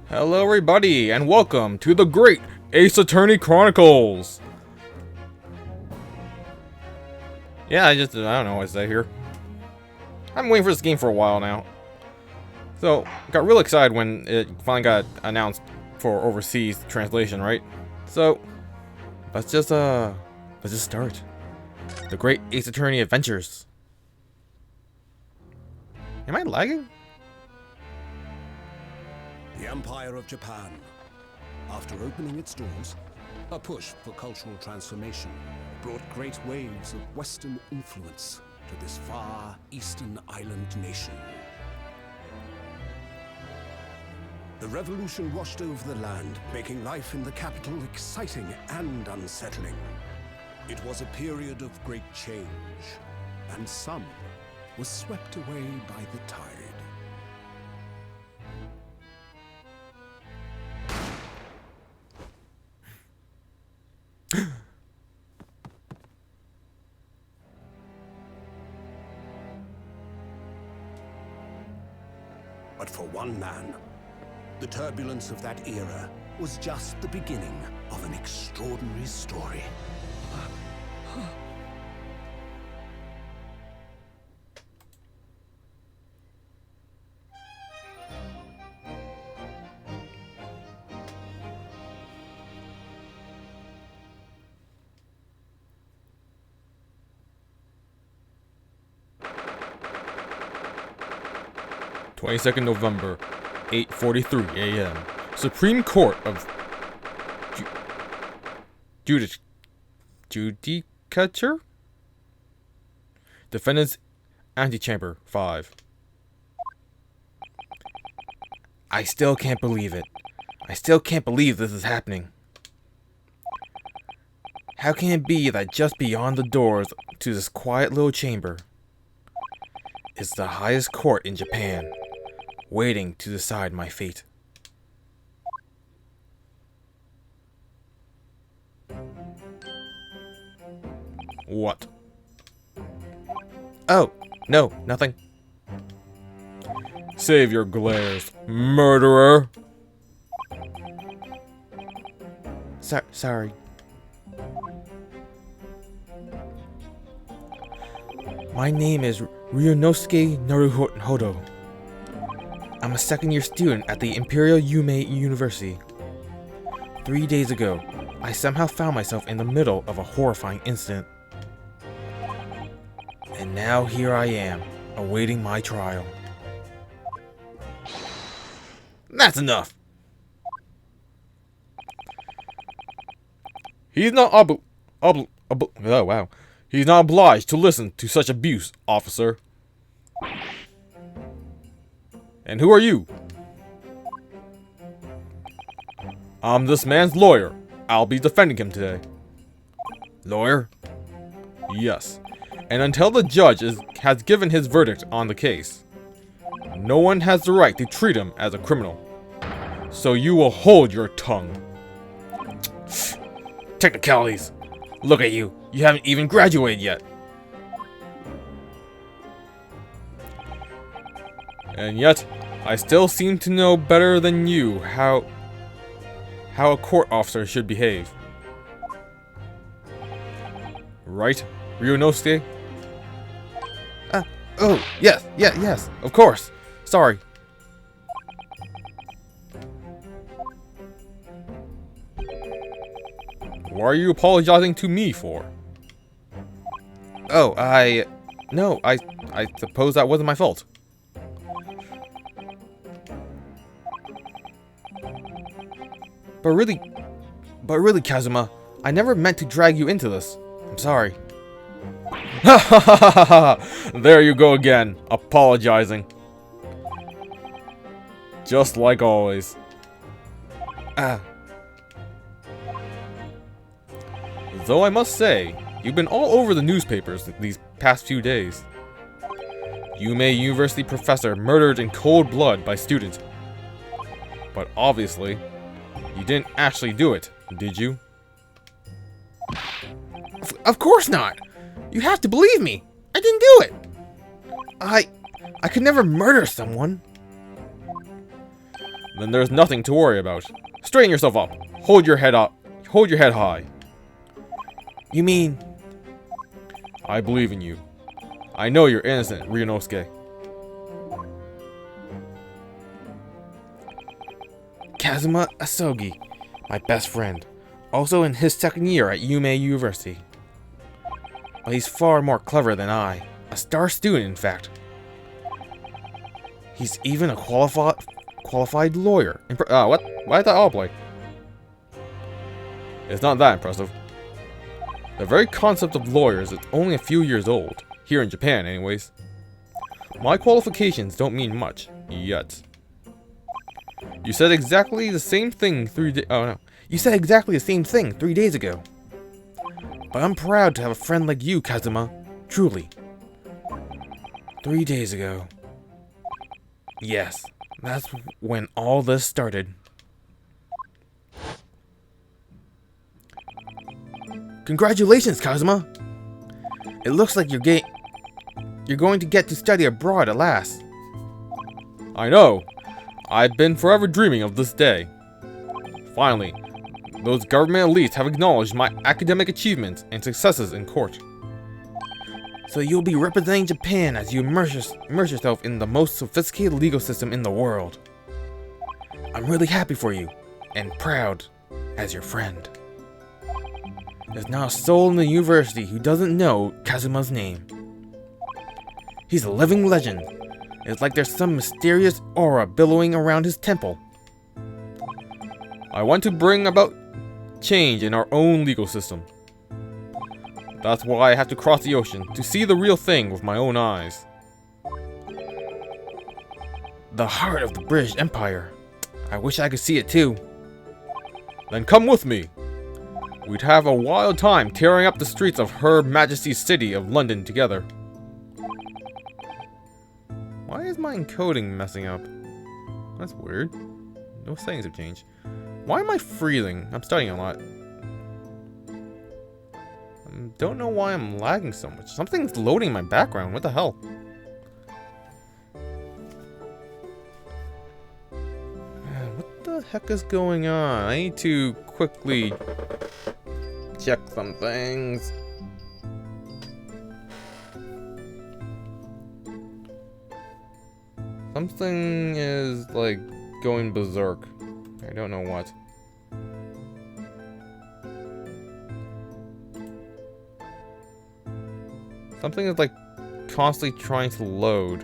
Hello everybody, and welcome to the great Ace Attorney Chronicles! Yeah, I don't know what to say here. I've been waiting for this game for a while now. So, got real excited when it finally got announced for overseas translation, right? So, let's just start. The Great Ace Attorney Adventures. Am I lagging? The Empire of Japan. After opening its doors, a push for cultural transformation brought great waves of Western influence to this far eastern island nation. The revolution washed over the land, making life in the capital exciting and unsettling. It was a period of great change, and some was swept away by the tide. But for one man, the turbulence of that era was just the beginning of an extraordinary story. November, 8:43 a.m. Supreme Court of Judicature? Defendant's Antechamber 5. I still can't believe it. I still can't believe this is happening. How can it be that just beyond the doors to this quiet little chamber is the highest court in Japan, waiting to decide my fate? What? Oh, no, nothing. Save your glares, murderer! Sorry. My name is Ryunosuke Naruhodo. I'm a second-year student at the Imperial Yume University. 3 days ago, I somehow found myself in the middle of a horrifying incident. And now here I am, awaiting my trial. That's enough! He's not oh wow. He's not obliged to listen to such abuse, officer. And who are you? I'm this man's lawyer. I'll be defending him today. Lawyer? Yes. And until the judge has given his verdict on the case, no one has the right to treat him as a criminal. So you will hold your tongue. Technicalities. Look at you. You haven't even graduated yet. And yet, I still seem to know better than you how a court officer should behave. Right, Ryunosuke? Oh, yes, of course. Sorry. What are you apologizing to me for? Oh, I suppose that wasn't my fault. But really, Kazuma, I never meant to drag you into this. I'm sorry. Ha ha ha ha ha! There you go again, apologizing. Just like always. Though I must say, you've been all over the newspapers these past few days. Yume University professor murdered in cold blood by student. But obviously, you didn't actually do it, did you? Of course not! You have to believe me! I didn't do it! I could never murder someone. then there's nothing to worry about. Straighten yourself up. Hold your head up. Hold your head high. You mean? I believe in you. I know you're innocent, Ryunosuke. Kazuma Asogi, my best friend, also in his second year at Yume University. But he's far more clever than I. A star student, in fact. He's even a qualified lawyer. What? Why is that all play? It's not that impressive. The very concept of lawyers is only a few years old. Here in Japan, anyways. My qualifications don't mean much. Yet. You said exactly the same thing 3 days... Oh, no. You said exactly the same thing 3 days ago. But I'm proud to have a friend like you, Kazuma. Truly. 3 days ago. Yes, that's when all this started. Congratulations, Kazuma! It looks like you're going to get to study abroad at last. I know. I've been forever dreaming of this day. Finally, those government elites have acknowledged my academic achievements and successes in court. So you'll be representing Japan as you immerse yourself in the most sophisticated legal system in the world. I'm really happy for you, and proud as your friend. There's not a soul in the university who doesn't know Kazuma's name. He's a living legend. It's like there's some mysterious aura billowing around his temple. I want to bring about change in our own legal system. That's why I have to cross the ocean, to see the real thing with my own eyes. The heart of the British Empire. I wish I could see it too. Then come with me. We'd have a wild time tearing up the streets of Her Majesty's city of London together. Why is my encoding messing up? That's weird. No settings have changed. Why am I freezing? I'm studying a lot. Don't know why I'm lagging so much. Something's loading in my background. What the hell? What the heck is going on? I need to quickly check some things. Something is like going berserk. I don't know what. Something is like constantly trying to load.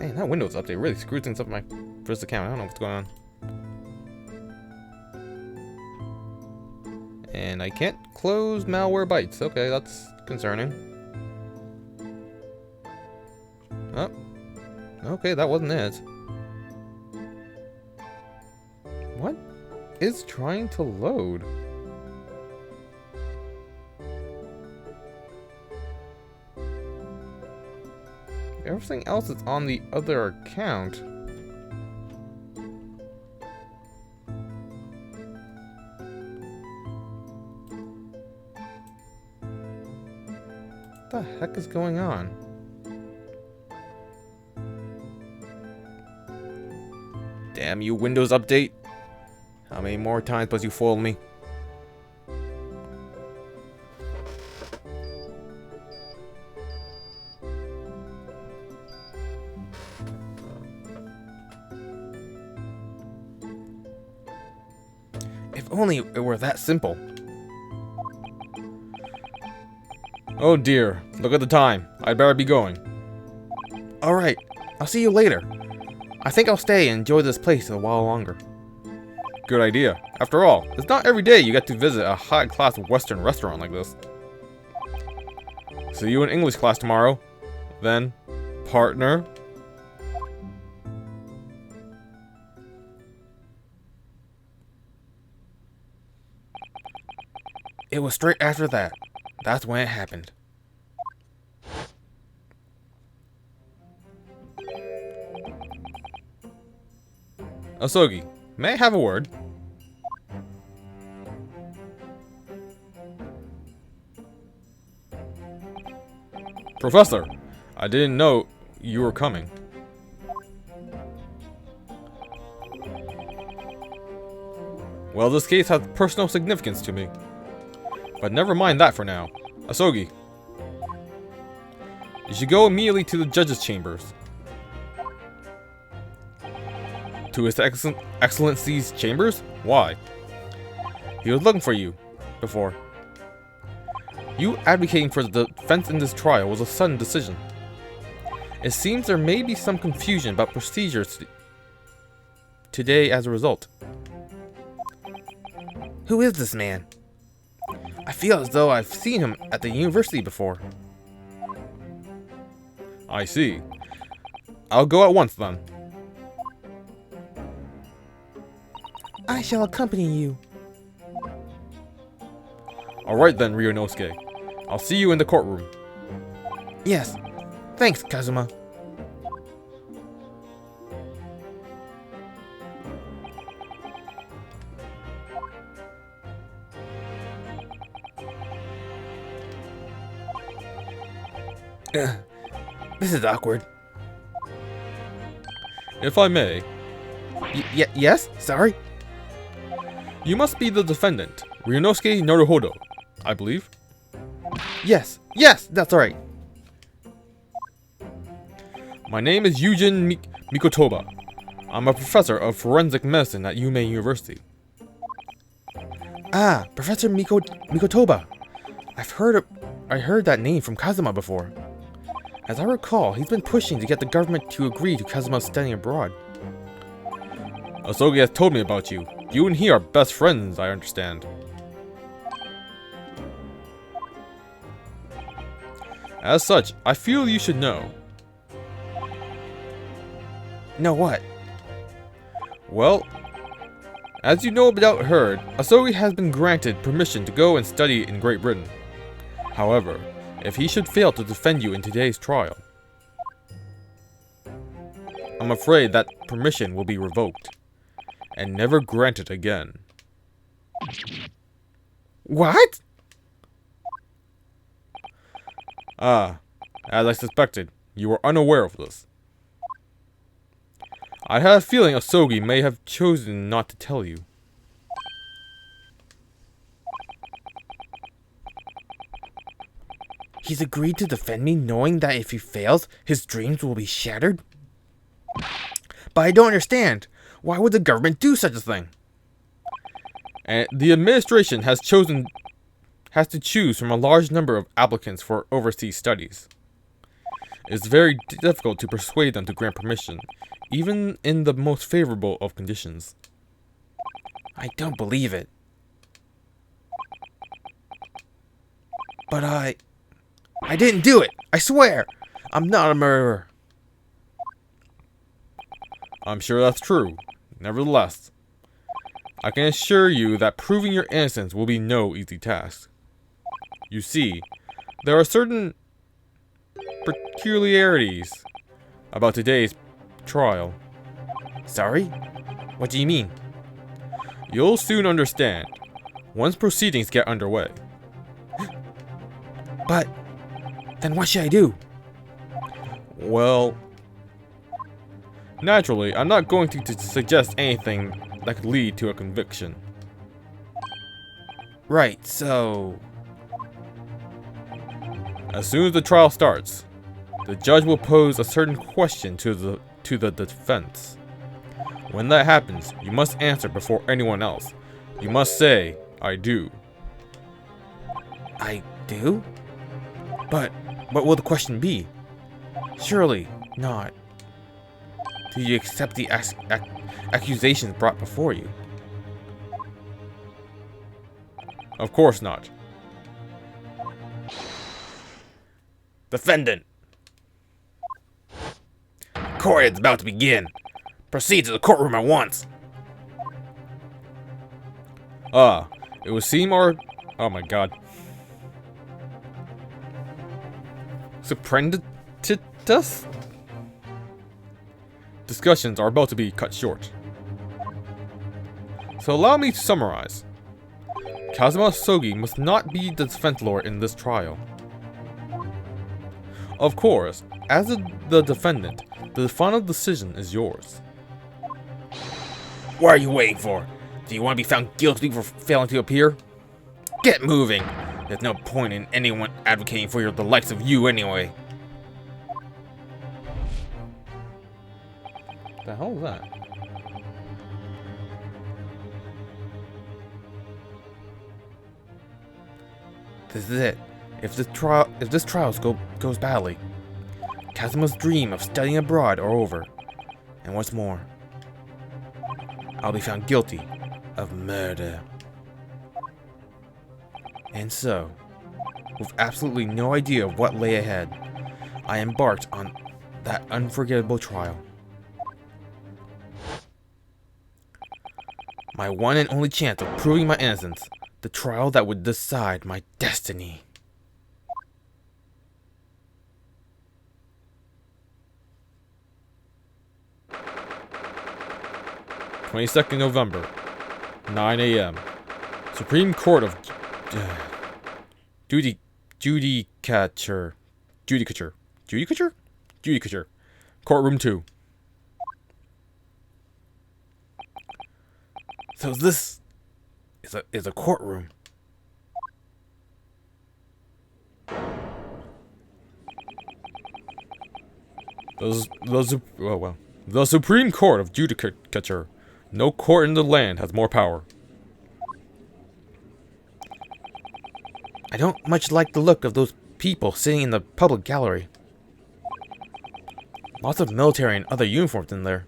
Man, that Windows update really screwed things up in my first account. I don't know what's going on. And I can't close Malwarebytes. Okay, that's concerning. Oh. Okay, that wasn't it. What is trying to load? Everything else is on the other account. What the heck is going on? Damn you, Windows Update. How many more times must you fool me? If only it were that simple. Oh dear, look at the time. I'd better be going. Alright, I'll see you later. I think I'll stay and enjoy this place a while longer. Good idea. After all, it's not every day you get to visit a high-class Western restaurant like this. See you in English class tomorrow. Then, partner. It was straight after that. That's when it happened. Asogi, may I have a word? Professor, I didn't know you were coming. Well, this case has personal significance to me. But never mind that for now. Asogi, you should go immediately to the judge's chambers. To His Excellency's chambers? Why? He was looking for you before. You advocating for the defense in this trial was a sudden decision. It seems there may be some confusion about procedures today as a result. Who is this man? I feel as though I've seen him at the university before. I see. I'll go at once then. I shall accompany you. Alright then, Ryunosuke. I'll see you in the courtroom. Yes. Thanks, Kazuma. This is awkward. If I may. Yes? Sorry? You must be the defendant, Ryunosuke Naruhodo, I believe. Yes, that's right. My name is Yujin Mikotoba. I'm a professor of forensic medicine at Yume University. Ah, Professor Mikotoba. I heard that name from Kazuma before. As I recall, he's been pushing to get the government to agree to Kazuma's studying abroad. Asogi has told me about you. You and he are best friends, I understand. As such, I feel you should know. Know what? Well, as you no doubt heard, Asogi has been granted permission to go and study in Great Britain. However, if he should fail to defend you in today's trial, I'm afraid that permission will be revoked and never granted again. What? Ah, as I suspected, you were unaware of this. I had a feeling Asogi may have chosen not to tell you. He's agreed to defend me knowing that if he fails, his dreams will be shattered? But I don't understand. Why would the government do such a thing? And the administration has to choose from a large number of applicants for overseas studies. It's very difficult to persuade them to grant permission, even in the most favorable of conditions. I don't believe it. But I didn't do it! I swear! I'm not a murderer. I'm sure that's true. Nevertheless, I can assure you that proving your innocence will be no easy task. You see, there are certain peculiarities about today's trial. Sorry? What do you mean? You'll soon understand, once proceedings get underway. But, then what should I do? Well, naturally, I'm not going to suggest anything that could lead to a conviction. Right, so... As soon as the trial starts, the judge will pose a certain question to the defense. When that happens, you must answer before anyone else. You must say, I do. I do? But what will the question be? Surely not. Do you accept the accusations brought before you? Of course not. Defendant! Court is about to begin. Proceed to the courtroom at once. It would seem our... Oh my god. Surprenditus? Discussions are about to be cut short. So allow me to summarize. Kazuma Asogi must not be the defense lawyer in this trial. Of course, as the defendant, the final decision is yours. What are you waiting for? Do you want to be found guilty for failing to appear? Get moving! There's no point in anyone advocating for the likes of you anyway. The hell is that? This is it. If this trial goes badly, Kazuma's dream of studying abroad are over. And what's more, I'll be found guilty of murder. And so, with absolutely no idea of what lay ahead, I embarked on that unforgettable trial. My one and only chance of proving my innocence, the trial that would decide my destiny. 22nd November, 9 a.m. Supreme Court of Judicature. Courtroom 2. So this is a courtroom. The Supreme Court of Judicature. No court in the land has more power. I don't much like the look of those people sitting in the public gallery. Lots of military and other uniforms in there.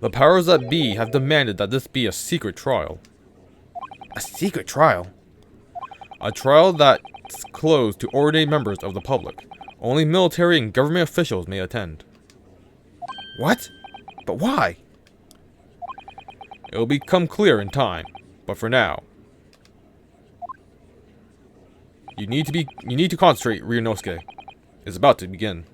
The powers that be have demanded that this be a secret trial. A secret trial? A trial that's closed to ordinary members of the public. Only military and government officials may attend. What? But why? It will become clear in time, but for now, you need to concentrate, Ryunosuke. It's about to begin.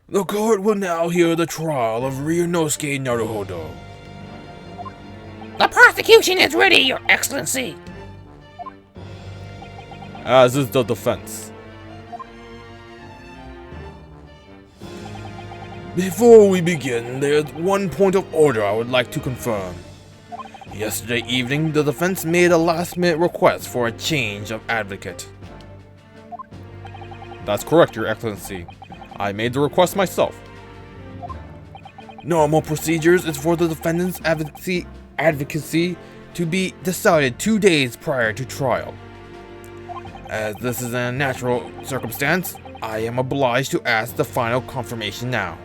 The court will now hear the trial of Ryunosuke Naruhodo. The prosecution is ready, Your Excellency. As is the defense. Before we begin, there's one point of order I would like to confirm. Yesterday evening, the defense made a last-minute request for a change of advocate. That's correct, Your Excellency. I made the request myself. Normal procedures is for the defendant's advocacy to be decided 2 days prior to trial. As this is a natural circumstance, I am obliged to ask the final confirmation now.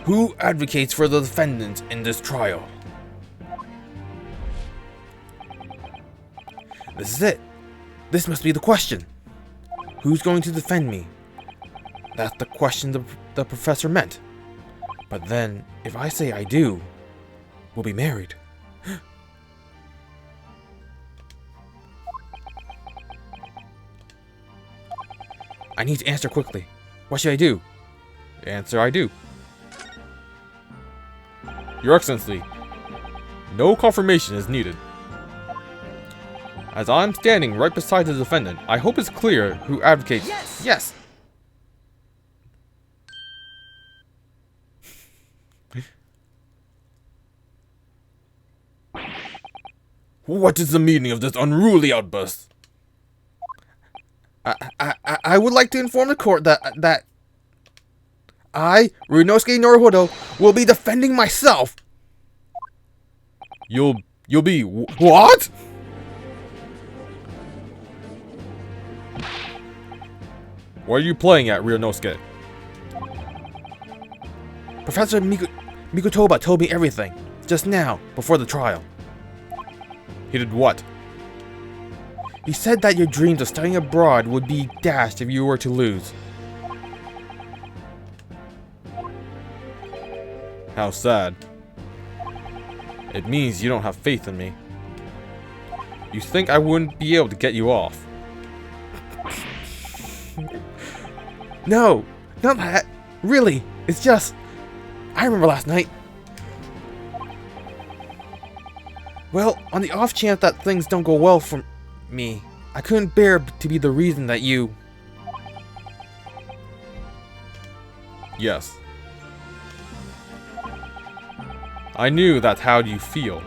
Who advocates for the defendant in this trial? This is it. This must be the question. Who's going to defend me? That's the question the professor meant. But then, if I say I do, we'll be married. I need to answer quickly. What should I do? Answer, I do. Your Excellency, no confirmation is needed. As I'm standing right beside the defendant, I hope it's clear who advocates. Yes! Yes! What is the meaning of this unruly outburst? I would like to inform the court that I, Ryunosuke Naruhodo, will be defending myself. You'll be what? What are you playing at, Ryunosuke? Professor Mikotoba told me everything just now before the trial. He did what? He said that your dreams of studying abroad would be dashed if you were to lose. How sad. It means you don't have faith in me. You think I wouldn't be able to get you off. No! not that. Really, it's just... I remember last night. Well, on the off chance that things don't go well for me, I couldn't bear to be the reason that you... Yes. I knew that's how you feel,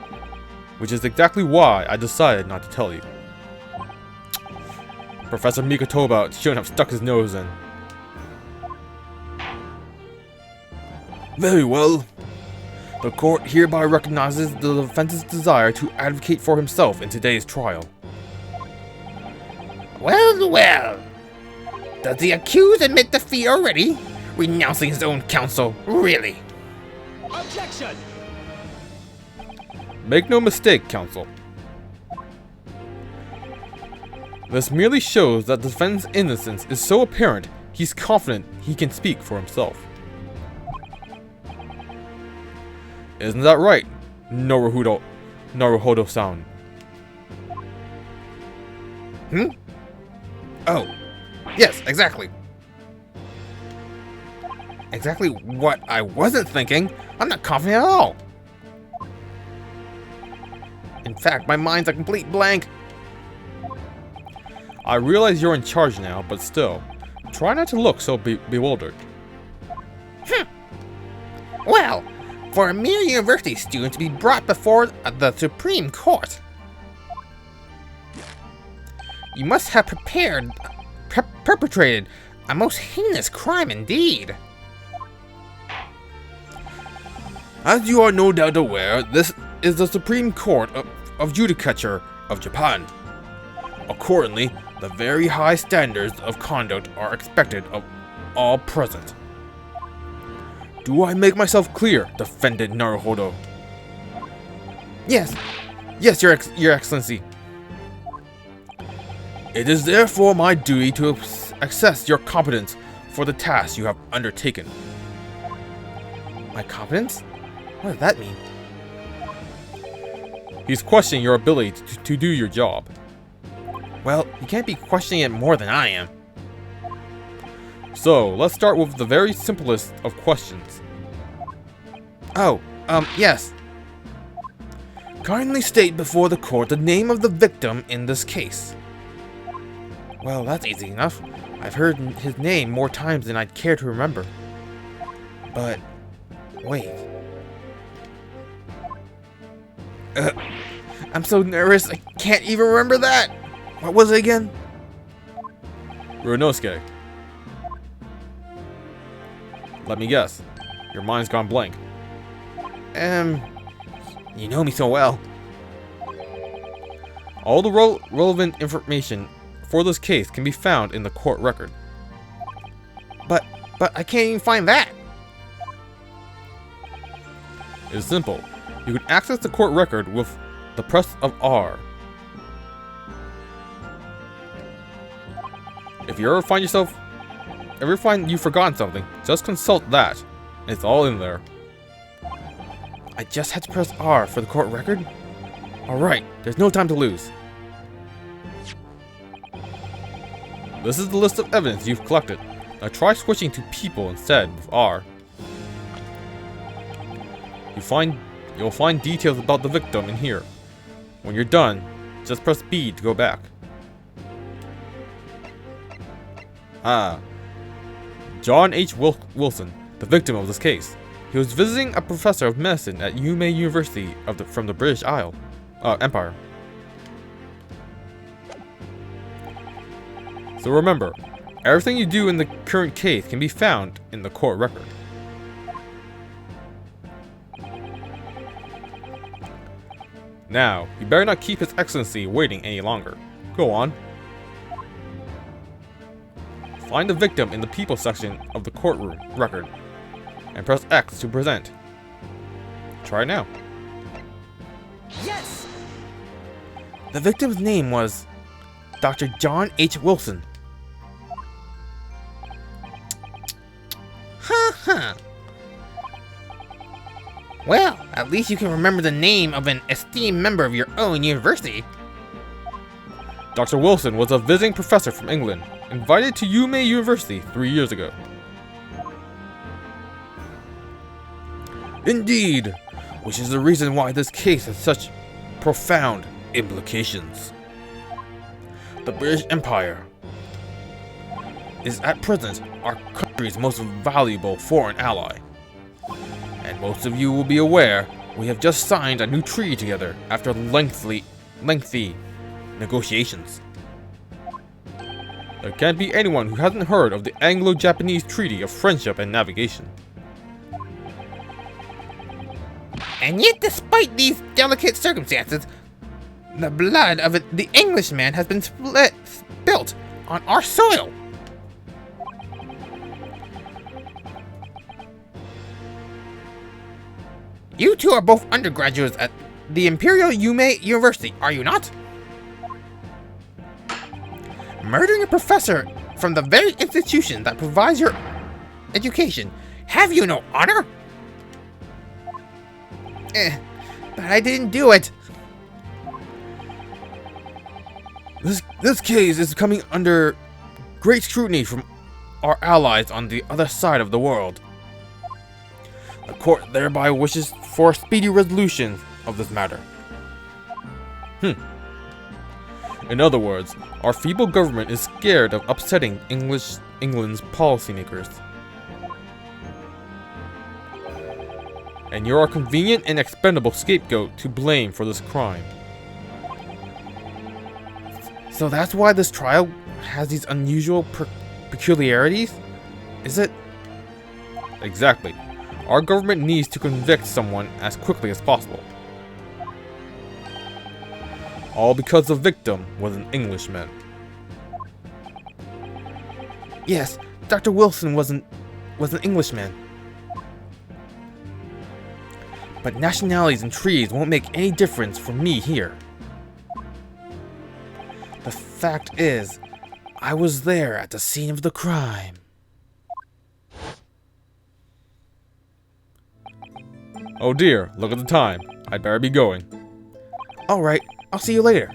which is exactly why I decided not to tell you. Professor Mikotoba shouldn't have stuck his nose in. Very well. The court hereby recognizes the defense's desire to advocate for himself in today's trial. Well, well. Does the accused admit defeat already? Renouncing his own counsel, really? Objection! Make no mistake, counsel. This merely shows that the defendant's innocence is so apparent, he's confident he can speak for himself. Isn't that right, Naruhodo-san? Oh, yes, exactly. Exactly what I wasn't thinking. I'm not confident at all. In fact, my mind's a complete blank. I realize you're in charge now, but still, try not to look so bewildered. Well, for a mere university student to be brought before the Supreme Court, you must have perpetrated a most heinous crime indeed. As you are no doubt aware, this is the Supreme Court of Judicature of Japan. Accordingly, the very high standards of conduct are expected of all present. Do I make myself clear, defendant Naruhodo? Yes, your Excellency. It is therefore my duty to assess your competence for the task you have undertaken. My competence? What does that mean? He's questioning your ability to do your job. Well, you can't be questioning it more than I am. So, let's start with the very simplest of questions. Oh, yes. Kindly state before the court the name of the victim in this case. Well, that's easy enough. I've heard his name more times than I'd care to remember. But, wait. I'm so nervous, I can't even remember that! What was it again? Runosuke. Let me guess. Your mind's gone blank. You know me so well. All the relevant information for this case can be found in the court record. But I can't even find that! It's simple. You can access the court record with the press of R. If you ever find you've forgotten something, just consult that. It's all in there. I just had to press R for the court record? Alright, there's no time to lose. This is the list of evidence you've collected. Now try switching to people instead with R. You'll find details about the victim in here. When you're done, just press B to go back. John H. Wilson, the victim of this case. He was visiting a professor of medicine at Yume University from the British Empire. So remember, everything you do in the current case can be found in the court record. Now, you better not keep His Excellency waiting any longer. Go on. Find the victim in the people section of the courtroom record, and press X to present. Try now. Yes! The victim's name was Dr. John H. Wilson. Huh. Well, at least you can remember the name of an esteemed member of your own university. Dr. Wilson was a visiting professor from England, invited to Yume University 3 years ago. Indeed, which is the reason why this case has such profound implications. The British Empire is at present our country's most valuable foreign ally. And most of you will be aware we have just signed a new treaty together after lengthy negotiations. There can't be anyone who hasn't heard of the Anglo-Japanese Treaty of Friendship and Navigation. And yet, despite these delicate circumstances, the blood of the Englishman has been spilt on our soil. You two are both undergraduates at the Imperial University, are you not? Murdering a professor from the very institution that provides your education. Have you no honor? But I didn't do it. This case is coming under great scrutiny from our allies on the other side of the world. The court thereby wishes for a speedy resolution of this matter. In other words, our feeble government is scared of upsetting England's policymakers. And you're a convenient and expendable scapegoat to blame for this crime. So that's why this trial has these unusual peculiarities? Is it? Exactly. Our government needs to convict someone as quickly as possible. All because the victim was an Englishman. Yes, Dr. Wilson was an Englishman. But nationalities and trees won't make any difference for me here. The fact is, I was there at the scene of the crime. Oh dear, look at the time. I'd better be going. Alright, I'll see you later.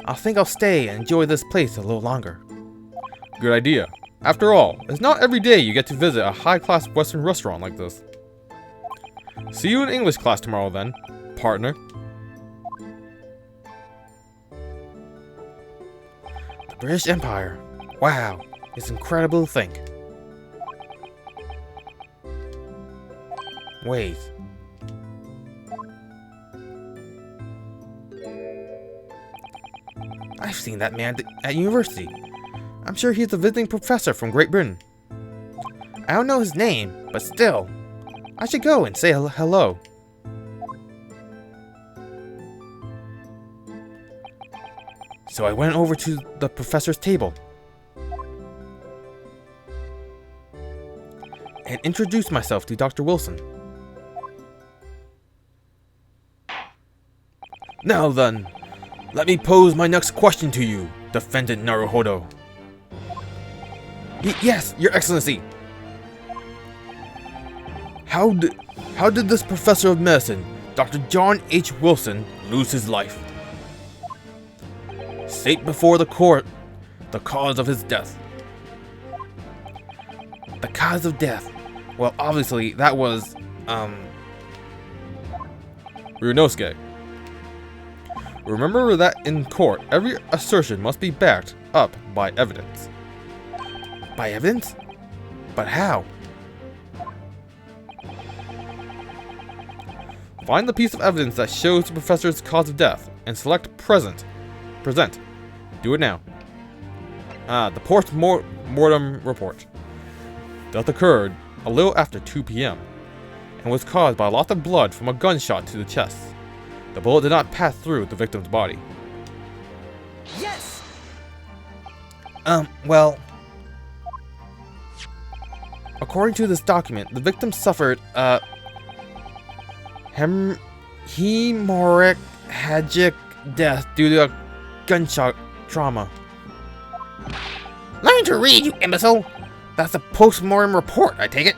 I think I'll stay and enjoy this place a little longer. Good idea. After all, it's not every day you get to visit a high-class Western restaurant like this. See you in English class tomorrow then, partner. The British Empire. Wow, it's incredible to think. Wait. I've seen that man at university. I'm sure he's a visiting professor from Great Britain. I don't know his name, but still, I should go and say hello. So I went over to the professor's table and introduced myself to Dr. Wilson. Now then, let me pose my next question to you, Defendant Naruhodo. Yes, Your Excellency. How did this professor of medicine, Dr. John H. Wilson, lose his life? State before the court the cause of his death. The cause of death? Well, obviously, that was, Ryunosuke. Remember that in court, every assertion must be backed up by evidence. By evidence? But how? Find the piece of evidence that shows the professor's cause of death and select present. Present. Do it now. The post-mortem report. Death occurred a little after 2 p.m. and was caused by a lot of blood from a gunshot to the chest. The bullet did not pass through the victim's body. Yes! Well, according to this document, the victim suffered hemorrhagic death due to a gunshot trauma. Learn to read, you imbecile! That's a post-mortem report, I take it.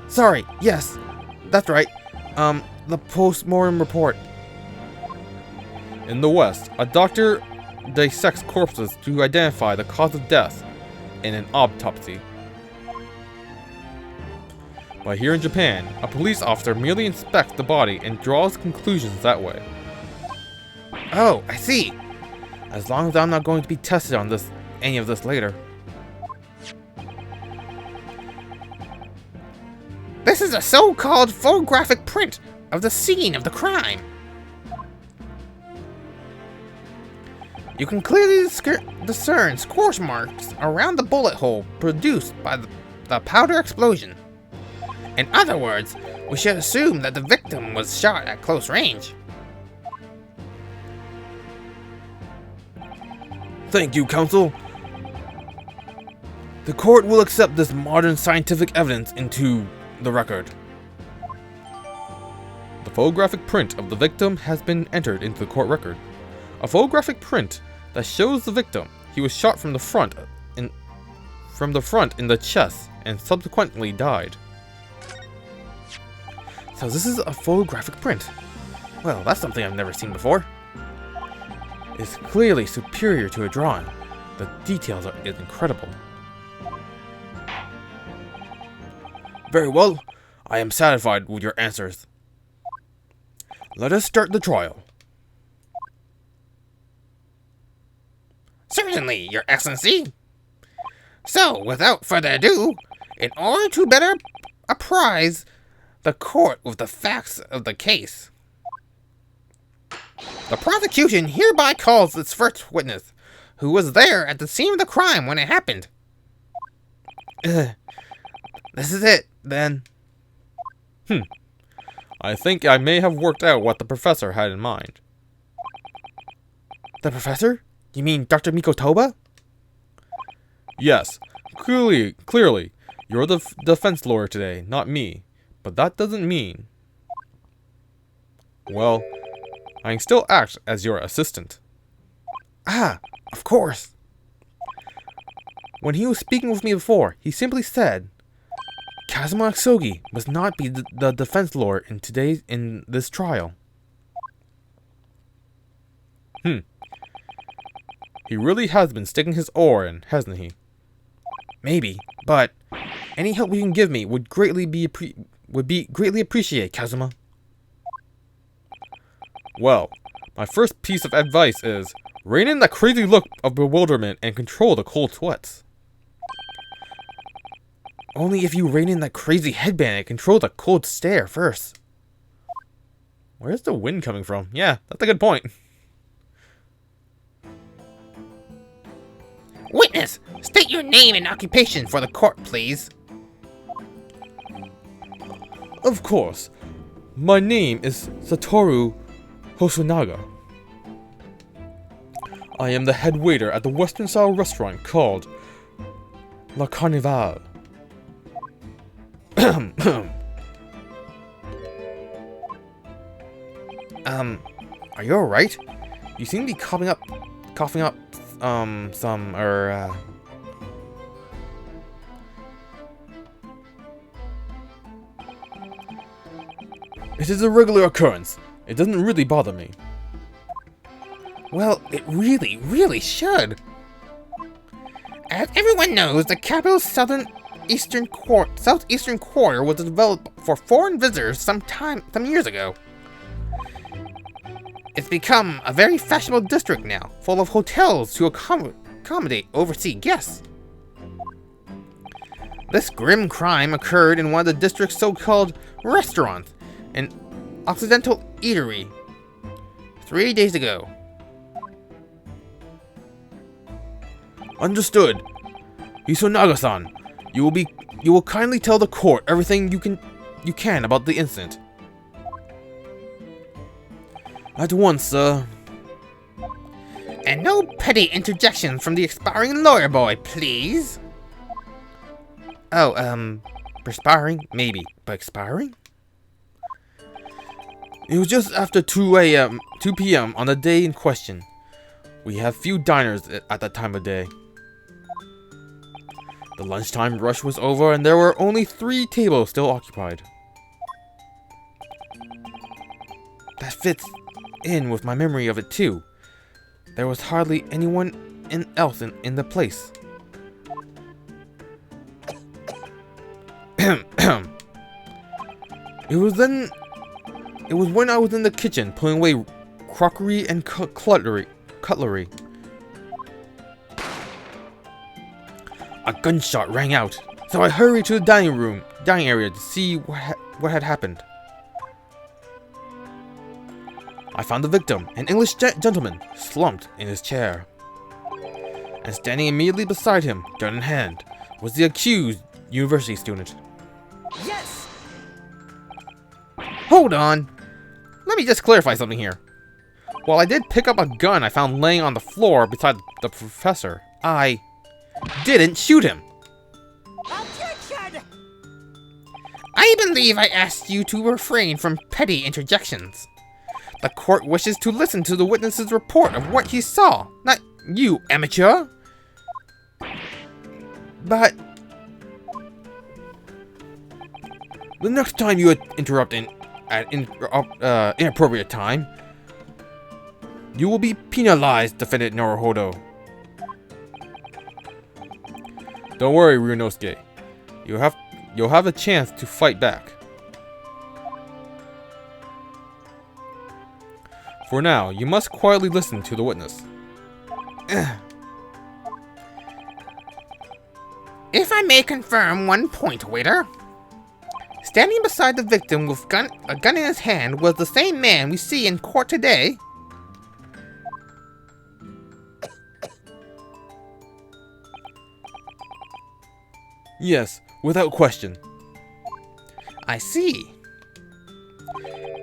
Sorry, yes, that's right. The post-mortem report. In the West, a doctor dissects corpses to identify the cause of death in an autopsy. But here in Japan, a police officer merely inspects the body and draws conclusions that way. Oh, I see. As long as I'm not going to be tested on any of this later. This is a so-called photographic print of the scene of the crime. You can clearly discern scorch marks around the bullet hole produced by the powder explosion. In other words, we should assume that the victim was shot at close range. Thank you, Counsel. The court will accept this modern scientific evidence into the record. The photographic print of the victim has been entered into the court record. A photographic print that shows the victim. He was shot from the front in the chest and subsequently died. So this is a photographic print. Well, that's something I've never seen before. It's clearly superior to a drawing. The details are incredible. Very well. I am satisfied with your answers. Let us start the trial. Certainly, Your Excellency. So, without further ado, in order to better apprise the court with the facts of the case, the prosecution hereby calls its first witness, who was there at the scene of the crime when it happened. This is it, then. I think I may have worked out what the professor had in mind. The professor? You mean Dr. Mikotoba? Yes, clearly, you're the defense lawyer today, not me. But that doesn't mean... Well, I can still act as your assistant. Ah, of course. When he was speaking with me before, he simply said, Kazuma Aksogi must not be the defense lawyer in this trial. He really has been sticking his oar in, hasn't he? Maybe, but any help you can give me would be greatly appreciated, Kazuma. Well, my first piece of advice is rein in that crazy look of bewilderment and control the cold sweats. Only if you rein in that crazy headband and control the cold stare first. Where's the wind coming from? Yeah, that's a good point. Witness, state your name and occupation for the court, please. Of course. My name is Satoru Hosonaga. I am the head waiter at the Western-style restaurant called La Carnival. Are you alright? You seem to be coughing up, It is a regular occurrence. It doesn't really bother me. Well, it really should. As everyone knows, the capital's southeastern quarter was developed for foreign visitors some years ago. It's become a very fashionable district now, full of hotels to accommodate overseas guests. This grim crime occurred in one of the district's so-called restaurants, an Occidental eatery, 3 days ago. Understood. Hisonaga-san, you will kindly tell the court everything you can about the incident. At once, sir. And no petty interjections from the expiring lawyer boy, please. Oh, perspiring? Maybe, but expiring? It was just after 2 p.m. on the day in question. We have few diners at that time of day. The lunchtime rush was over and there were only 3 tables still occupied. That fits in with my memory of it too. There was hardly anyone else in the place. It was when I was in the kitchen putting away crockery and cutlery. A gunshot rang out, so I hurried to the dining area to see what had happened. I found the victim, an English gentleman, slumped in his chair. And standing immediately beside him, gun in hand, was the accused university student. Yes! Hold on! Let me just clarify something here. While I did pick up a gun I found laying on the floor beside the professor, I didn't shoot him. Objection! I believe I asked you to refrain from petty interjections. The court wishes to listen to the witness's report of what he saw, not you, amateur. But the next time you interrupt at inappropriate time, you will be penalized, Defendant Naruhodo. Don't worry, Ryunosuke. You'll have a chance to fight back. For now, you must quietly listen to the witness. If I may confirm one point, waiter. Standing beside the victim with a gun in his hand was the same man we see in court today. Yes, without question. I see.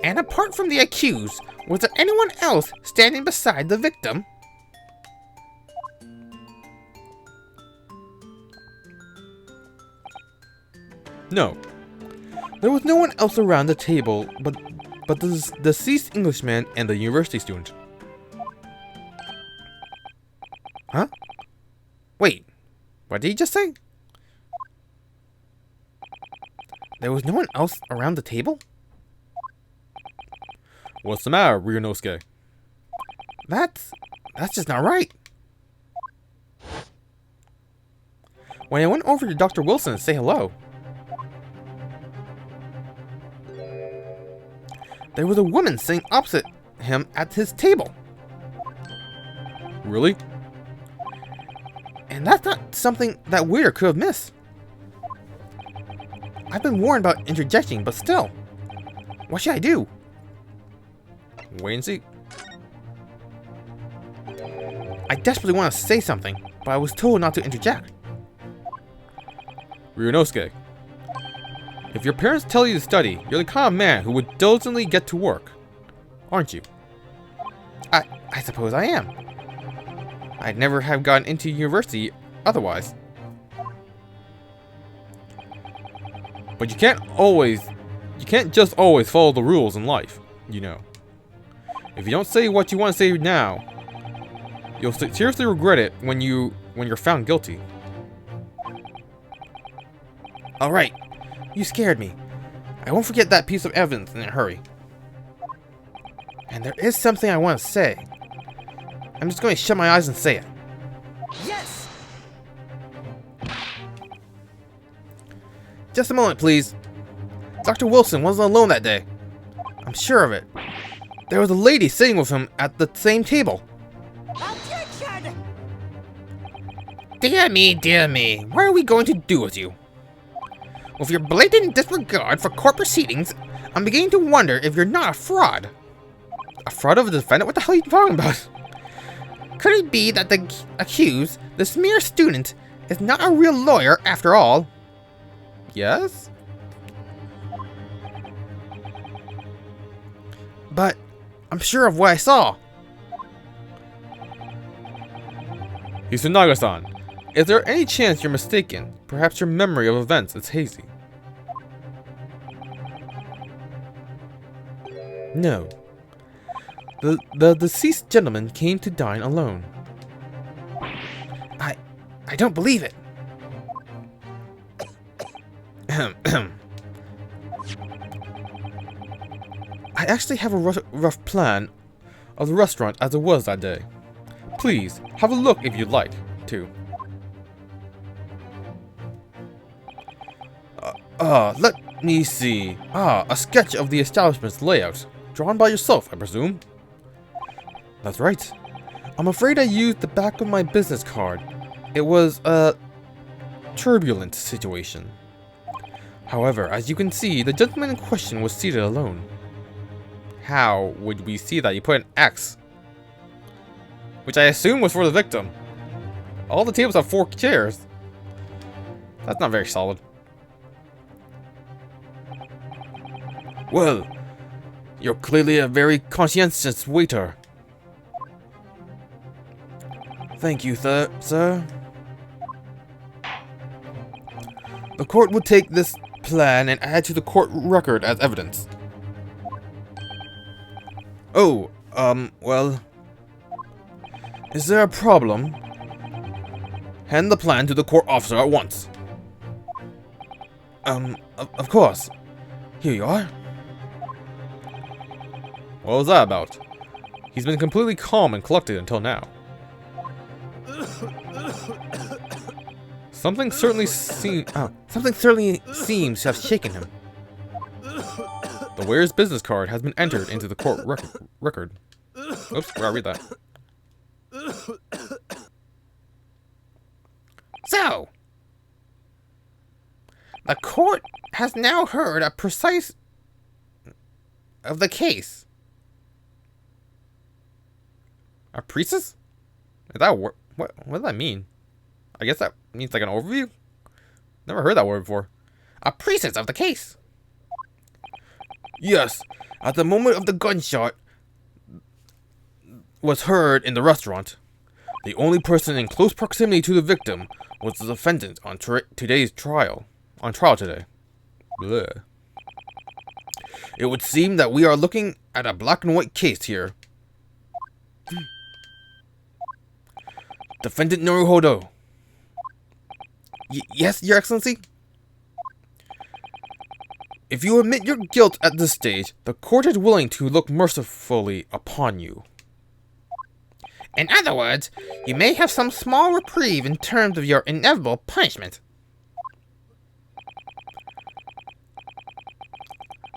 And apart from the accused, was there anyone else standing beside the victim? No. There was no one else around the table but the deceased Englishman and the university student. Huh? Wait, what did he just say? There was no one else around the table? What's the matter, Ryunosuke? That's just not right. When I went over to Dr. Wilson to say hello, there was a woman sitting opposite him at his table. Really? And that's not something that waiter could have missed. I've been warned about interjecting, but still. What should I do? Wait and see. I desperately want to say something, but I was told not to interject. Ryunosuke, if your parents tell you to study, you're the kind of man who would diligently get to work, aren't you? I suppose I am. I'd never have gotten into university otherwise. But you can't just always follow the rules in life, you know. If you don't say what you want to say now, you'll seriously regret it when you're found guilty. Alright, you scared me. I won't forget that piece of evidence in a hurry. And there is something I want to say. I'm just going to shut my eyes and say it. Yes! Just a moment, please. Dr. Wilson wasn't alone that day. I'm sure of it. There was a lady sitting with him at the same table. Objection! Dear me, what are we going to do with you? With your blatant disregard for court proceedings, I'm beginning to wonder if you're not a fraud. A fraud of a defendant? What the hell are you talking about? Could it be that the accused, this mere student, is not a real lawyer after all? Yes? But I'm sure of what I saw. Hisunaga-san, is there any chance you're mistaken? Perhaps your memory of events is hazy. No. The deceased gentleman came to dine alone. I don't believe it. I actually have a rough plan of the restaurant as it was that day. Please, have a look if you'd like to. me see. Ah, a sketch of the establishment's layout. Drawn by yourself, I presume? That's right. I'm afraid I used the back of my business card. It was a turbulent situation. However, as you can see, the gentleman in question was seated alone. How would we see that? You put an X. Which I assume was for the victim. All the tables have 4 chairs. That's not very solid. Well, you're clearly a very conscientious waiter. Thank you, sir. The court would take this plan and add to the court record as evidence. Oh, well... Is there a problem? Hand the plan to the court officer at once. Of course. Here you are. What was that about? He's been completely calm and collected until now. Something certainly seems to have shaken him. The waiter's business card has been entered into the court record. Oops, forgot to read that. So, the court has now heard a precise of the case. A priestess? Is that what does that mean? I guess that means like an overview? Never heard that word before. A priestess of the case. Yes, at the moment of the gunshot was heard in the restaurant. The only person in close proximity to the victim was the defendant on today's trial. On trial today. Blech. It would seem that we are looking at a black and white case here. Defendant Naruhodo. Yes, Your Excellency? If you admit your guilt at this stage, the court is willing to look mercifully upon you. In other words, you may have some small reprieve in terms of your inevitable punishment.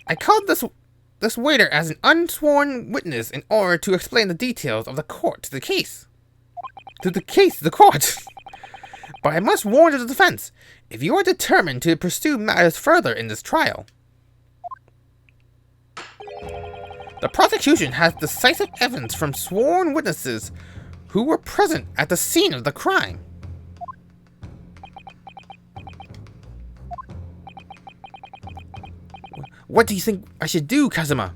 I called this waiter as an unsworn witness in order to explain the details of the court to the case. The court. But I must warn the defense, if you are determined to pursue matters further in this trial, the prosecution has decisive evidence from sworn witnesses who were present at the scene of the crime. What do you think I should do, Kazuma?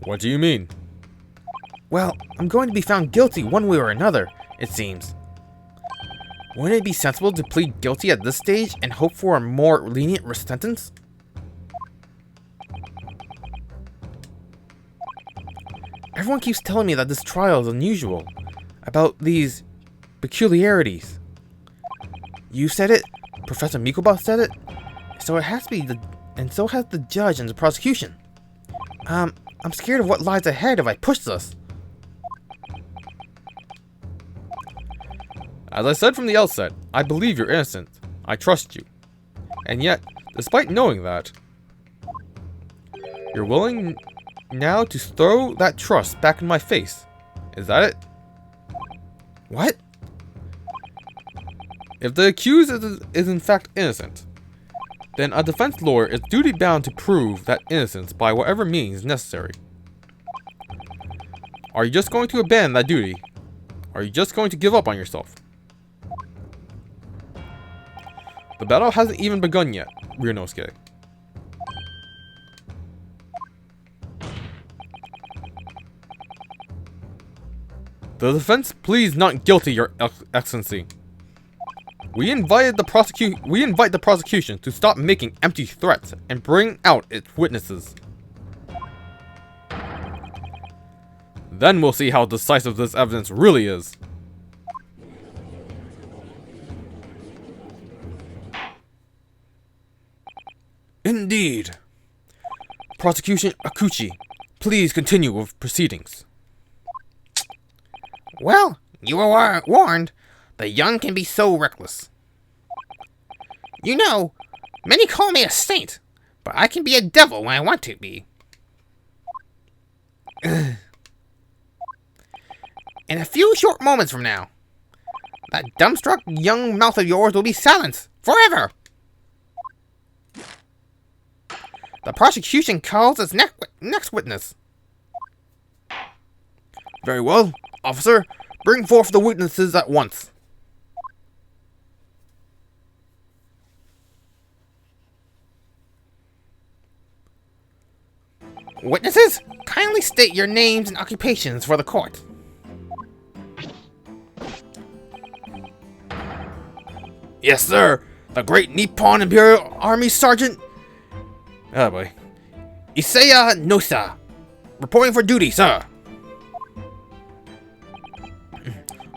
What do you mean? Well, I'm going to be found guilty one way or another, it seems. Wouldn't it be sensible to plead guilty at this stage and hope for a more lenient sentence? Everyone keeps telling me that this trial is unusual, about these peculiarities. You said it, Professor Mikoba said it, so it has to be and so has the judge and the prosecution. I'm scared of what lies ahead if I push this. As I said from the outset, I believe you're innocent. I trust you. And yet, despite knowing that, you're willing now to throw that trust back in my face. Is that it? What? If the accused is in fact innocent, then a defense lawyer is duty bound to prove that innocence by whatever means necessary. Are you just going to abandon that duty? Are you just going to give up on yourself? The battle hasn't even begun yet, Ryunosuke. The defense pleads not guilty, Your Excellency. We invite the prosecution to stop making empty threats and bring out its witnesses. Then we'll see how decisive this evidence really is. Indeed. Prosecution Akuchi, please continue with proceedings. Well, you were warned. The young can be so reckless. You know, many call me a saint, but I can be a devil when I want to be. In a few short moments from now, that dumbstruck young mouth of yours will be silenced forever. The prosecution calls its next witness. Very well, officer. Bring forth the witnesses at once. Witnesses, kindly state your names and occupations for the court. Yes, sir. The great Nippon Imperial Army Sergeant. Oh boy. Isaya Nosa. Reporting for duty, sir.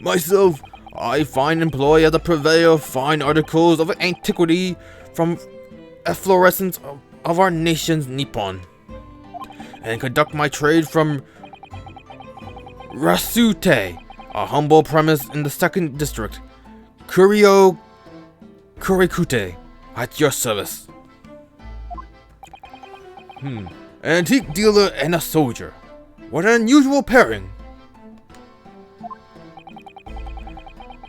Myself, I fine employee of the purveyor of fine articles of antiquity from efflorescence of our nation's Nippon, and conduct my trade from Rasute, a humble premise in the 2nd District, Kurikute, at your service. Antique dealer and a soldier. What an unusual pairing.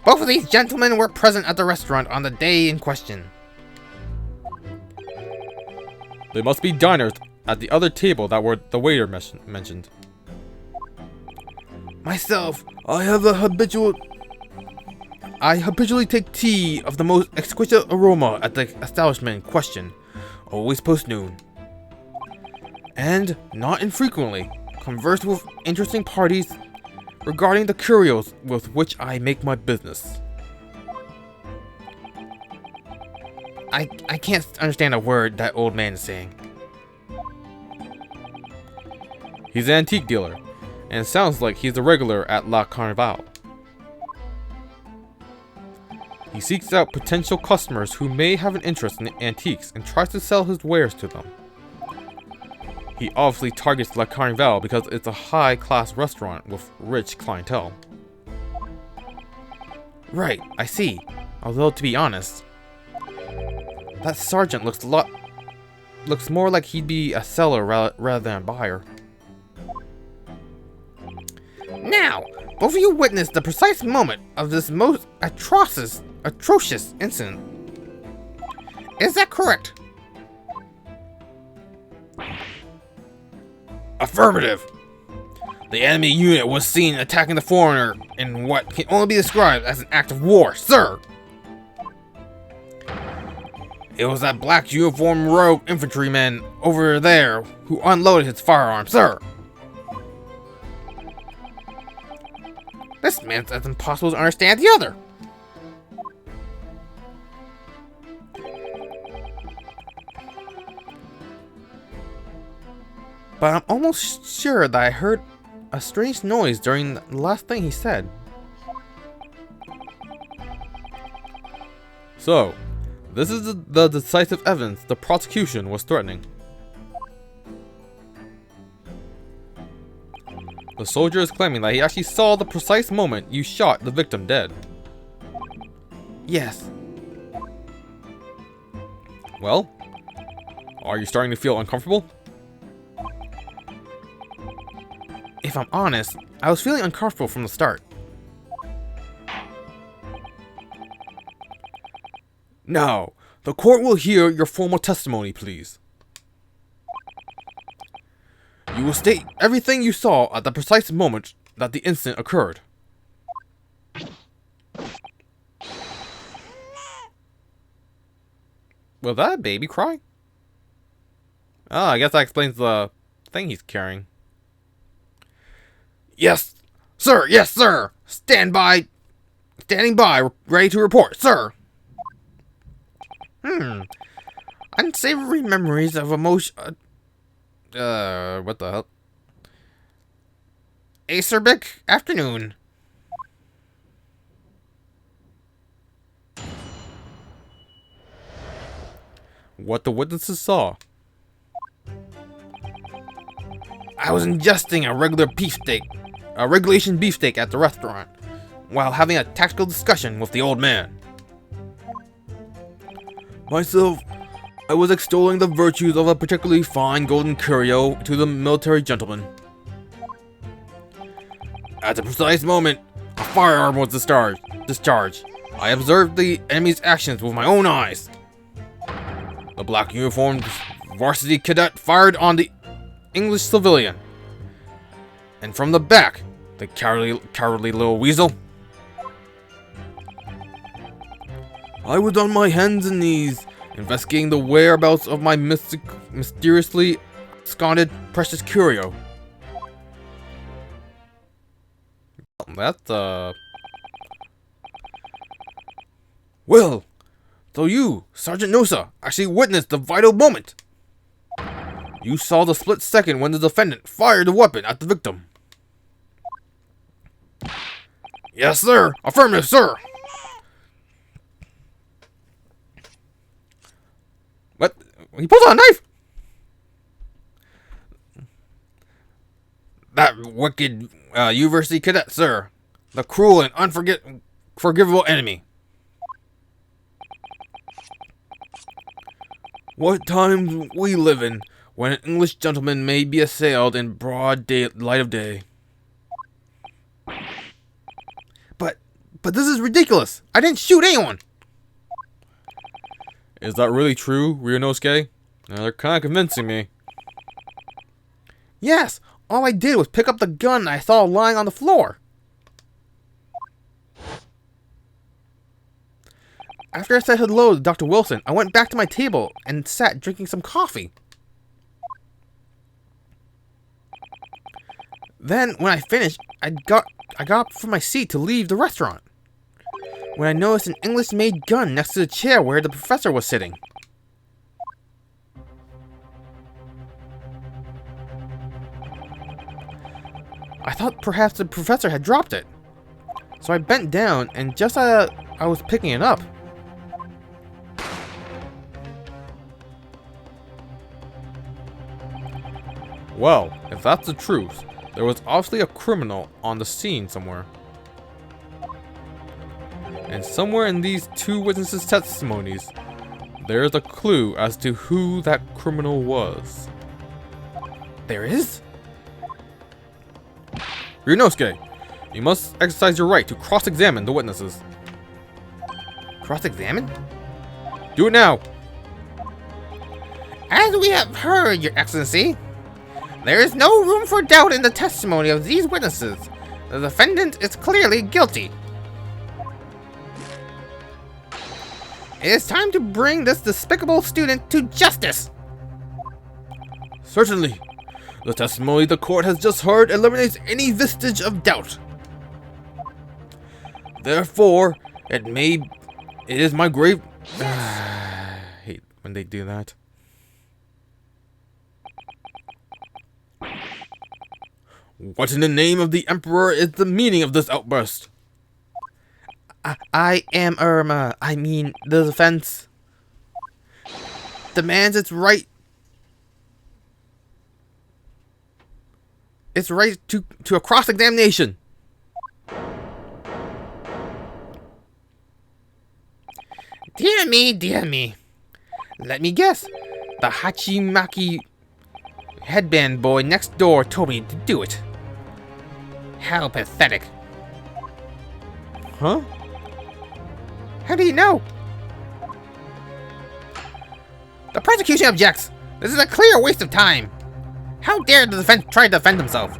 Both of these gentlemen were present at the restaurant on the day in question. They must be diners at the other table that were the waiter mentioned. Myself, I habitually take tea of the most exquisite aroma at the establishment in question, always post noon. And, not infrequently, converse with interesting parties regarding the curios with which I make my business. I can't understand a word that old man is saying. He's an antique dealer, and it sounds like he's a regular at La Carnival. He seeks out potential customers who may have an interest in antiques and tries to sell his wares to them. He obviously targets La Carnival because it's a high-class restaurant with rich clientele. Right, I see. Although, to be honest, that sergeant looks more like he'd be a seller rather than a buyer. Now, both of you witnessed the precise moment of this most atrocious incident. Is that correct? Affirmative. The enemy unit was seen attacking the foreigner in what can only be described as an act of war, sir. It was that black uniformed rogue infantryman over there who unloaded his firearm, sir. This man's as impossible to understand the other. But I'm almost sure that I heard a strange noise during the last thing he said. So, this is the decisive evidence the prosecution was threatening. The soldier is claiming that he actually saw the precise moment you shot the victim dead. Yes. Well, are you starting to feel uncomfortable? If I'm honest, I was feeling uncomfortable from the start. Now, the court will hear your formal testimony, please. You will state everything you saw at the precise moment that the incident occurred. Was that a baby cry? Oh, I guess that explains the thing he's carrying. Yes, sir. Yes, sir. Standing by, ready to report, sir. Unsavory memories of emotion. What the hell? Acerbic afternoon. What the witnesses saw. I was ingesting a regulation beefsteak at the restaurant, while having a tactical discussion with the old man. Myself, I was extolling the virtues of a particularly fine golden curio to the military gentleman. At the precise moment, a firearm was discharged. I observed the enemy's actions with my own eyes. The black uniformed varsity cadet fired on the English civilian. And from the back, the cowardly little weasel. I was on my hands and knees, investigating the whereabouts of my mysteriously absconded precious curio. That's, Well, so you, Sergeant Nosa, actually witnessed the vital moment. You saw the split second when the defendant fired the weapon at the victim. Yes, sir. Affirmative, sir. What? He pulls out a knife? That wicked university cadet, sir. The cruel and unforgivable enemy. What times we live in, when an English gentleman may be assailed in broad light of day. But this is ridiculous. I didn't shoot anyone. Is that really true, Ryunosuke? They're kind of convincing me. Yes, all I did was pick up the gun I saw lying on the floor. After I said hello to Dr. Wilson, I went back to my table and sat drinking some coffee. Then, when I finished, I got up from my seat to leave the restaurant, when I noticed an English-made gun next to the chair where the professor was sitting. I thought perhaps the professor had dropped it, so I bent down, and just as I was picking it up, well, if that's the truth, there was obviously a criminal on the scene somewhere. And somewhere in these two witnesses' testimonies, there is a clue as to who that criminal was. There is? Ryunosuke, you must exercise your right to cross-examine the witnesses. Cross-examine? Do it now! As we have heard, Your Excellency, there is no room for doubt in the testimony of these witnesses. The defendant is clearly guilty. It is time to bring this despicable student to justice. Certainly. The testimony the court has just heard eliminates any vestige of doubt. Therefore, it is my grave... I hate when they do that. What in the name of the Emperor is the meaning of this outburst? I mean, the defense demands its right to a cross-examination. Dear me. Let me guess. The Hachimaki headband boy next door told me to do it. How pathetic. Huh? How do you know? The prosecution objects. This is a clear waste of time. How dare the defense try to defend himself?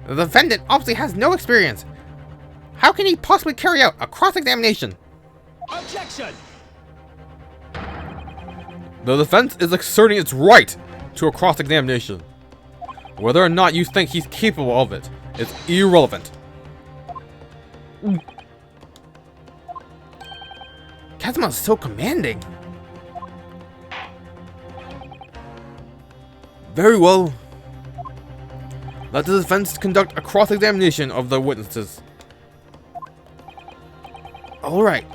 The defendant obviously has no experience. How can he possibly carry out a cross-examination? Objection! The defense is asserting its right to a cross-examination. Whether or not you think he's capable of it is irrelevant. Kazuma's so commanding. Very well. Let the defense conduct a cross-examination of the witnesses. Alright.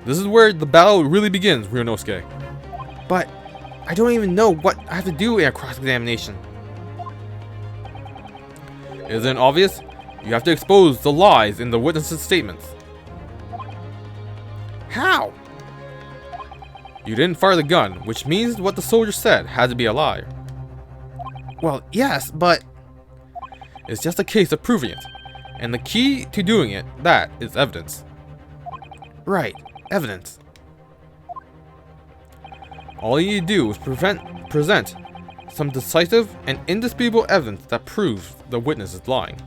This is where the battle really begins, Ryunosuke. But I don't even know what I have to do in a cross-examination. Isn't it obvious? You have to expose the lies in the witnesses' statements. How? You didn't fire the gun, which means what the soldier said had to be a lie. Well, yes, but... It's just a case of proving it. And the key to doing it, that is evidence. Right, evidence. All you need to do is present some decisive and indisputable evidence that proves the witness is lying.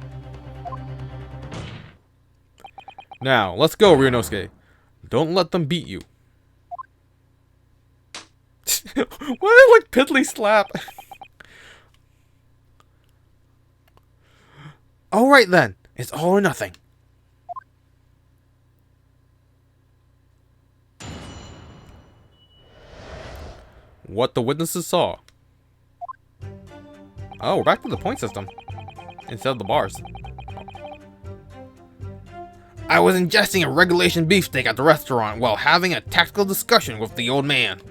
Now, let's go, Ryunosuke. Don't let them beat you. What a like piddly slap. Alright then, it's all or nothing. What the witnesses saw. Oh, we're back to the point system. Instead of the bars. I was ingesting a regulation beefsteak at the restaurant while having a tactical discussion with the old man.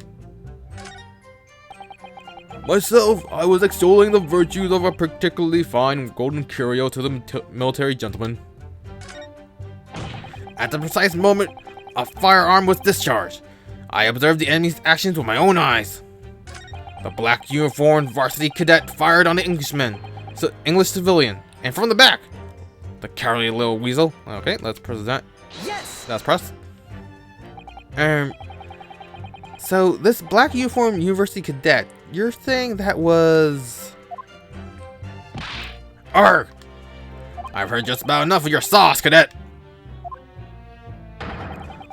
Myself, I was extolling the virtues of a particularly fine golden curio to the military gentleman. At the precise moment, a firearm was discharged. I observed the enemy's actions with my own eyes. The black uniformed varsity cadet fired on the Englishman, English civilian, and from the back. The cowardly little weasel. Okay, let's present. Yes! That's press. So this black uniformed university cadet, you're saying that was... Arg! I've heard just about enough of your sauce, cadet.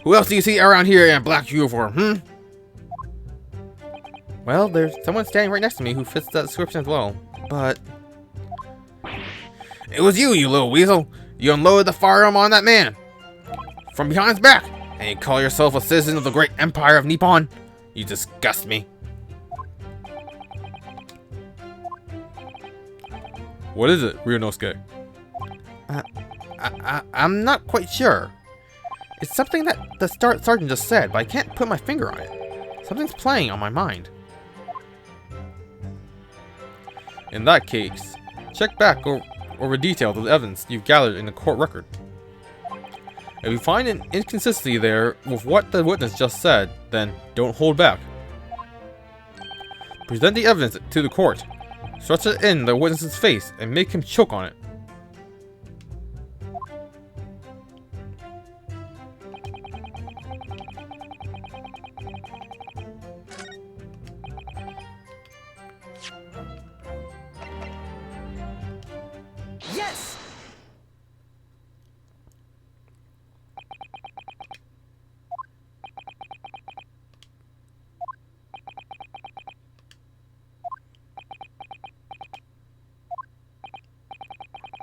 Who else do you see around here in a black uniform, Well, there's someone standing right next to me who fits that description as well, but... It was you, you little weasel. You unloaded the firearm on that man. From behind his back. And you call yourself a citizen of the great empire of Nippon? You disgust me. What is it, Ryunosuke? I'm not quite sure. It's something that the sergeant just said, but I can't put my finger on it. Something's playing on my mind. In that case, check back over details of the evidence you've gathered in the court record. If you find an inconsistency there with what the witness just said, then don't hold back. Present the evidence to the court. Thrust it in the witness's face and make him choke on it. Yes!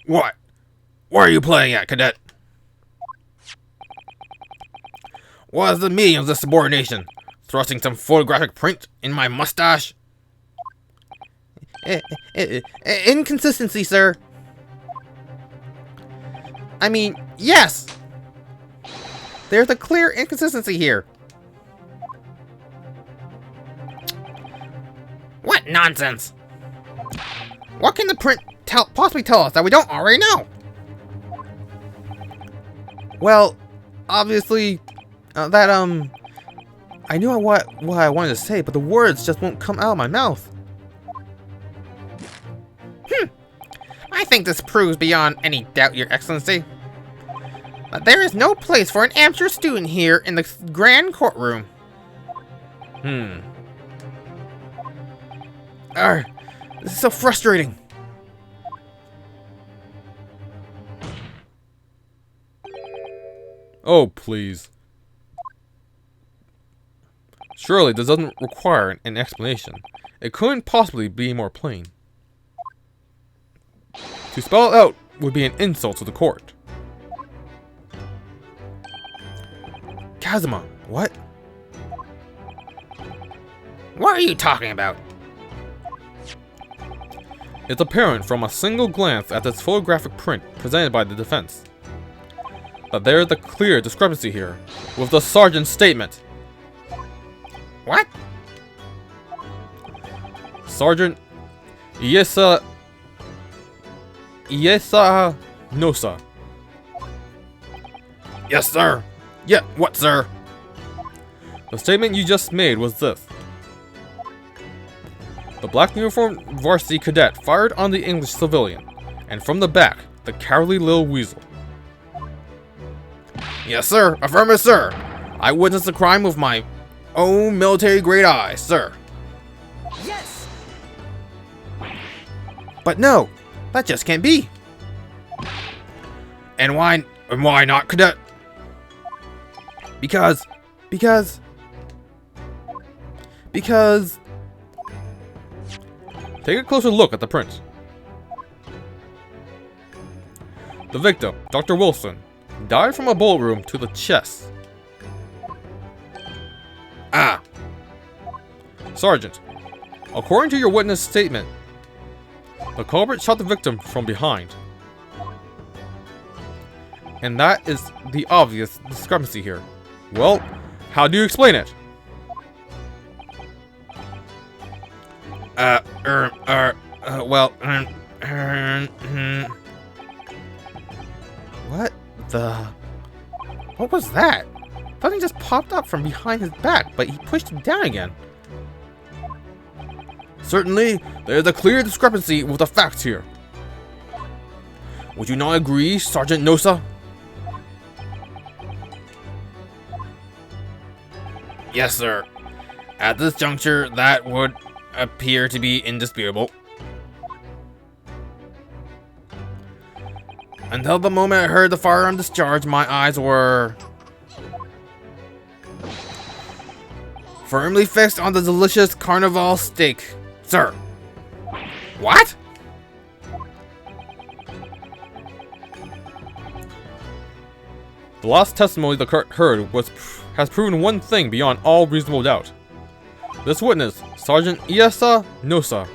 What? Where are you playing at, cadet? What is the meaning of this subordination? Thrusting some photographic print in my mustache? Inconsistency, sir. I mean, yes! There's a clear inconsistency here. What nonsense! What can the print possibly tell us that we don't already know? Well, obviously, I knew what I wanted to say, but the words just won't come out of my mouth. I think this proves beyond any doubt, Your Excellency, that there is no place for an amateur student here in the grand courtroom. This is so frustrating. Oh, please. Surely this doesn't require an explanation. It couldn't possibly be more plain. To spell it out would be an insult to the court. Kazuma, what? What are you talking about? It's apparent from a single glance at this photographic print presented by the defense that there is a clear discrepancy here with the sergeant's statement. What? Sergeant Nosa. Yes, sir. Yeah, what, sir? The statement you just made was this. The black uniformed varsity cadet fired on the English civilian, and from the back, the cowardly little weasel. Yes, sir. Affirmative, sir. I witnessed the crime with my own military-grade eyes, sir. Yes! But no, that just can't be. And why not, cadet? Because... Take a closer look at the print. The victim, Dr. Wilson, died from a bullet wound to the chest. Ah, Sergeant, according to your witness statement, the culprit shot the victim from behind. And that is the obvious discrepancy here. Well, how do you explain it? What was that? Something just popped up from behind his back, but he pushed it down again. Certainly, there is a clear discrepancy with the facts here. Would you not agree, Sergeant Nosa? Yes, sir. At this juncture, that would appear to be indisputable. Until the moment I heard the firearm discharge, my eyes were firmly fixed on the delicious carnival steak, sir. What? The last testimony the court heard has proven one thing beyond all reasonable doubt. This witness, Sergeant Iesa Nosa,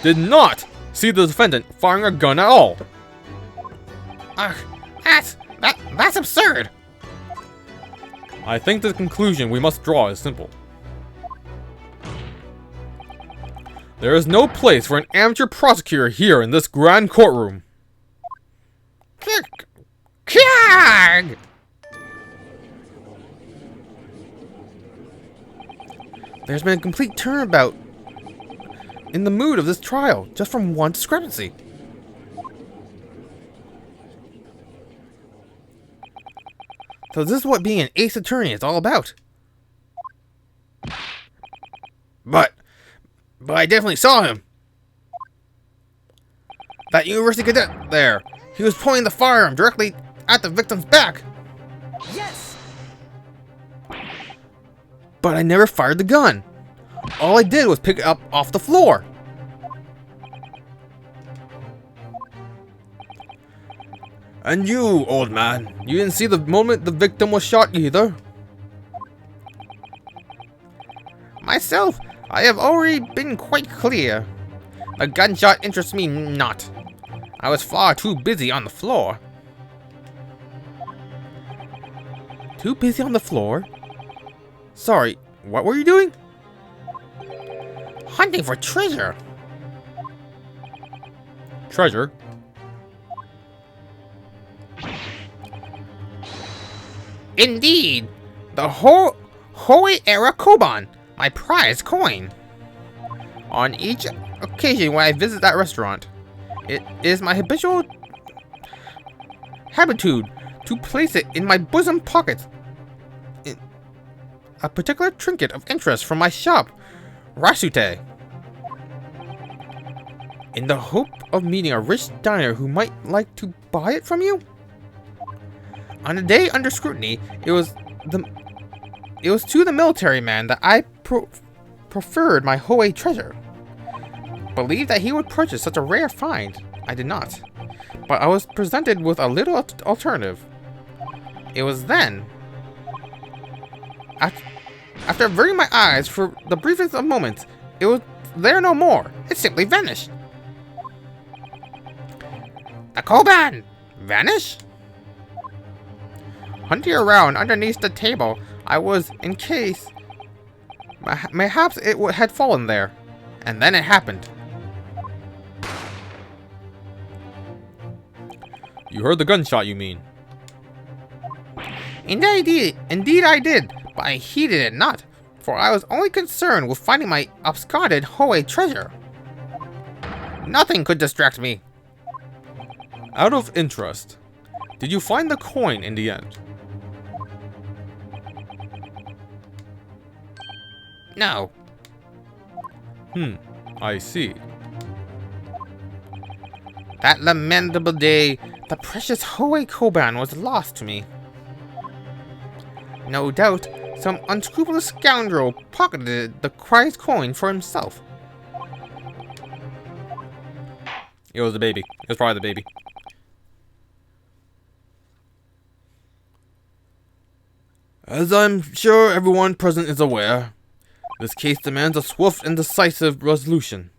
did not see the defendant firing a gun at all. That's absurd. I think the conclusion we must draw is simple. There is no place for an amateur prosecutor here in this grand courtroom. Kag! There's been a complete turnabout in the mood of this trial, just from one discrepancy. So this is what being an ace attorney is all about. But I definitely saw him. That university cadet there. He was pointing the firearm directly at the victim's back. Yes! But I never fired the gun. All I did was pick it up off the floor. And you, old man, you didn't see the moment the victim was shot either? Myself, I have already been quite clear. A gunshot interests me not. I was far too busy on the floor. Too busy on the floor? Sorry, what were you doing? Hunting for treasure. Treasure? Indeed, the Hoei era Koban, my prized coin. On each occasion when I visit that restaurant, it is my habitual habitude to place it in my bosom pocket. A particular trinket of interest from my shop, Rasute, in the hope of meeting a rich diner who might like to buy it from you. On a day under scrutiny, it was to the military man that I preferred my Hoei treasure. Believed that he would purchase such a rare find. I did not, but I was presented with a little alternative. It was then, after averting my eyes for the briefest of moments, it was there no more. It simply vanished. The Koban vanish? Hunting around underneath the table, I was in case mayhaps it had fallen there, and then it happened. You heard the gunshot, you mean? Indeed I did, but I heeded it not, for I was only concerned with finding my absconded Hoei treasure. Nothing could distract me. Out of interest, did you find the coin in the end? No. I see. That lamentable day, the precious Hoei Koban was lost to me. No doubt, some unscrupulous scoundrel pocketed the prized coin for himself. It was the baby. It was probably the baby. As I'm sure everyone present is aware, this case demands a swift and decisive resolution.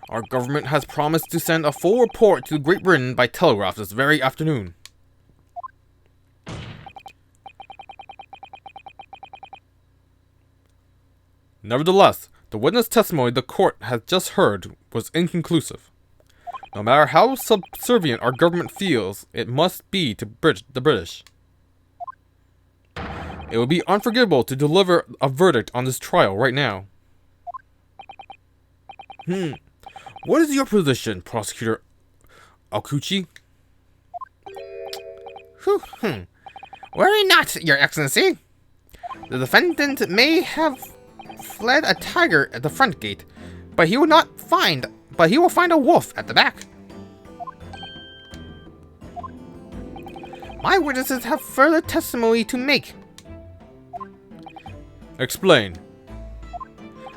Our government has promised to send a full report to Great Britain by telegraph this very afternoon. Nevertheless, the witness testimony the court has just heard was inconclusive. No matter how subservient our government feels, it must be to the British. It would be unforgivable to deliver a verdict on this trial right now. What is your position, Prosecutor Okuchi? Worry not, Your Excellency. The defendant may have fled a tiger at the front gate, but he will find a wolf at the back. My witnesses have further testimony to make. Explain.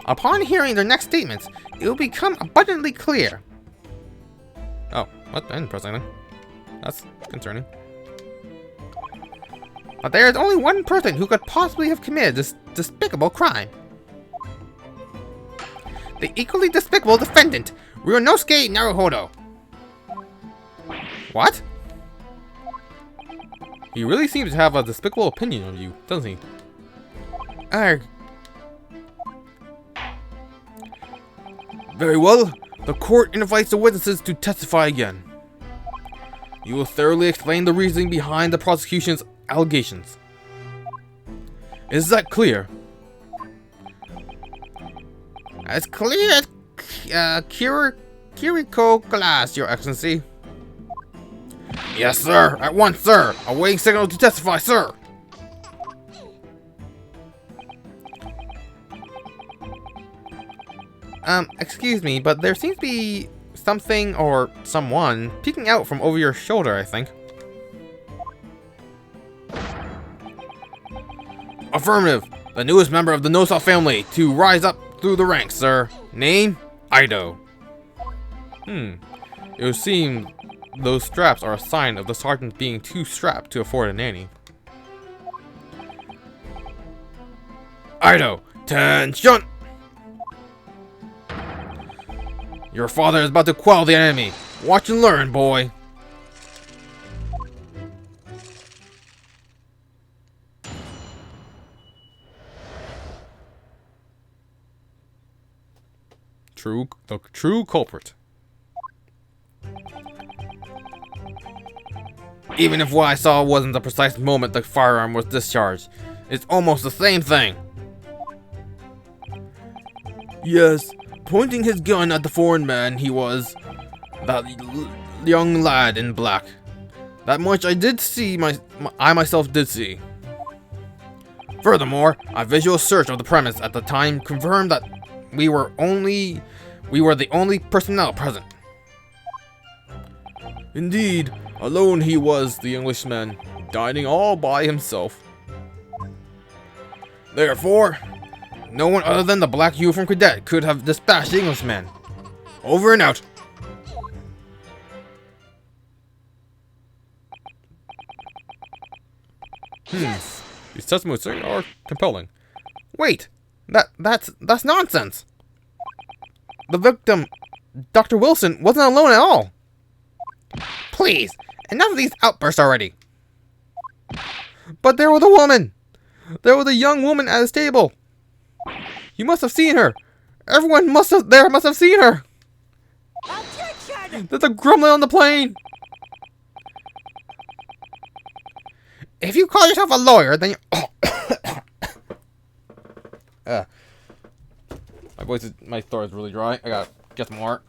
Upon hearing their next statements, it will become abundantly clear. Oh, what? I didn't press anything. That's concerning. But there is only one person who could possibly have committed this despicable crime. The equally despicable defendant, Ryunosuke Naruhodo. What? He really seems to have a despicable opinion of you, doesn't he? Arg. Very well. The court invites the witnesses to testify again. You will thoroughly explain the reasoning behind the prosecution's allegations. Is that clear? As clear as Kiriko glass, Your Excellency. Yes, sir. At once, sir. Awaiting signal to testify, sir. Excuse me, but there seems to be something or someone peeking out from over your shoulder, I think. Affirmative. The newest member of the Nosa family to rise up through the ranks, sir. Name? Ido. It would seem those straps are a sign of the sergeant being too strapped to afford a nanny. Ido, attention! Your father is about to quell the enemy. Watch and learn, boy. The true culprit. Even if what I saw wasn't the precise moment the firearm was discharged, it's almost the same thing. Yes, pointing his gun at the foreign man, he was that young lad in black. That much I did see. I myself did see. Furthermore, a visual search of the premise at the time confirmed that we were the only personnel present. Indeed, alone he was, the Englishman, dining all by himself. Therefore, no one other than the black uniform cadet could have dispatched the Englishman. Over and out. Yes. These testimonies are compelling. Wait, that's nonsense. The victim, Dr. Wilson, wasn't alone at all. Please, enough of these outbursts already. But there was a woman. There was a young woman at his table. You must have seen her. Everyone must have seen her. Objection! There's a gremlin on the plane. If you call yourself a lawyer, then you My throat is really dry. I gotta get some water.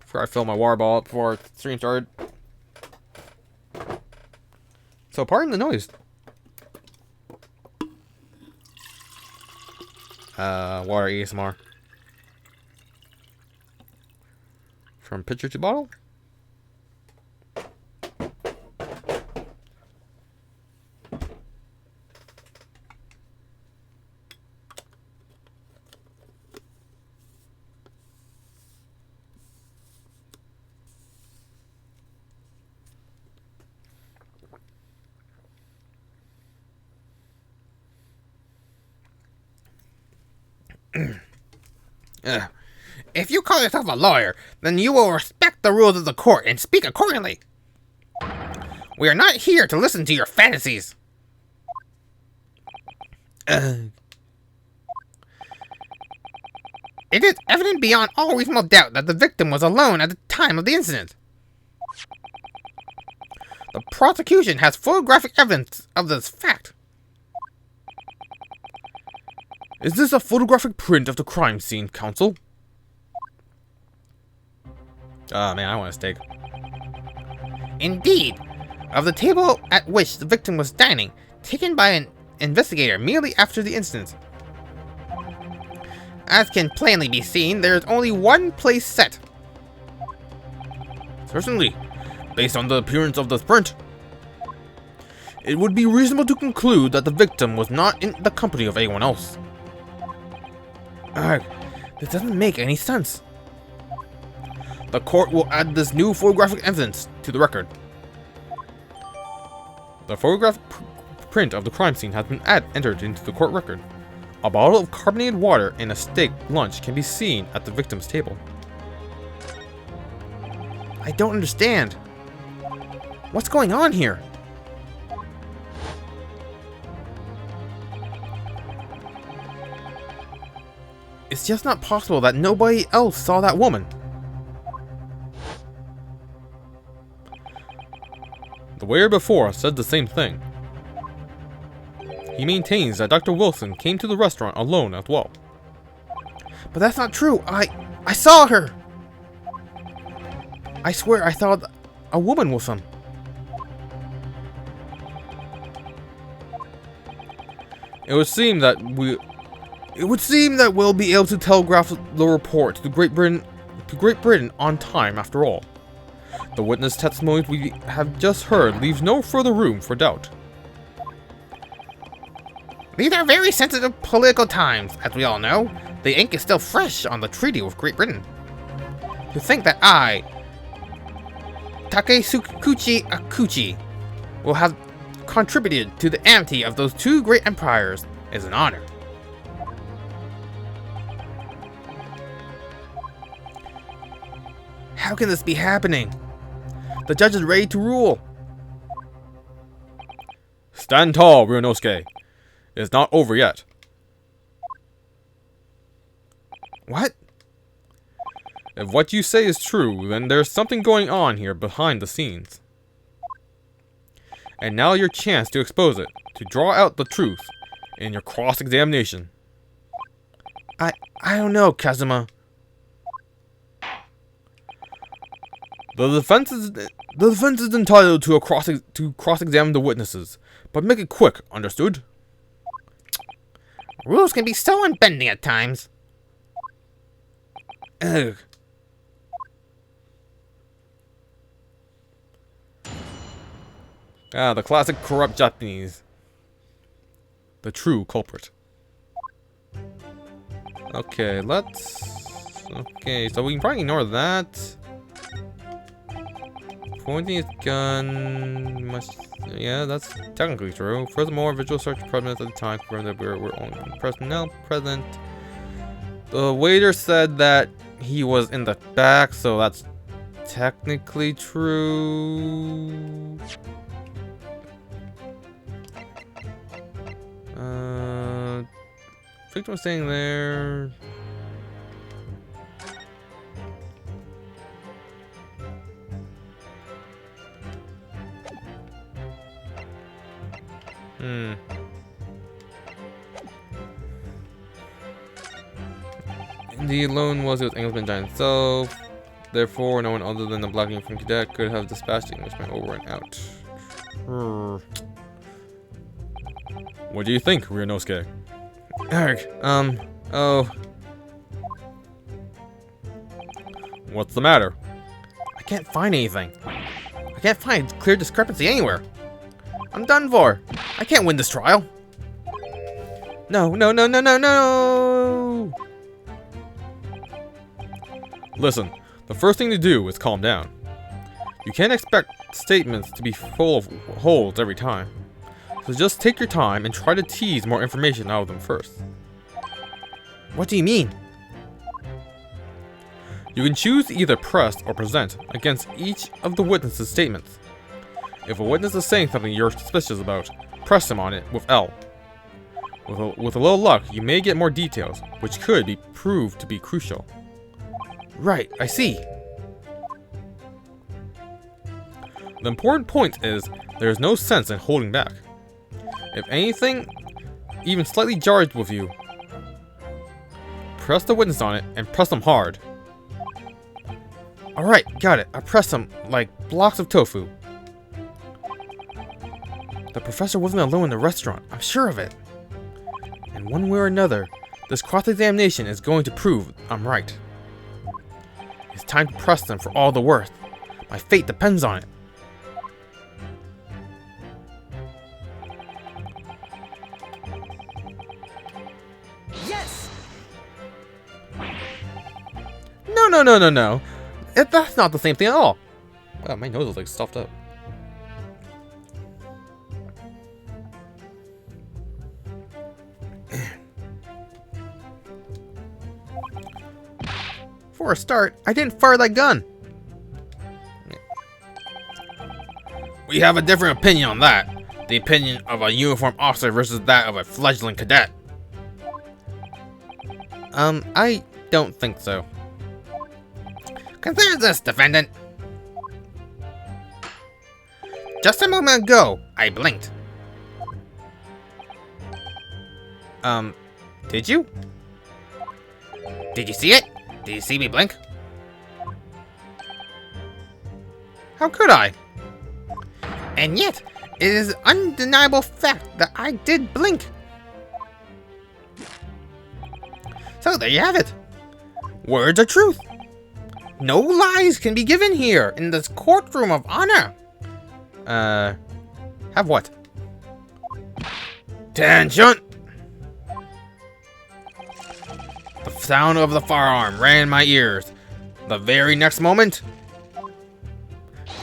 Forgot to fill my water bottle up before the stream started. So pardon the noise. Water ASMR. From pitcher to bottle. If you call yourself a lawyer, then you will respect the rules of the court and speak accordingly. We are not here to listen to your fantasies. It is evident beyond all reasonable doubt that the victim was alone at the time of the incident. The prosecution has photographic evidence of this fact. Is this a photographic print of the crime scene, counsel? Ah, man, I want a steak. Indeed, of the table at which the victim was dining, taken by an investigator merely after the incident. As can plainly be seen, there is only one place set. Certainly, based on the appearance of the print, it would be reasonable to conclude that the victim was not in the company of anyone else. This doesn't make any sense. The court will add this new photographic evidence to the record. The photograph print of the crime scene has been entered into the court record. A bottle of carbonated water and a steak lunch can be seen at the victim's table. I don't understand. What's going on here? It's just not possible that nobody else saw that woman. The waiter before us said the same thing. He maintains that Dr. Wilson came to the restaurant alone as well. But that's not true. I saw her. I swear I thought a woman with him. It would seem that we'll be able to telegraph the report to Great Britain on time after all. The witness testimonies we have just heard leaves no further room for doubt. These are very sensitive political times, as we all know. The ink is still fresh on the treaty with Great Britain. To think that I, Takeshukuchi Akuchi, will have contributed to the amity of those two great empires is an honor. How can this be happening? The judge is ready to rule. Stand tall, Ryunosuke. It is not over yet. What? If what you say is true, then there's something going on here behind the scenes. And now your chance to expose it, to draw out the truth in your cross-examination. I don't know, Kazuma. The defense is entitled to cross-examine the witnesses, but make it quick, understood? Rules can be so unbending at times. Ugh. Ah, the classic corrupt Japanese. The true culprit. Okay, okay, so we can probably ignore that. Pointing his gun yeah, that's technically true. Furthermore, visual search present at the time confirmed that there were only personnel present. The waiter said that he was in the back, so that's technically true. Victim was staying there. The lone was with Englishman giant himself. Therefore, no one other than the black uniform cadet could have dispatched the Englishman over and out. What do you think, Ryunosuke? Erg, oh. What's the matter? I can't find anything. I can't find clear discrepancy anywhere. I'm done for. I can't win this trial. No, no, no, no, no, no! Listen, the first thing to do is calm down. You can't expect statements to be full of holes every time. So just take your time and try to tease more information out of them first. What do you mean? You can choose to either press or present against each of the witnesses' statements. If a witness is saying something you're suspicious about, press him on it with L. With a little luck, you may get more details, which could be proved to be crucial. Right, I see. The important point is, there is no sense in holding back. If anything even slightly jars with you, press the witness on it and press them hard. Alright, got it. I pressed them like blocks of tofu. The professor wasn't alone in the restaurant, I'm sure of it. And one way or another, this cross-examination is going to prove I'm right. It's time to press them for all they're worth. My fate depends on it. Yes! No, no, no, no, no. That's not the same thing at all. Wow, my nose is like stuffed up. For a start, I didn't fire that gun. We have a different opinion on that. The opinion of a uniformed officer versus that of a fledgling cadet. I don't think so. Consider this, defendant. Just a moment ago, I blinked. Did you? Did you see it? Did you see me blink? How could I? And yet, it is an undeniable fact that I did blink. So there you have it. Words are truth. No lies can be given here in this courtroom of honor. Have what? Tension! The sound of the firearm rang in my ears. The very next moment,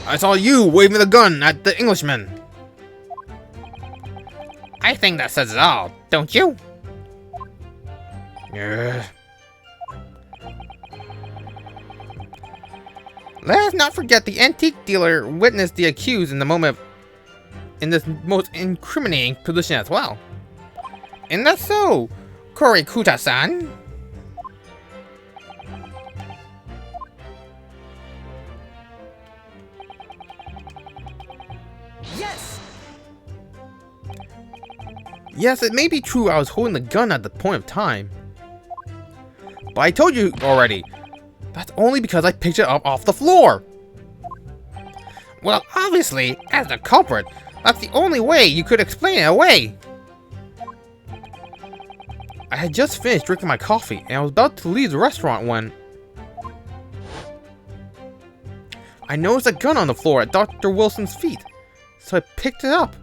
I saw you waving the gun at the Englishman. I think that says it all, don't you? Yeah. Let us not forget the antique dealer witnessed the accused in the moment in this most incriminating position as well. Isn't that so, Korikuta-san? Yes! Yes, it may be true I was holding the gun at the point of time. But I told you already, that's only because I picked it up off the floor. Well, obviously, as the culprit, that's the only way you could explain it away. I had just finished drinking my coffee and I was about to leave the restaurant when I noticed a gun on the floor at Dr. Wilson's feet, so I picked it up.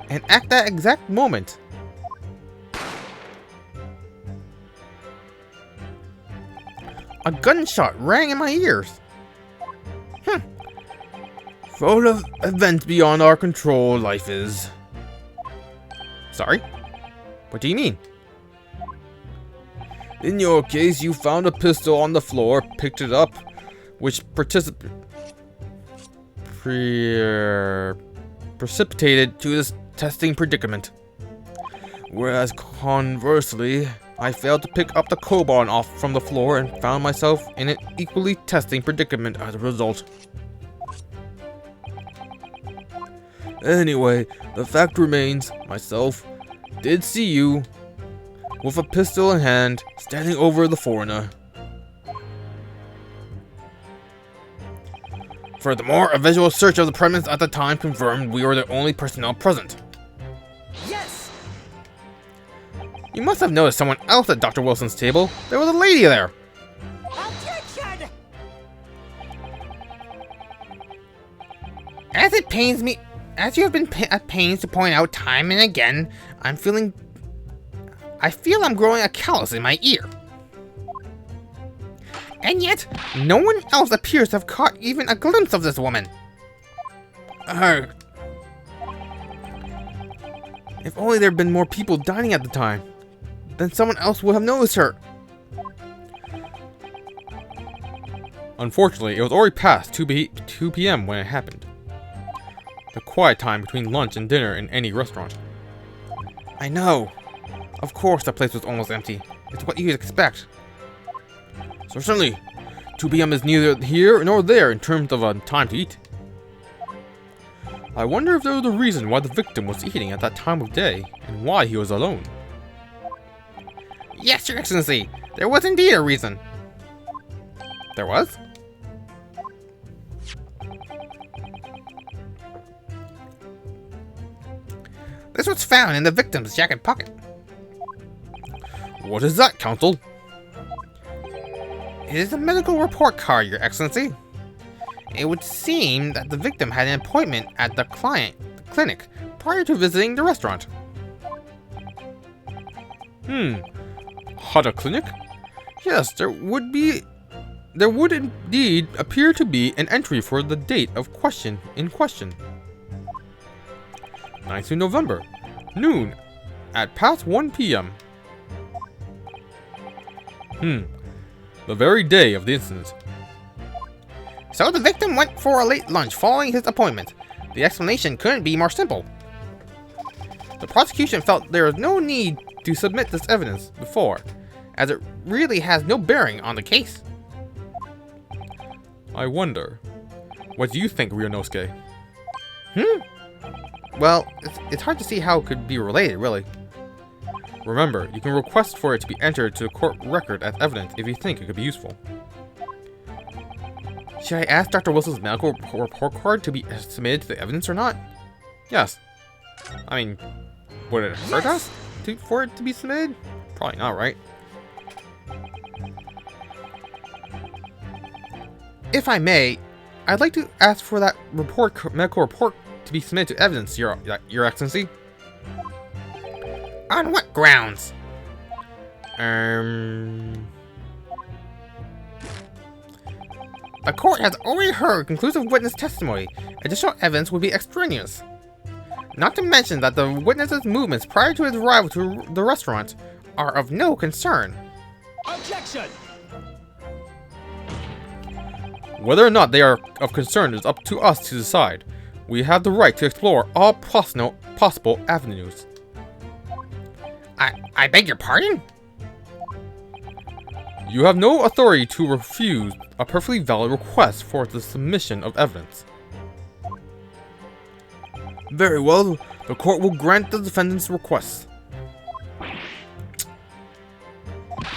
And at that exact moment, a gunshot rang in my ears. Full of events beyond our control, life is. Sorry? What do you mean? In your case, you found a pistol on the floor, picked it up, which precipitated to this testing predicament. Whereas conversely, I failed to pick up the cobalt off from the floor and found myself in an equally testing predicament as a result. Anyway, the fact remains, myself did see you with a pistol in hand, standing over the foreigner. Furthermore, a visual search of the premise at the time confirmed we were the only personnel present. Yes! You must have noticed someone else at Dr. Wilson's table. There was a lady there. Objection! As it pains me, as you have been at pains to point out time and again, I feel I'm growing a callus in my ear. And yet, no one else appears to have caught even a glimpse of this woman. If only there had been more people dining at the time, then someone else would have noticed her. Unfortunately, it was already past 2 p.m. when it happened. The quiet time between lunch and dinner in any restaurant. I know. Of course the place was almost empty. It's what you'd expect. Certainly, 2 p.m. is neither here nor there in terms of a time to eat. I wonder if there was a reason why the victim was eating at that time of day, and why he was alone. Yes, Your Excellency, there was indeed a reason. There was? This was found in the victim's jacket pocket. What is that, Counsel? It is a medical report card, Your Excellency. It would seem that the victim had an appointment at the clinic prior to visiting the restaurant. Had a clinic? Yes, there would indeed appear to be an entry for the date of in question. 9th of November, noon, at past 1 p.m. The very day of the incident. So the victim went for a late lunch following his appointment. The explanation couldn't be more simple. The prosecution felt there was no need to submit this evidence before, as it really has no bearing on the case. I wonder, what do you think, Ryunosuke? Well, it's hard to see how it could be related, really. Remember, you can request for it to be entered to the court record as evidence if you think it could be useful. Should I ask Dr. Wilson's medical report card to be submitted to the evidence or not? Yes. I mean, would it hurt us for it to be submitted? Probably not, right? If I may, I'd like to ask for that medical report to be submitted to evidence, Your Excellency. On what grounds? The court has already heard conclusive witness testimony. Additional evidence would be extraneous. Not to mention that the witness's movements prior to his arrival to the restaurant are of no concern. Objection! Whether or not they are of concern is up to us to decide. We have the right to explore all possible avenues. I beg your pardon? You have no authority to refuse a perfectly valid request for the submission of evidence. Very well, the court will grant the defendant's request.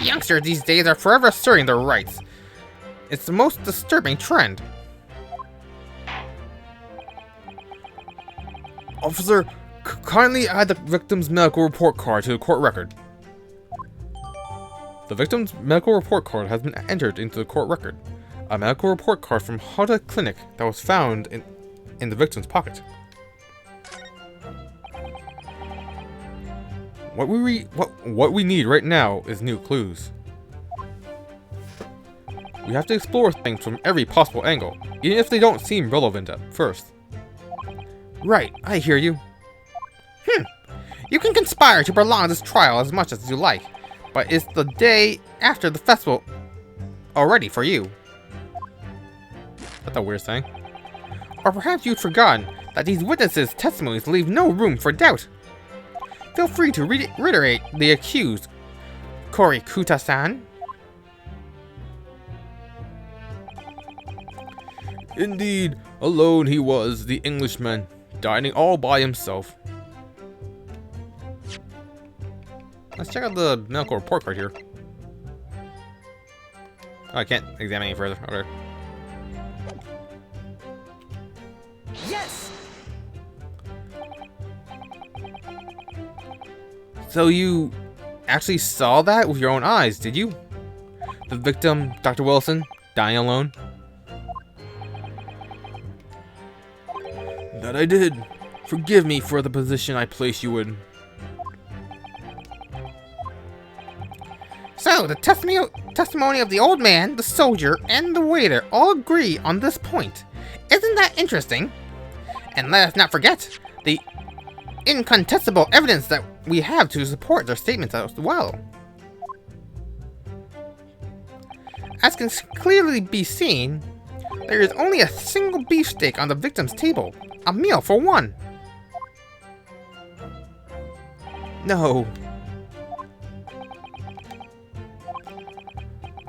Youngsters these days are forever asserting their rights. It's the most disturbing trend. Officer, kindly add the victim's medical report card to the court record. The victim's medical report card has been entered into the court record. A medical report card from Hata Clinic that was found in the victim's pocket. What we need right now is new clues. We have to explore things from every possible angle, even if they don't seem relevant at first. Right, I hear you. You can conspire to prolong this trial as much as you like, but it's the day after the festival already for you. That's a weird saying. Or perhaps you've forgotten that these witnesses' testimonies leave no room for doubt. Feel free to reiterate the accused, Korikuta-san. Indeed, alone he was, the Englishman, dining all by himself. Let's check out the medical report card here. Oh, I can't examine any further. Okay. Yes! So you actually saw that with your own eyes, did you? The victim, Dr. Wilson, dying alone? That I did. Forgive me for the position I placed you in. So, the testimony of the old man, the soldier, and the waiter all agree on this point. Isn't that interesting? And let us not forget the incontestable evidence that we have to support their statements as well. As can clearly be seen, there is only a single beefsteak on the victim's table. A meal for one. No.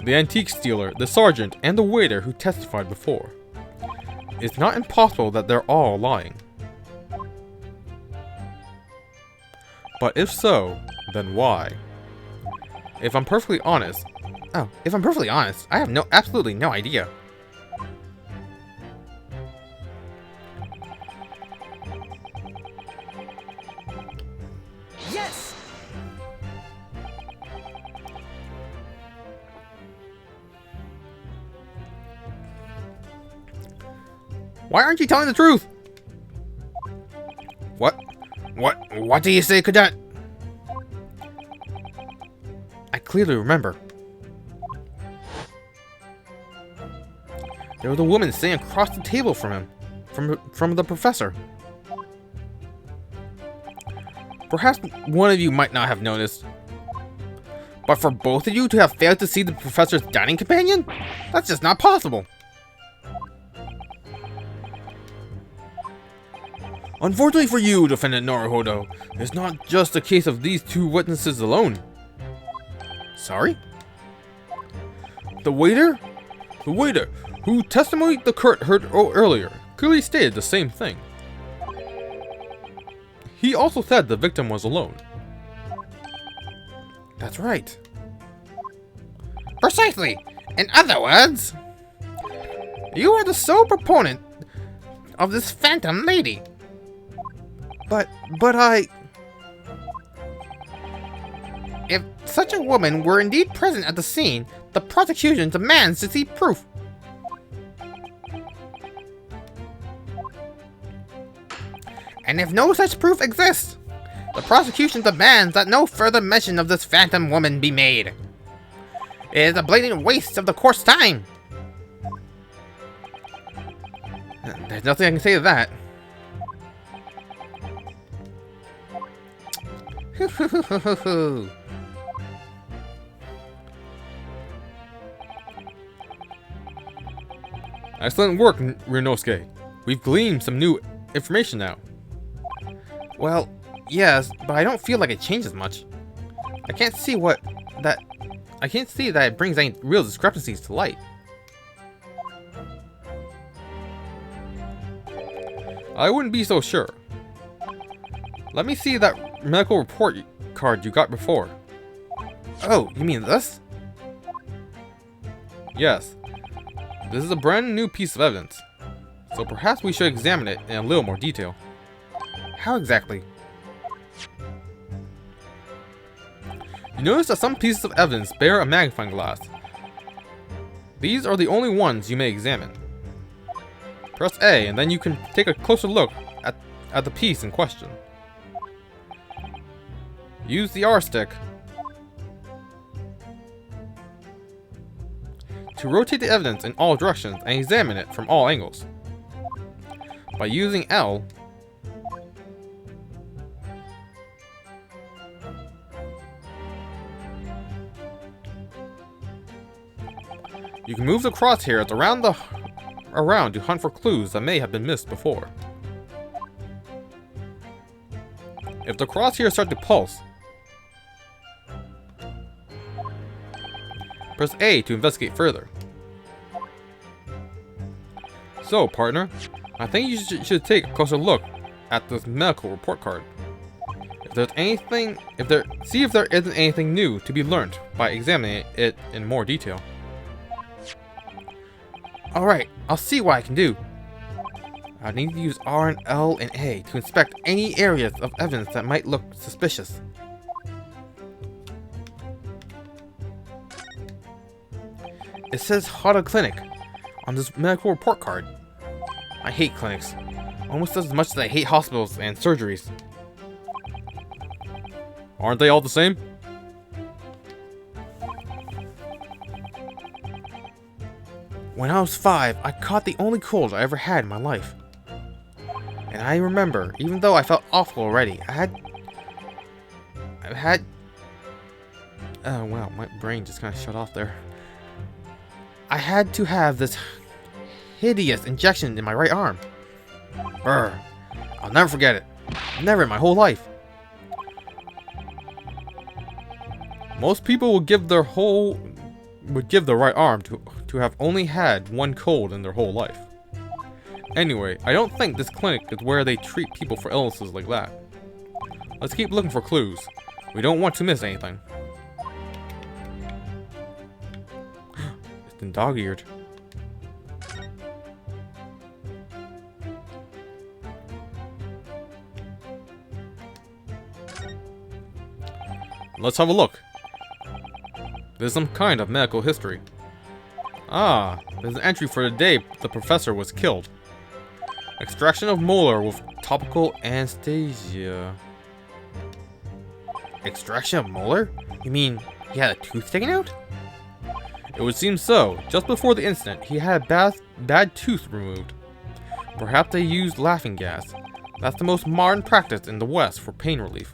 The antique stealer, the sergeant, and the waiter who testified before. It's not impossible that they're all lying. But if so, then why? If I'm perfectly honest, I have absolutely no idea. Yes! Why aren't you telling the truth? What do you say, Cadet? I clearly remember. There was a woman sitting across the table from him, from the professor. Perhaps one of you might not have noticed, but for both of you to have failed to see the professor's dining companion? That's just not possible. Unfortunately for you, Defendant Naruhodo, it's not just a case of these two witnesses alone. Sorry? The waiter? The waiter, who testimony the Kurt heard earlier, clearly stated the same thing. He also said the victim was alone. That's right. Precisely. In other words, you are the sole proponent of this phantom lady. But I... If such a woman were indeed present at the scene, the prosecution demands to see proof. And if no such proof exists, the prosecution demands that no further mention of this phantom woman be made. It is a blatant waste of the court's time. There's nothing I can say to that. Excellent work, Ryunosuke. We've gleaned some new information now. Well, yes, but I don't feel like it changes much. I can't see that it brings any real discrepancies to light. I wouldn't be so sure. Let me see that medical report card you got before. Oh, you mean this? Yes. This is a brand new piece of evidence, so perhaps we should examine it in a little more detail. How exactly? You notice that some pieces of evidence bear a magnifying glass. These are the only ones you may examine. Press A and then you can take a closer look at the piece in question. Use the R stick to rotate the evidence in all directions and examine it from all angles. By using L, you can move the crosshairs around to hunt for clues that may have been missed before. If the crosshairs start to pulse, press A to investigate further. So, partner, I think you should take a closer look at this medical report card. see if there isn't anything new to be learned by examining it in more detail. Alright, I'll see what I can do. I need to use R and L and A to inspect any areas of evidence that might look suspicious. It says Hada Clinic on this medical report card. I hate clinics, almost as much as I hate hospitals and surgeries. Aren't they all the same? When I was 5, I caught the only cold I ever had in my life. And I remember, even though I felt awful already, oh wow, my brain just kind of shut off there. I had to have this hideous injection in my right arm. Brr. I'll never forget it. Never in my whole life. Most people would give their right arm to have only had one cold in their whole life. Anyway, I don't think this clinic is where they treat people for illnesses like that. Let's keep looking for clues. We don't want to miss anything. It's been dog-eared. Let's have a look. There's some kind of medical history. Ah, there's an entry for the day the professor was killed. Extraction of molar with topical anesthesia. Extraction of molar? You mean he had a tooth taken out? It would seem so. Just before the incident, he had a bad tooth removed. Perhaps they used laughing gas. That's the most modern practice in the West for pain relief.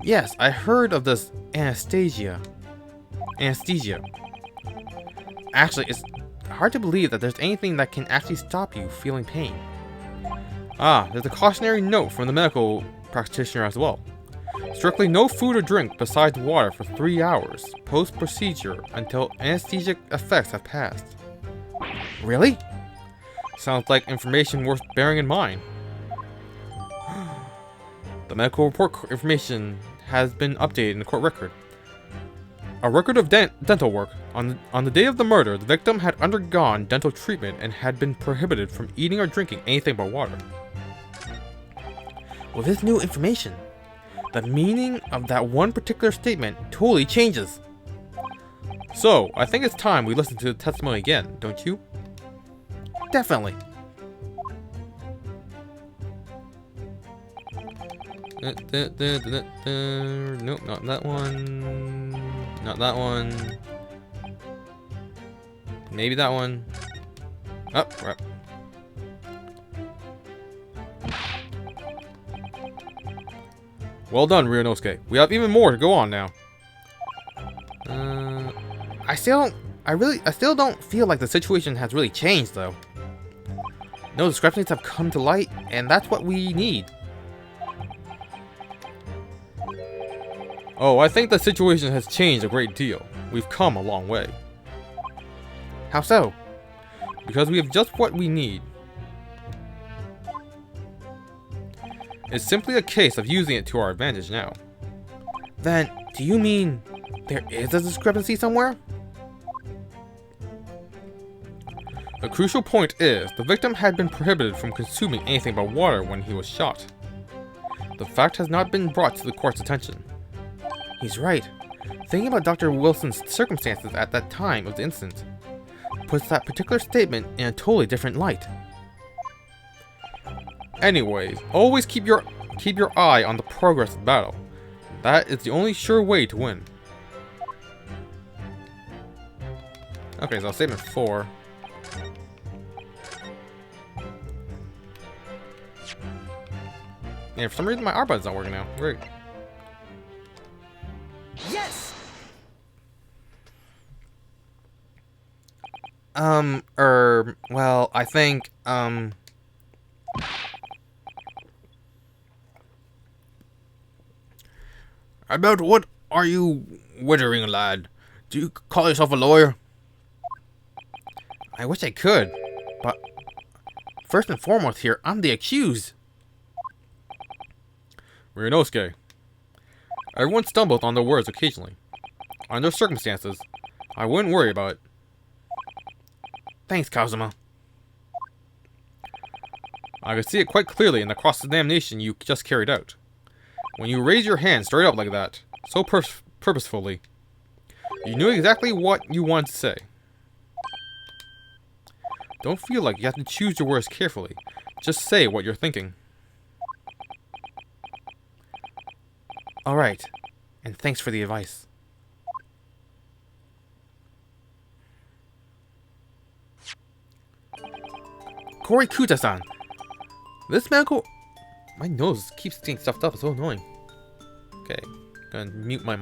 Yes, I heard of this anesthesia. Actually, it's hard to believe that there's anything that can actually stop you feeling pain. Ah, there's a cautionary note from the medical practitioner as well. Strictly no food or drink besides water for 3 hours post-procedure until anesthetic effects have passed. Really? Sounds like information worth bearing in mind. The medical report information has been updated in the court record. A record of dental work. On the day of the murder, the victim had undergone dental treatment and had been prohibited from eating or drinking anything but water. With this new information, the meaning of that one particular statement totally changes. So, I think it's time we listen to the testimony again, don't you? Definitely. Nope, not that one. Not that one. Maybe that one. Oh, right. Well done, Ryunosuke. We have even more to go on now. I still don't feel like the situation has really changed though. No discrepancies have come to light, and that's what we need. Oh, I think the situation has changed a great deal. We've come a long way. How so? Because we have just what we need. It's simply a case of using it to our advantage now. Then, do you mean there is a discrepancy somewhere? The crucial point is, the victim had been prohibited from consuming anything but water when he was shot. The fact has not been brought to the court's attention. He's right. Thinking about Dr. Wilson's circumstances at that time of the incident puts that particular statement in a totally different light. Anyways, always keep your eye on the progress of the battle. That is the only sure way to win. Okay, so statement 4. And for some reason my R button's not working now. Great. Yes! Well, I think, About what are you wittering, lad? Do you call yourself a lawyer? I wish I could, but first and foremost here, I'm the accused. Ryunosuke. Everyone stumbles on their words occasionally. Under circumstances, I wouldn't worry about it. Thanks, Kazuma. I could see it quite clearly in the cross-examination you just carried out. When you raise your hand straight up like that, so purposefully, you knew exactly what you wanted to say. Don't feel like you have to choose your words carefully. Just say what you're thinking. Alright, and thanks for the advice. Korikuta-san! This medical... My nose keeps getting stuffed up, it's so annoying. Okay, gonna mute my...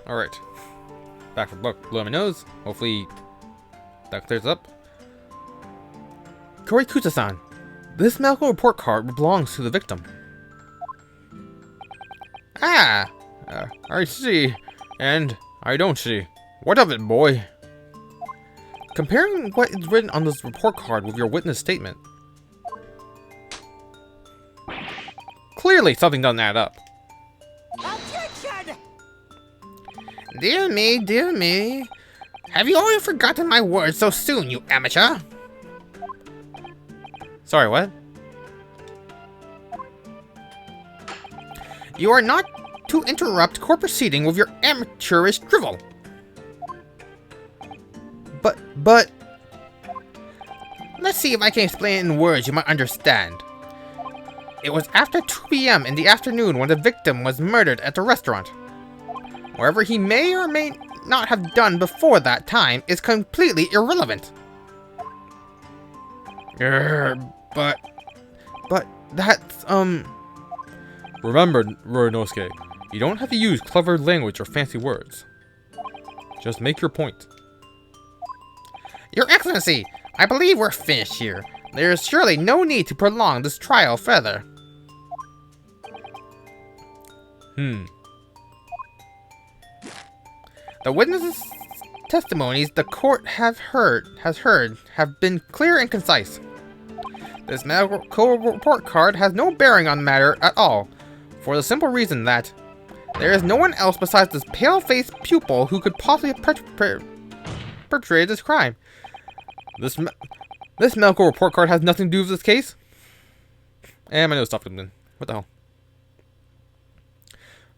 Alright. Back for blowing my nose. Hopefully that clears up. Korikuta-san! This medical report card belongs to the victim. Ah! I see. And I don't see. What of it, boy? Comparing what is written on this report card with your witness statement. Clearly something doesn't add up. Objection! Dear me, dear me. Have you already forgotten my words so soon, you amateur? Sorry, what? You are not to interrupt court proceeding with your amateurish drivel. But... Let's see if I can explain it in words you might understand. It was after 2 p.m. in the afternoon when the victim was murdered at the restaurant. Whatever he may or may not have done before that time is completely irrelevant. But that's, Remember, Ryunosuke, you don't have to use clever language or fancy words. Just make your point. Your Excellency, I believe we're finished here. There is surely no need to prolong this trial further. The witnesses' testimonies the court has heard have been clear and concise. This medical report card has no bearing on the matter at all, for the simple reason that there is no one else besides this pale-faced pupil who could possibly have perpetrated this crime. This medical report card has nothing to do with this case. And my nose stopped again. What the hell?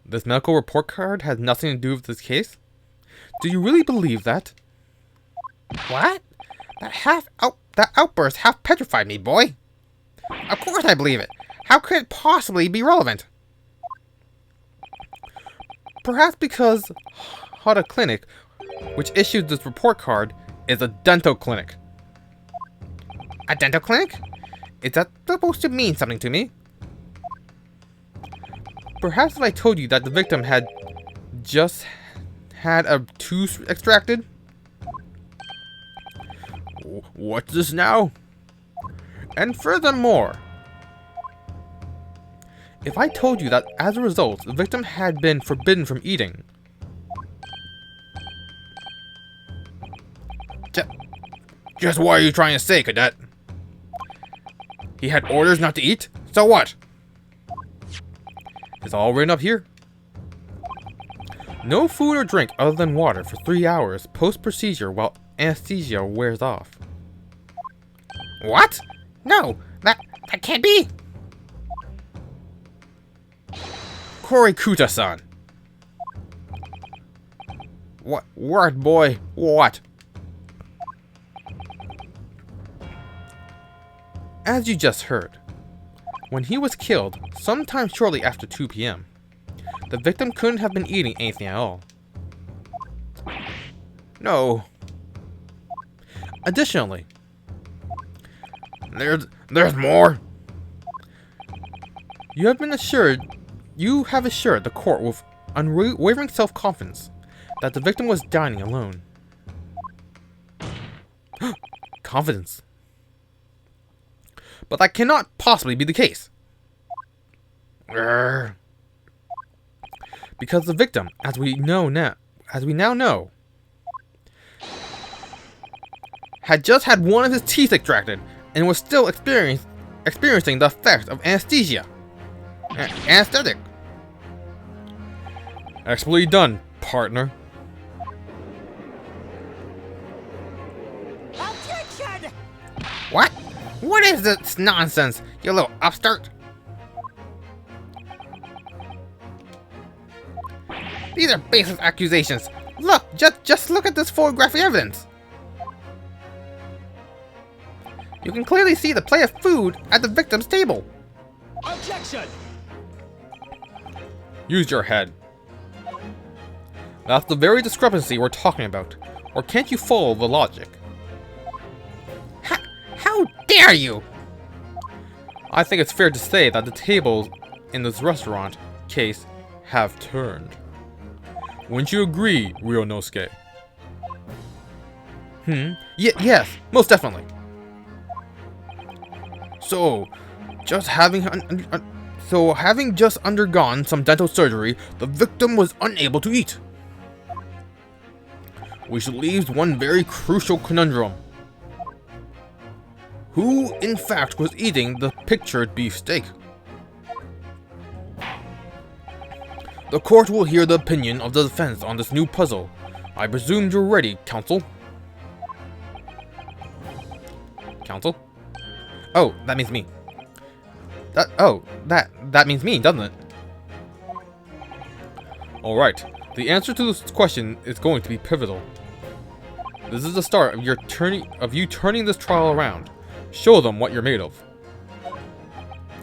This medical report card has nothing to do with this case? Do you really believe that? What? That outburst half petrified me, boy. Of course I believe it. How could it possibly be relevant? Perhaps because Hada Clinic, which issued this report card, is a dental clinic. A dental clinic? Is that supposed to mean something to me? Perhaps if I told you that the victim had just had a tooth extracted? What's this now? And furthermore, if I told you that as a result, the victim had been forbidden from eating. Just what are you trying to say, Cadet? He had orders not to eat? So what? It's all written up here. No food or drink other than water for 3 hours post-procedure while anesthesia wears off. What? No, that can't be. Korikuta-san. What, boy? What? As you just heard, when he was killed, sometime shortly after 2 p.m., the victim couldn't have been eating anything at all. No. Additionally, there's more. You have assured the court with unwavering self-confidence that the victim was dining alone. Confidence. But that cannot possibly be the case. Because the victim, as we now know, had just had one of his teeth extracted and was still experiencing the effects of anesthesia. Anesthetic. Expertly done, partner. Objection! What? What is this nonsense, you little upstart? These are baseless accusations. Look, just look at this photographic evidence. You can clearly see the plate of food at the victim's table. Objection! Use your head. That's the very discrepancy we're talking about. Or can't you follow the logic? How dare you! I think it's fair to say that the tables in this restaurant case have turned. Wouldn't you agree, Ryunosuke? Yes, most definitely. So, having just undergone some dental surgery, the victim was unable to eat. Which leaves one very crucial conundrum. Who, in fact, was eating the pictured beefsteak? The court will hear the opinion of the defense on this new puzzle. I presume you're ready, counsel? Counsel? Oh, that means me. That means me, doesn't it? Alright, the answer to this question is going to be pivotal. This is the start of you turning this trial around. Show them what you're made of.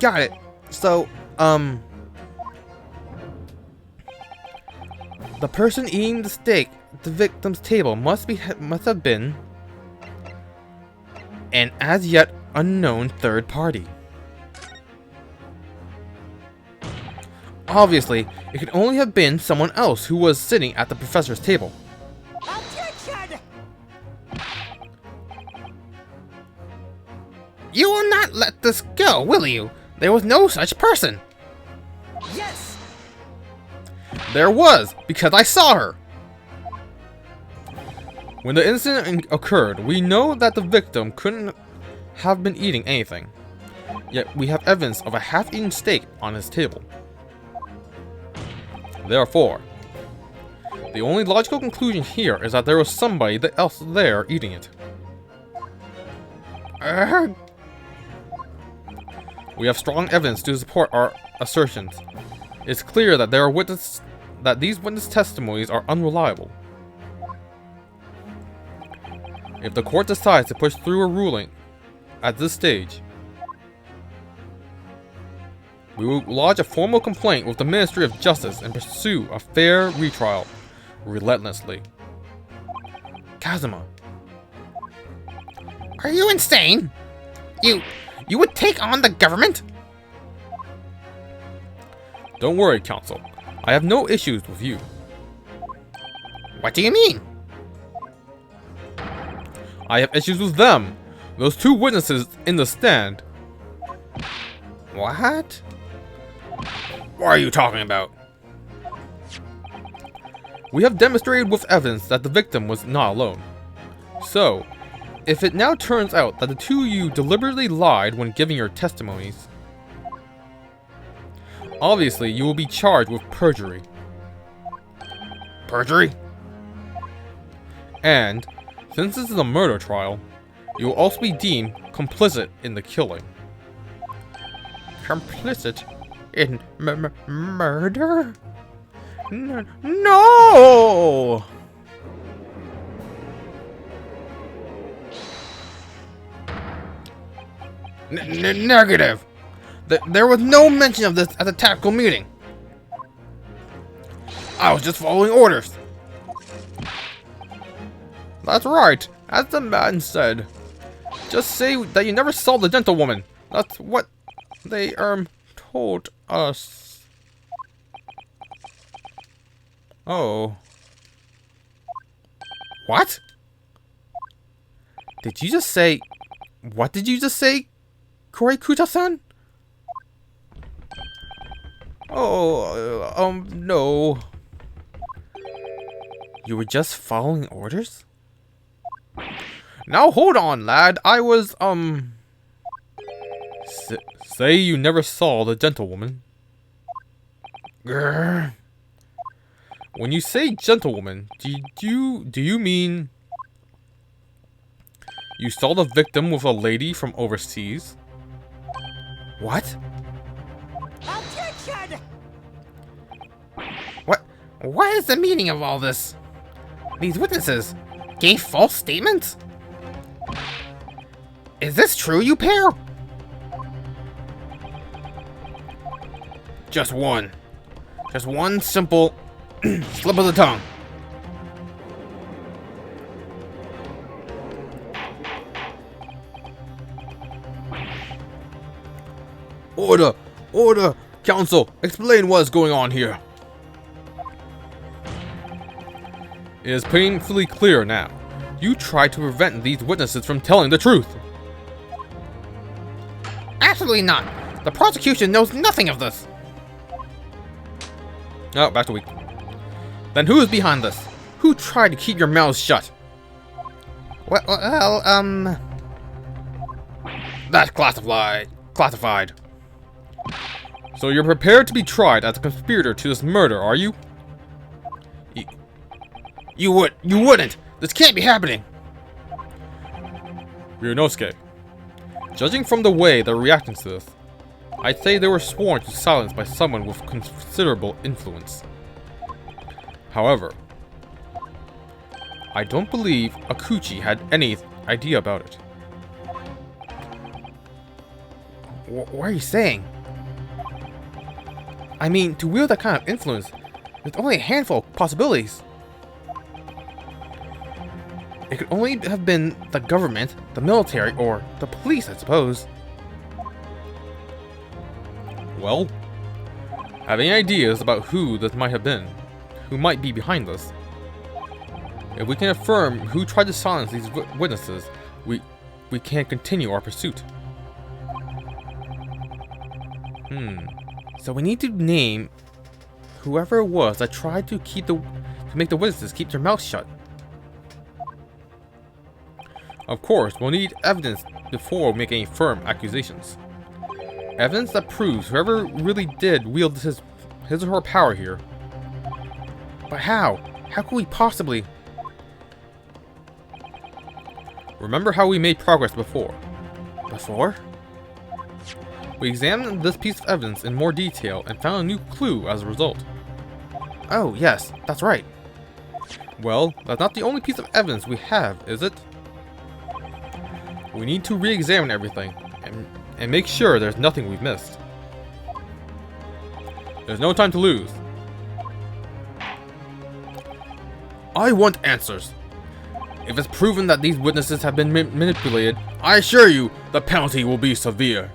Got it. So, the person eating the steak at the victim's table must have been an as yet unknown third party. Obviously, it could only have been someone else who was sitting at the professor's table. Objection! You will not let this go, will you? There was no such person. Yes! There was, because I saw her. When the incident occurred, we know that the victim couldn't have been eating anything. Yet we have evidence of a half-eaten steak on his table. Therefore, the only logical conclusion here is that there was somebody else there eating it. We have strong evidence to support our assertions. It's clear that these witness testimonies are unreliable. If the court decides to push through a ruling at this stage, we will lodge a formal complaint with the Ministry of Justice and pursue a fair retrial relentlessly. Kazuma. Are you insane? You would take on the government? Don't worry, counsel. I have no issues with you. What do you mean? I have issues with them. Those two witnesses in the stand. What? What are you talking about? We have demonstrated with evidence that the victim was not alone. So, if it now turns out that the two of you deliberately lied when giving your testimonies, obviously you will be charged with perjury. Perjury? And, since this is a murder trial, you will also be deemed complicit in the killing. Complicit in murder? No! Negative. There was no mention of this at the tactical meeting. I was just following orders. That's right, as the man said. Just say that you never saw the gentlewoman. That's what they, told us. Oh. What? Did you just say... What did you just say, Korikuta-san? Oh, no. You were just following orders? Now hold on, lad. I was, say you never saw the gentlewoman. Grr. When you say gentlewoman, do you mean you saw the victim with a lady from overseas? What? Objection! What is the meaning of all this? These witnesses gave false statements? Is this true, you pair? Just one simple slip of the tongue. Order! Order! Council, explain what's going on here. It is painfully clear now. You tried to prevent these witnesses from telling the truth. Absolutely not. The prosecution knows nothing of this. Oh, back to weak. Then who is behind this? Who tried to keep your mouths shut? Well, That's classified. So you're prepared to be tried as a conspirator to this murder, are you? you wouldn't. This can't be happening. Ryunosuke, judging from the way they're reacting to this, I'd say they were sworn to silence by someone with considerable influence. However, I don't believe Akuchi had any idea about it. What are you saying? I mean, to wield that kind of influence, there's only a handful of possibilities. It could only have been the government, the military, or the police, I suppose. Well, have any ideas about who this might have been? Who might be behind this? If we can affirm who tried to silence these witnesses, we can continue our pursuit. So we need to name whoever it was that tried to make the witnesses keep their mouths shut. Of course, we'll need evidence before we make any firm accusations. Evidence that proves whoever really did wield his or her power here. But how? How could we possibly? Remember how we made progress before? Before? We examined this piece of evidence in more detail and found a new clue as a result. Oh, yes, that's right. Well, that's not the only piece of evidence we have, is it? We need to re-examine everything and make sure there's nothing we've missed. There's no time to lose. I want answers. If it's proven that these witnesses have been manipulated, I assure you the penalty will be severe.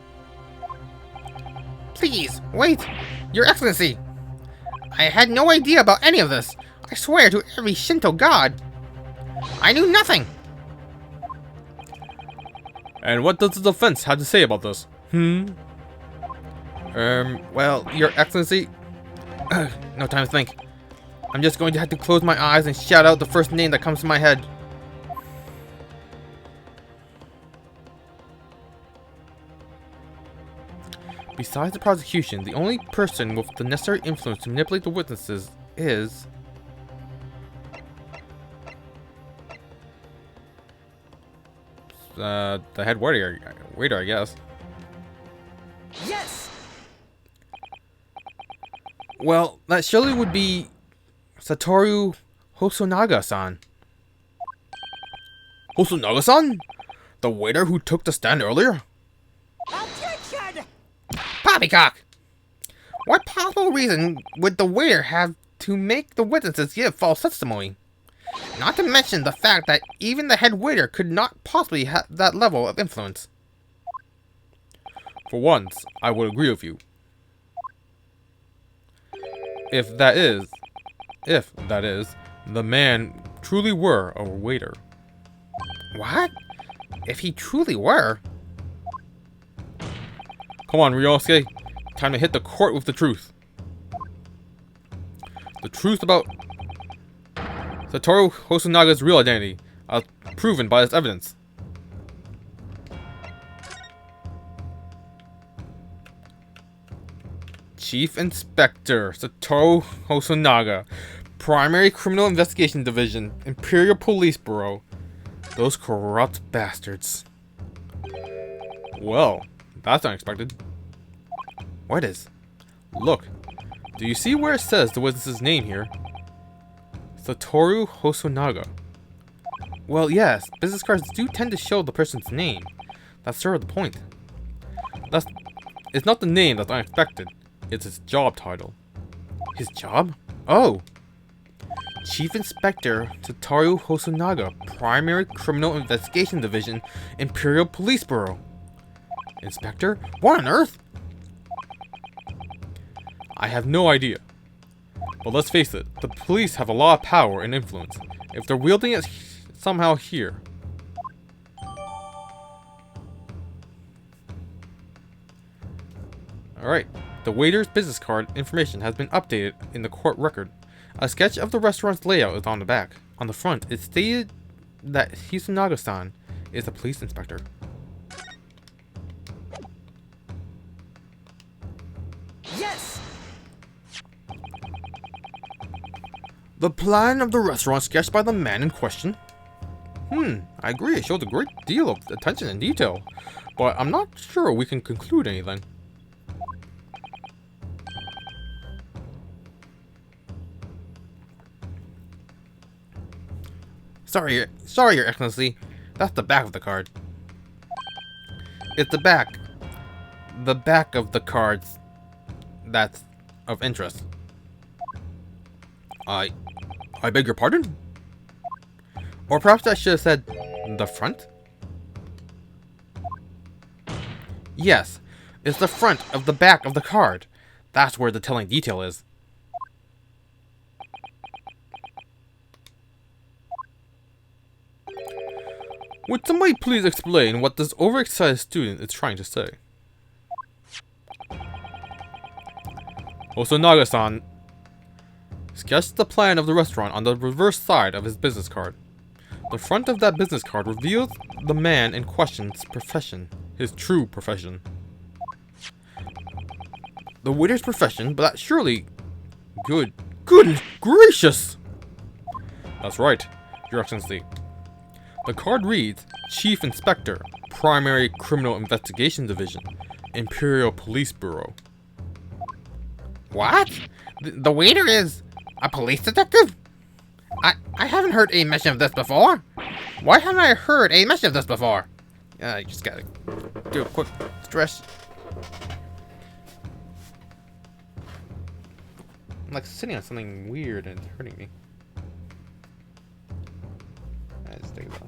Please, wait! Your Excellency! I had no idea about any of this. I swear to every Shinto god. I knew nothing. And what does the defense have to say about this? Well, Your Excellency... no time to think. I'm just going to have to close my eyes and shout out the first name that comes to my head. Besides the prosecution, the only person with the necessary influence to manipulate the witnesses is... the head waiter, I guess. Yes! Well, that surely would be Satoru Hosonaga-san. Hosonaga-san? The waiter who took the stand earlier? Objection! Poppycock! What possible reason would the waiter have to make the witnesses give false testimony? Not to mention the fact that even the head waiter could not possibly have that level of influence. For once, I would agree with you. If that is, the man truly were a waiter. What? If he truly were? Come on, Ryosuke. Time to hit the court with the truth. The truth about Satoru Hosunaga's real identity, as proven by this evidence. Chief Inspector Satoru Hosonaga, Primary Criminal Investigation Division, Imperial Police Bureau. Those corrupt bastards. Well, that's unexpected. What is? Look, do you see where it says the witness's name here? Satoru Hosonaga. Well, yes, business cards do tend to show the person's name. That's sort of the point. It's not the name that's unexpected. It's his job title. His job? Oh! Chief Inspector Satoru Hosonaga, Primary Criminal Investigation Division, Imperial Police Bureau. Inspector? What on earth? I have no idea. But let's face it, the police have a lot of power and influence. If they're wielding it somehow here. Alright, the waiter's business card information has been updated in the court record. A sketch of the restaurant's layout is on the back. On the front, it's stated that Hosonaga-san is a police inspector. Yes! The plan of the restaurant sketched by the man in question? I agree, it shows a great deal of attention and detail, but I'm not sure we can conclude anything. Sorry, Your Excellency. That's the back of the card. It's the back of the cards that's of interest. I beg your pardon? Or perhaps I should have said the front? Yes, it's the front of the back of the card. That's where the telling detail is. Would somebody please explain what this overexcited student is trying to say? Hosonaga-san sketched the plan of the restaurant on the reverse side of his business card. The front of that business card reveals the man in question's profession, his true profession. The waiter's profession, but that's surely... Goodness gracious! That's right, Your Excellency. The card reads, Chief Inspector, Primary Criminal Investigation Division, Imperial Police Bureau. What? The waiter is a police detective? I haven't heard a mention of this before. Why haven't I heard a mention of this before? You just gotta do a quick stretch. I'm like sitting on something weird and it's hurting me. Let's take it out.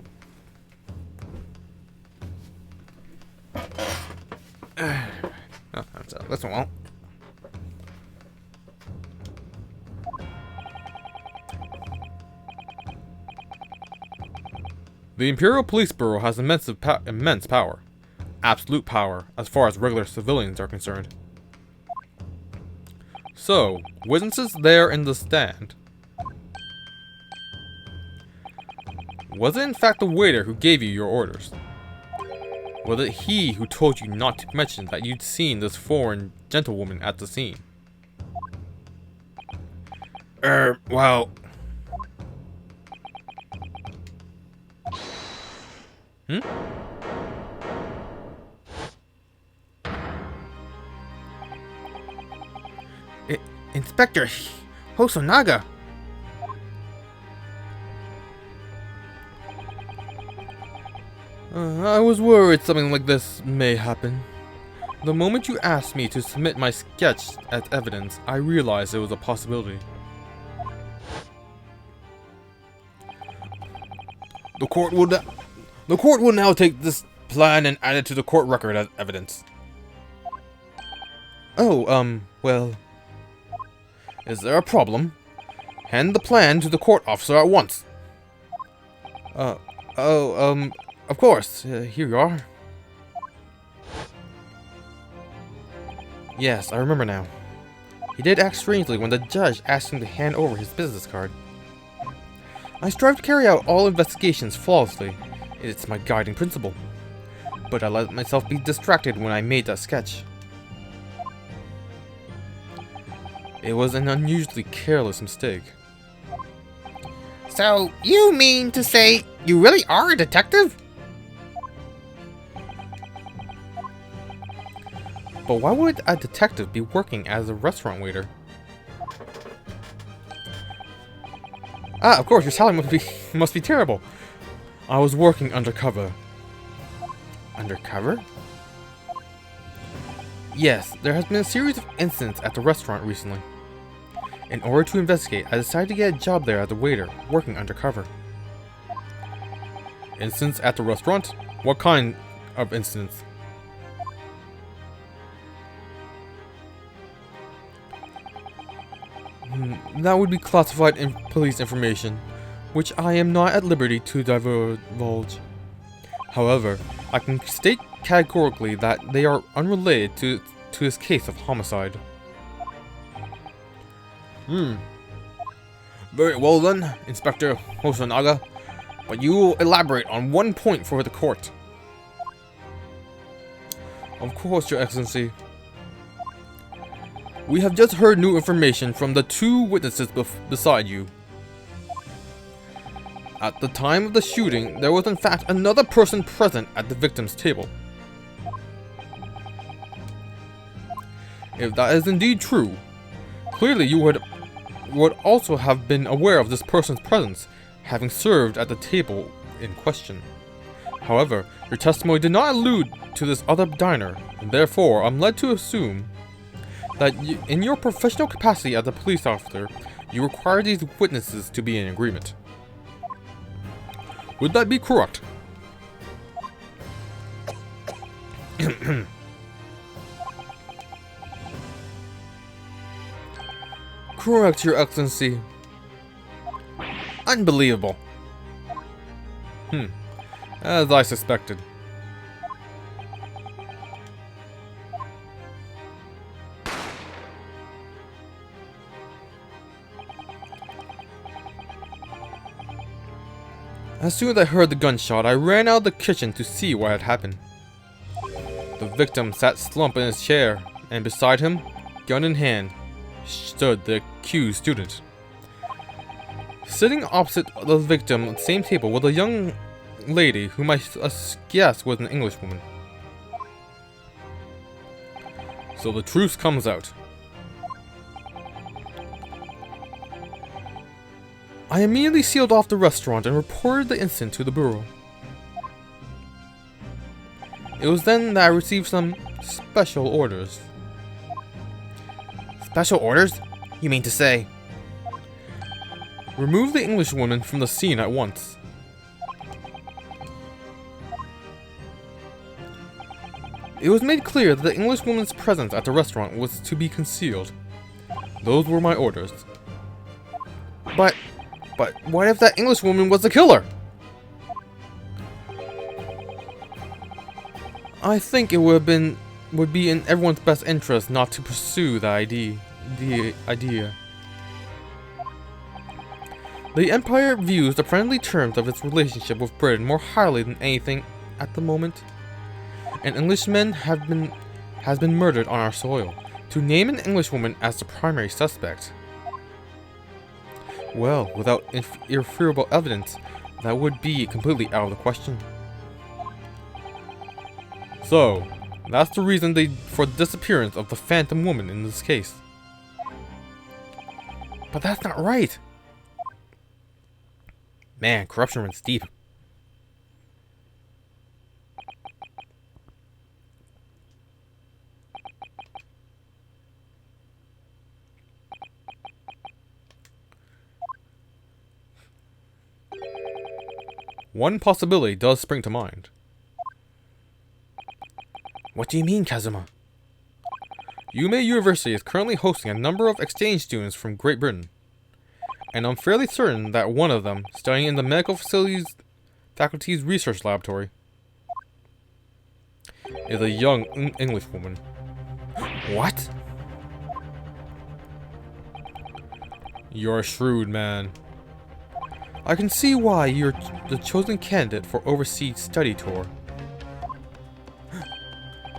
Oh, this one won't. The Imperial Police Bureau has immense power. Absolute power, as far as regular civilians are concerned. So, witnesses there in the stand. Was it in fact the waiter who gave you your orders? Was it he who told you not to mention that you'd seen this foreign gentlewoman at the scene? Well... Inspector Hosonaga. I was worried something like this may happen. The moment you asked me to submit my sketch as evidence, I realized it was a possibility. The court will now take this plan and add it to the court record as evidence. Oh, well... Is there a problem? Hand the plan to the court officer at once. Of course. Here you are. Yes, I remember now. He did act strangely when the judge asked him to hand over his business card. I strive to carry out all investigations flawlessly. It's my guiding principle. But I let myself be distracted when I made that sketch. It was an unusually careless mistake. So, you mean to say you really are a detective? But why would a detective be working as a restaurant waiter? Ah, of course, your salary must be terrible. I was working undercover. Undercover? Yes, there has been a series of incidents at the restaurant recently. In order to investigate, I decided to get a job there as a waiter, working undercover. Incidents at the restaurant? What kind of incidents? That would be classified police information, which I am not at liberty to divulge. However, I can state categorically that they are unrelated to this case of homicide. Very well then, Inspector Hosonaga. But you will elaborate on one point for the court. Of course, Your Excellency. We have just heard new information from the two witnesses beside you. At the time of the shooting, there was in fact another person present at the victim's table. If that is indeed true, clearly you would also have been aware of this person's presence, having served at the table in question. However, your testimony did not allude to this other diner, and therefore I'm led to assume that in your professional capacity as a police officer, you require these witnesses to be in agreement. Would that be correct? Correct, Your Excellency. Unbelievable. As I suspected. As soon as I heard the gunshot, I ran out of the kitchen to see what had happened. The victim sat slumped in his chair, and beside him, gun in hand, stood the accused student. Sitting opposite the victim at the same table was a young lady whom I guessed was an Englishwoman. So the truth comes out. I immediately sealed off the restaurant and reported the incident to the bureau. It was then that I received some special orders. Special orders? You mean to say? Remove the Englishwoman from the scene at once. It was made clear that the Englishwoman's presence at the restaurant was to be concealed. Those were my orders. But what if that Englishwoman was the killer? I think it would be in everyone's best interest not to pursue the idea. The Empire views the friendly terms of its relationship with Britain more highly than anything at the moment. An Englishman has been murdered on our soil. To name an Englishwoman as the primary suspect, well, without irrefutable evidence, that would be completely out of the question. So, that's the reason for the disappearance of the Phantom Woman in this case. But that's not right. Man, corruption runs deep. one possibility does spring to mind. What do you mean, Kazuma? Yume University is currently hosting a number of exchange students from Great Britain, and I'm fairly certain that one of them, studying in the medical faculty's research laboratory, is a young English woman. What? You're a shrewd man. I can see why you're the chosen candidate for overseas study tour.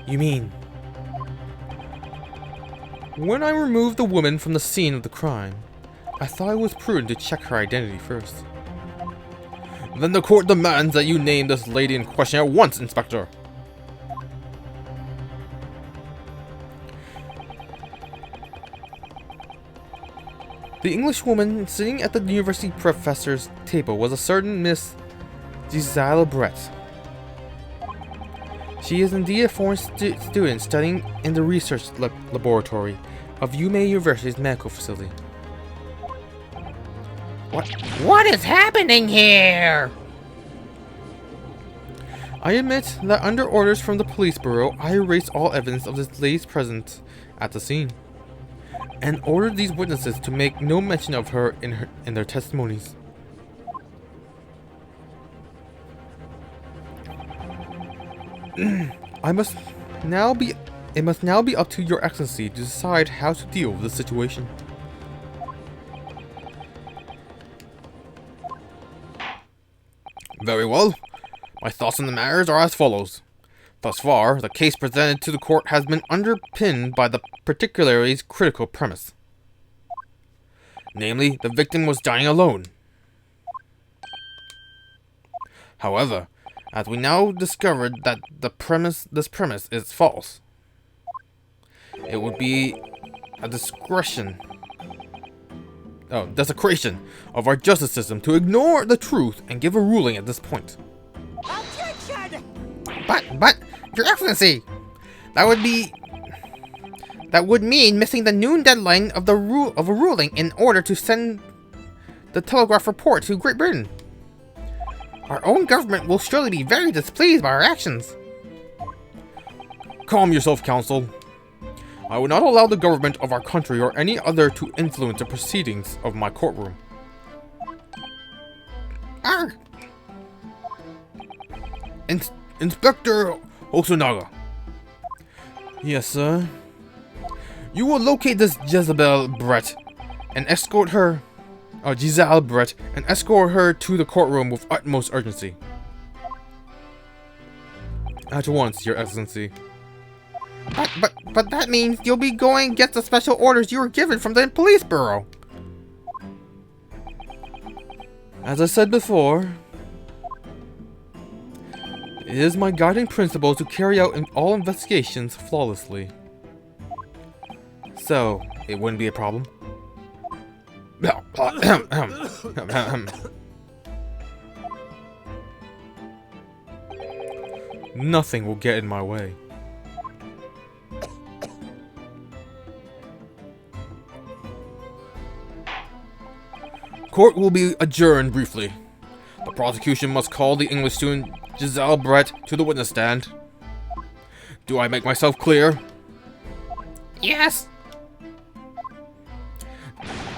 You mean... When I removed the woman from the scene of the crime, I thought it was prudent to check her identity first. Then the court demands that you name this lady in question at once, Inspector. The English woman sitting at the university professor's table was a certain Miss Giselle Brett. She is indeed a foreign student studying in the research laboratory of Yume University's medical facility. What is happening here? I admit that under orders from the police bureau, I erased all evidence of this lady's presence at the scene, and ordered these witnesses to make no mention of her in their testimonies. It must now be up to Your Excellency to decide how to deal with the situation. Very well. My thoughts on the matters are as follows. Thus far, the case presented to the court has been underpinned by the particularly critical premise. Namely, the victim was dying alone. However, as we now discovered that this premise is false, it would be a desecration of our justice system to ignore the truth and give a ruling at this point. Objection! But, Your Excellency, that would mean missing the noon deadline of a ruling in order to send the telegraph report to Great Britain. Our own government will surely be very displeased by our actions. Calm yourself, Counsel. I will not allow the government of our country or any other to influence the proceedings of my courtroom. Arr! Inspector Hosonaga. Yes, sir. You will locate this Giselle Brett and escort her to the courtroom with utmost urgency. At once, Your Excellency. But that means you'll be going against the special orders you were given from the police bureau. As I said before, it is my guiding principle to carry out all investigations flawlessly. So, it wouldn't be a problem. Nothing will get in my way. Court will be adjourned briefly. The prosecution must call the English student Giselle Brett to the witness stand. Do I make myself clear? Yes!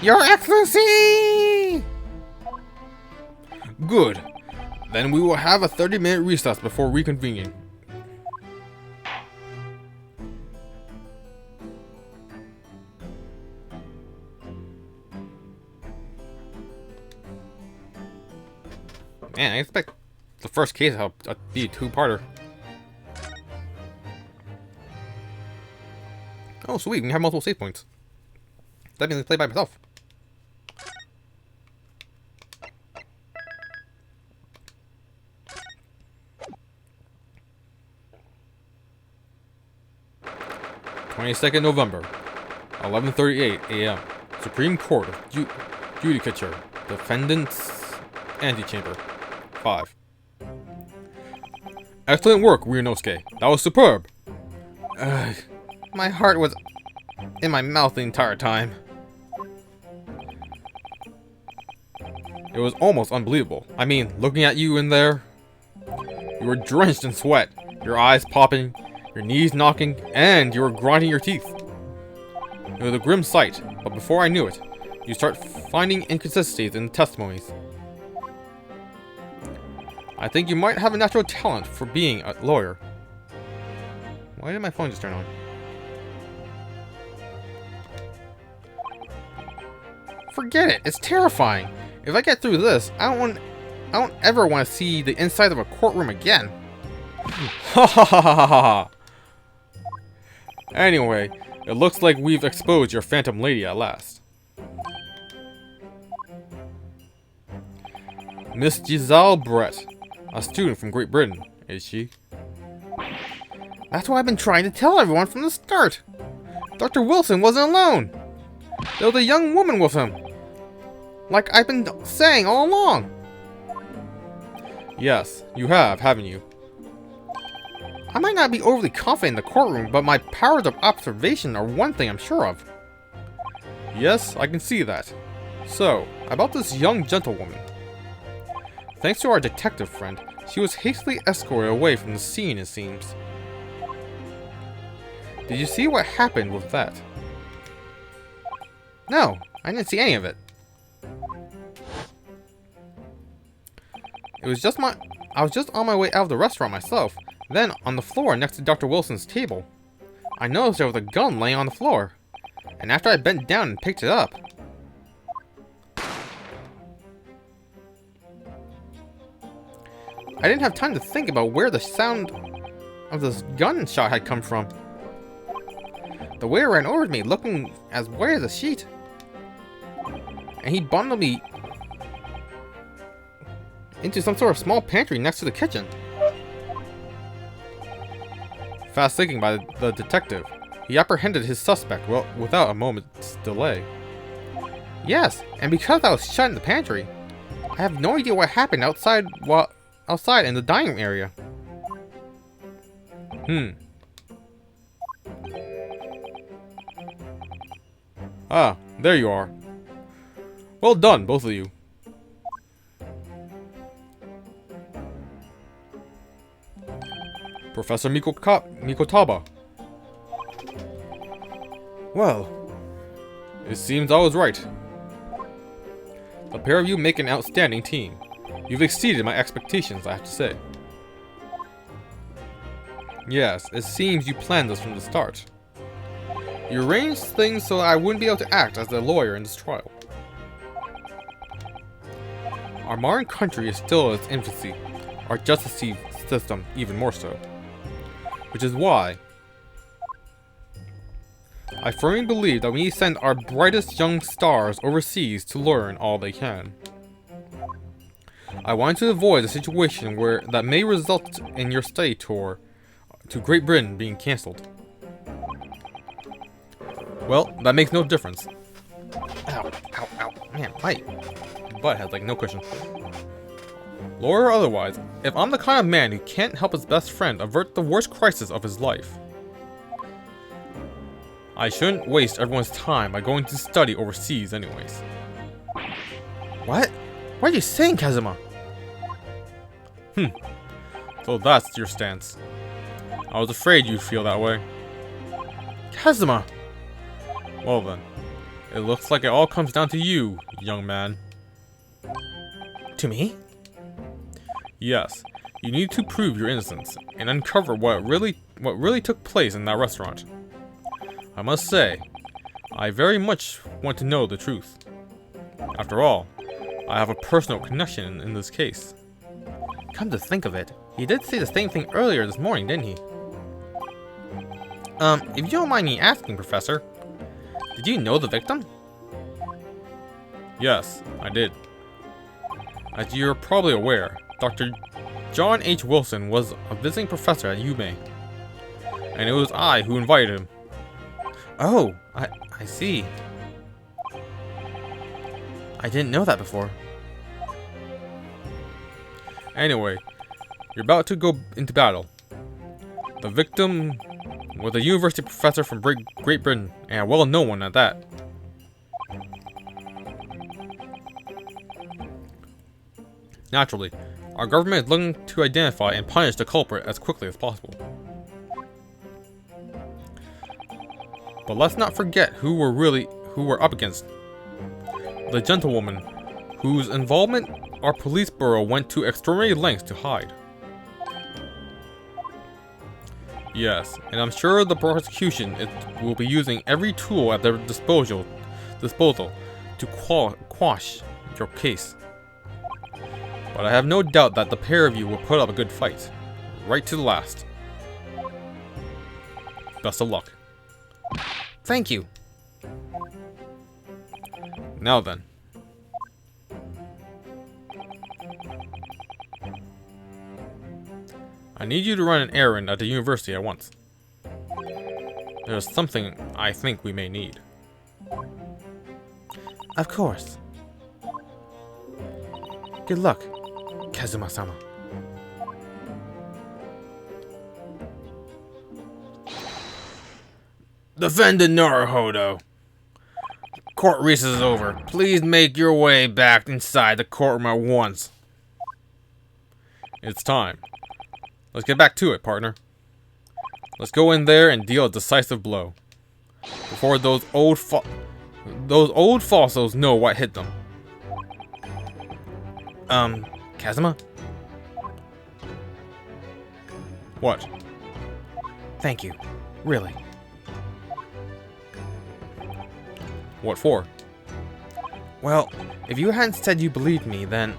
Your Excellency! Good. Then we will have a 30-minute recess before reconvening. Man, I expect the first case to be a two-parter. Oh, sweet. We can have multiple save points. That means I play by myself. (22nd November, 11:38 a.m.) Supreme Court of Judicature, Defendant's Antechamber, 5. Excellent work, Ryunosuke. That was superb. My heart was in my mouth the entire time. It was almost unbelievable. I mean, looking at you in there, you were drenched in sweat, your eyes popping, your knees knocking, and you were grinding your teeth. It was a grim sight, but before I knew it, you start finding inconsistencies in the testimonies. I think you might have a natural talent for being a lawyer. Why did my phone just turn on? Forget it, it's terrifying. If I get through this, I don't ever want to see the inside of a courtroom again. Ha ha ha ha ha ha. Anyway, it looks like we've exposed your phantom lady at last. Miss Giselle Brett, a student from Great Britain, is she? That's what I've been trying to tell everyone from the start. Dr. Wilson wasn't alone. There was a young woman with him. Like I've been saying all along. Yes, you have, haven't you? I might not be overly confident in the courtroom, but my powers of observation are one thing I'm sure of. Yes, I can see that. So, about this young gentlewoman. Thanks to our detective friend, she was hastily escorted away from the scene, it seems. Did you see what happened with that? No, I didn't see any of it. I was just on my way out of the restaurant myself. Then, on the floor next to Dr. Wilson's table, I noticed there was a gun laying on the floor. And after I bent down and picked it up, I didn't have time to think about where the sound of this gunshot had come from. The waiter ran over to me, looking as white as a sheet. And he bundled me into some sort of small pantry next to the kitchen. Fast thinking by the detective, he apprehended his suspect without a moment's delay. Yes, and because I was shut in the pantry, I have no idea what happened outside in the dining area. Ah, there you are. Well done, both of you. Professor Mikotaba. Well, it seems I was right. The pair of you make an outstanding team. You've exceeded my expectations, I have to say. Yes, it seems you planned this from the start. You arranged things so that I wouldn't be able to act as the lawyer in this trial. Our modern country is still in its infancy, our justice system even more so. Which is why I firmly believe that we need to send our brightest young stars overseas to learn all they can. I want to avoid a situation that may result in your study tour to Great Britain being cancelled. Well, that makes no difference. Ow, ow, ow. Man, my butt has like no cushion. Lawyer or otherwise, if I'm the kind of man who can't help his best friend avert the worst crisis of his life, I shouldn't waste everyone's time by going to study overseas anyways. What? What are you saying, Kazuma? So that's your stance. I was afraid you'd feel that way. Kazuma! Well then, it looks like it all comes down to you, young man. To me? Yes, you need to prove your innocence and uncover what really took place in that restaurant. I must say, I very much want to know the truth. After all, I have a personal connection in this case. Come to think of it, he did say the same thing earlier this morning, didn't he? If you don't mind me asking, Professor, did you know the victim? Yes, I did. As you're probably aware, Dr. John H. Wilson was a visiting professor at UMA, and it was I who invited him. Oh, I see. I didn't know that before. Anyway, you're about to go into battle. The victim was a university professor from Great Britain, and a well-known one at that. Naturally, our government is looking to identify and punish the culprit as quickly as possible. But let's not forget who we're up against. The gentlewoman, whose involvement our police bureau went to extraordinary lengths to hide. Yes, and I'm sure the prosecution will be using every tool at their disposal to quash your case. But I have no doubt that the pair of you will put up a good fight, right to the last. Best of luck. Thank you. Now then. I need you to run an errand at the university at once. There's something I think we may need. Of course. Good luck, Kazuma-sama. Defendant Naruhodo. Court recess is over. Please make your way back inside the courtroom at once. It's time. Let's get back to it, partner. Let's go in there and deal a decisive blow. Before those old fossils know what hit them. Kazuma? What? Thank you. Really. What for? Well, if you hadn't said you believed me, then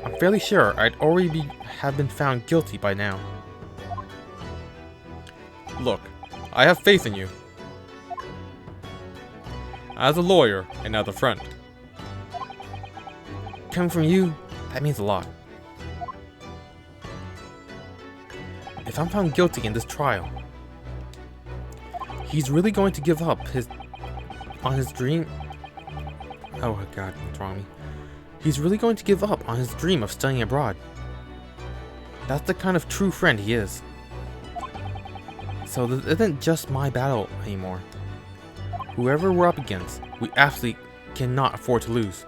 I'm fairly sure I'd already have been found guilty by now. Look, I have faith in you. As a lawyer and as a friend. Coming from you, that means a lot. If I'm found guilty in this trial, he's really going to give up on his dream. Oh god, what's wrong with me? He's really going to give up on his dream of studying abroad. That's the kind of true friend he is. So this isn't just my battle anymore. Whoever we're up against, we absolutely cannot afford to lose.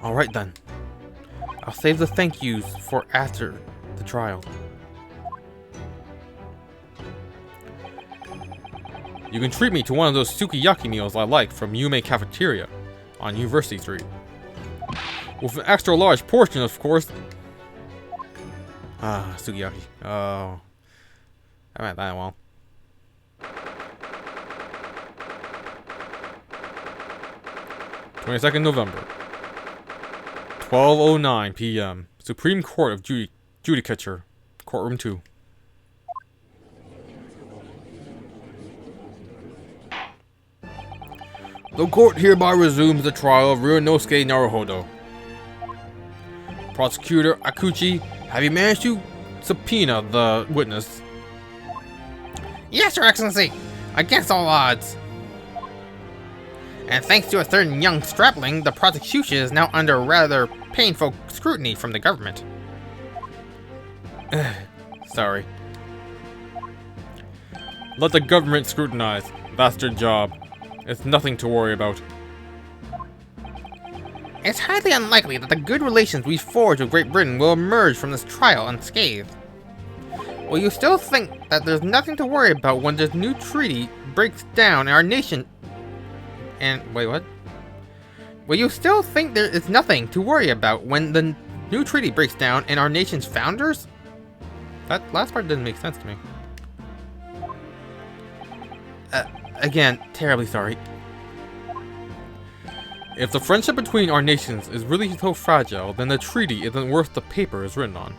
Alright then. I'll save the thank yous for after the trial. You can treat me to one of those sukiyaki meals I like from Yume Cafeteria on University Street. With an extra large portion, of course. Ah, sukiyaki. Oh. I meant that well. 22nd November. 12:09 p.m. Supreme Court of Judicature. Courtroom 2. The court hereby resumes the trial of Ryunosuke Naruhodo. Prosecutor Akuchi, have you managed to subpoena the witness? Yes, Your Excellency! Against all odds! And thanks to a certain young strapling, the prosecution is now under rather painful scrutiny from the government. Sorry. Let the government scrutinize. That's their job. It's nothing to worry about. It's highly unlikely that the good relations we forged with Great Britain will emerge from this trial unscathed. Will you still think that there's nothing to worry about when this new treaty breaks down our nation... wait, what? Will you still think there is nothing to worry about when the new treaty breaks down and our nation's founders? That last part didn't make sense to me. Again, terribly sorry. If the friendship between our nations is really so fragile, then the treaty isn't worth the paper it's written on.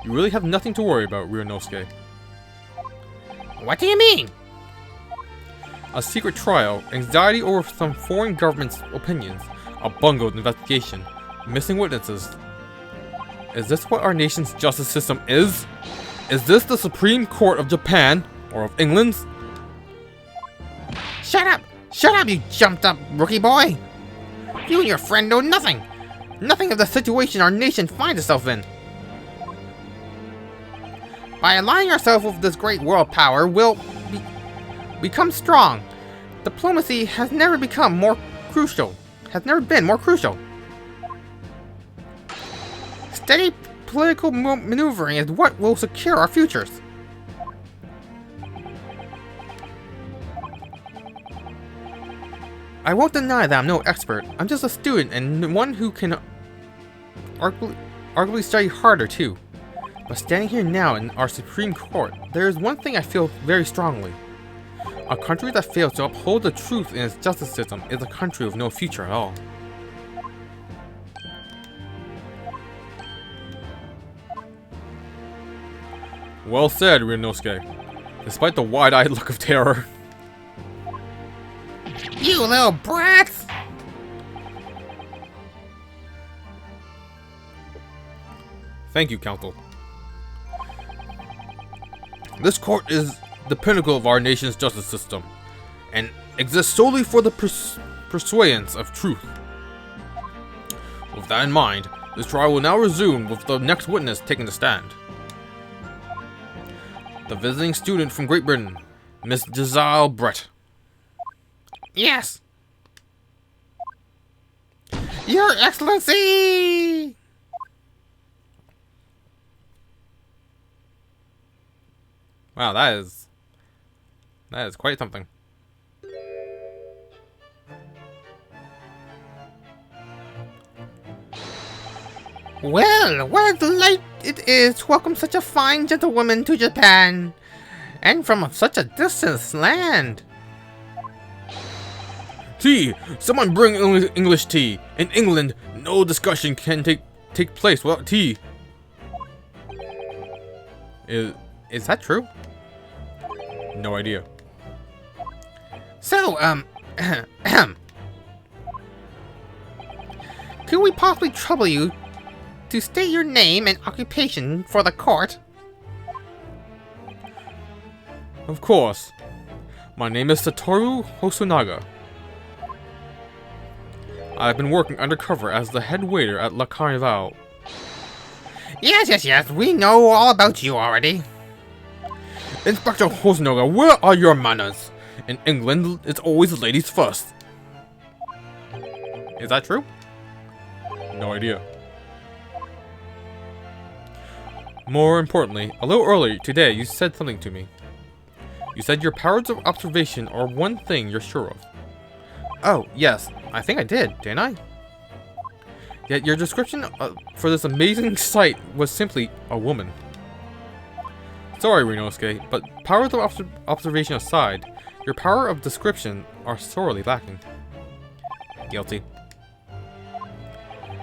You really have nothing to worry about, Ryunosuke. What do you mean? A secret trial, anxiety over some foreign government's opinions, a bungled investigation, missing witnesses. Is this what our nation's justice system is? Is this the Supreme Court of Japan? Or of England's? Shut up! Shut up, you jumped up rookie boy! You and your friend know nothing! Nothing of the situation our nation finds itself in. By aligning ourselves with this great world power, we'll become strong. Diplomacy has never become more crucial. Has never been more crucial. Steady political maneuvering is what will secure our futures. I won't deny that I'm no expert. I'm just a student and one who can arguably study harder too. But standing here now in our Supreme Court, there is one thing I feel very strongly. A country that fails to uphold the truth in its justice system is a country with no future at all. Well said, Ryunosuke. Despite the wide-eyed look of terror. You little brats! Thank you, Counsel. This court is the pinnacle of our nation's justice system, and exists solely for the pursuance of truth. With that in mind, this trial will now resume with the next witness taking the stand. The visiting student from Great Britain, Miss Giselle Brett. Yes! Your Excellency! Wow, that is quite something. Well, what a delight it is to welcome such a fine gentlewoman to Japan, and from such a distant land. Tea! Someone bring English tea! In England, no discussion can take place without tea. Is that true? No idea. So, could we possibly trouble you to state your name and occupation for the court? Of course. My name is Satoru Hosonaga. I've been working undercover as the head waiter at La Carnival. Yes, we know all about you already. Inspector Hosonaga, where are your manners? In England, it's always ladies first. Is that true? No idea. More importantly, a little earlier today, you said something to me. You said your powers of observation are one thing you're sure of. Oh, yes. I think I did, didn't I? Yet your description for this amazing sight was simply a woman. Sorry, Ryunosuke, but powers of observation aside, your power of description are sorely lacking. Guilty.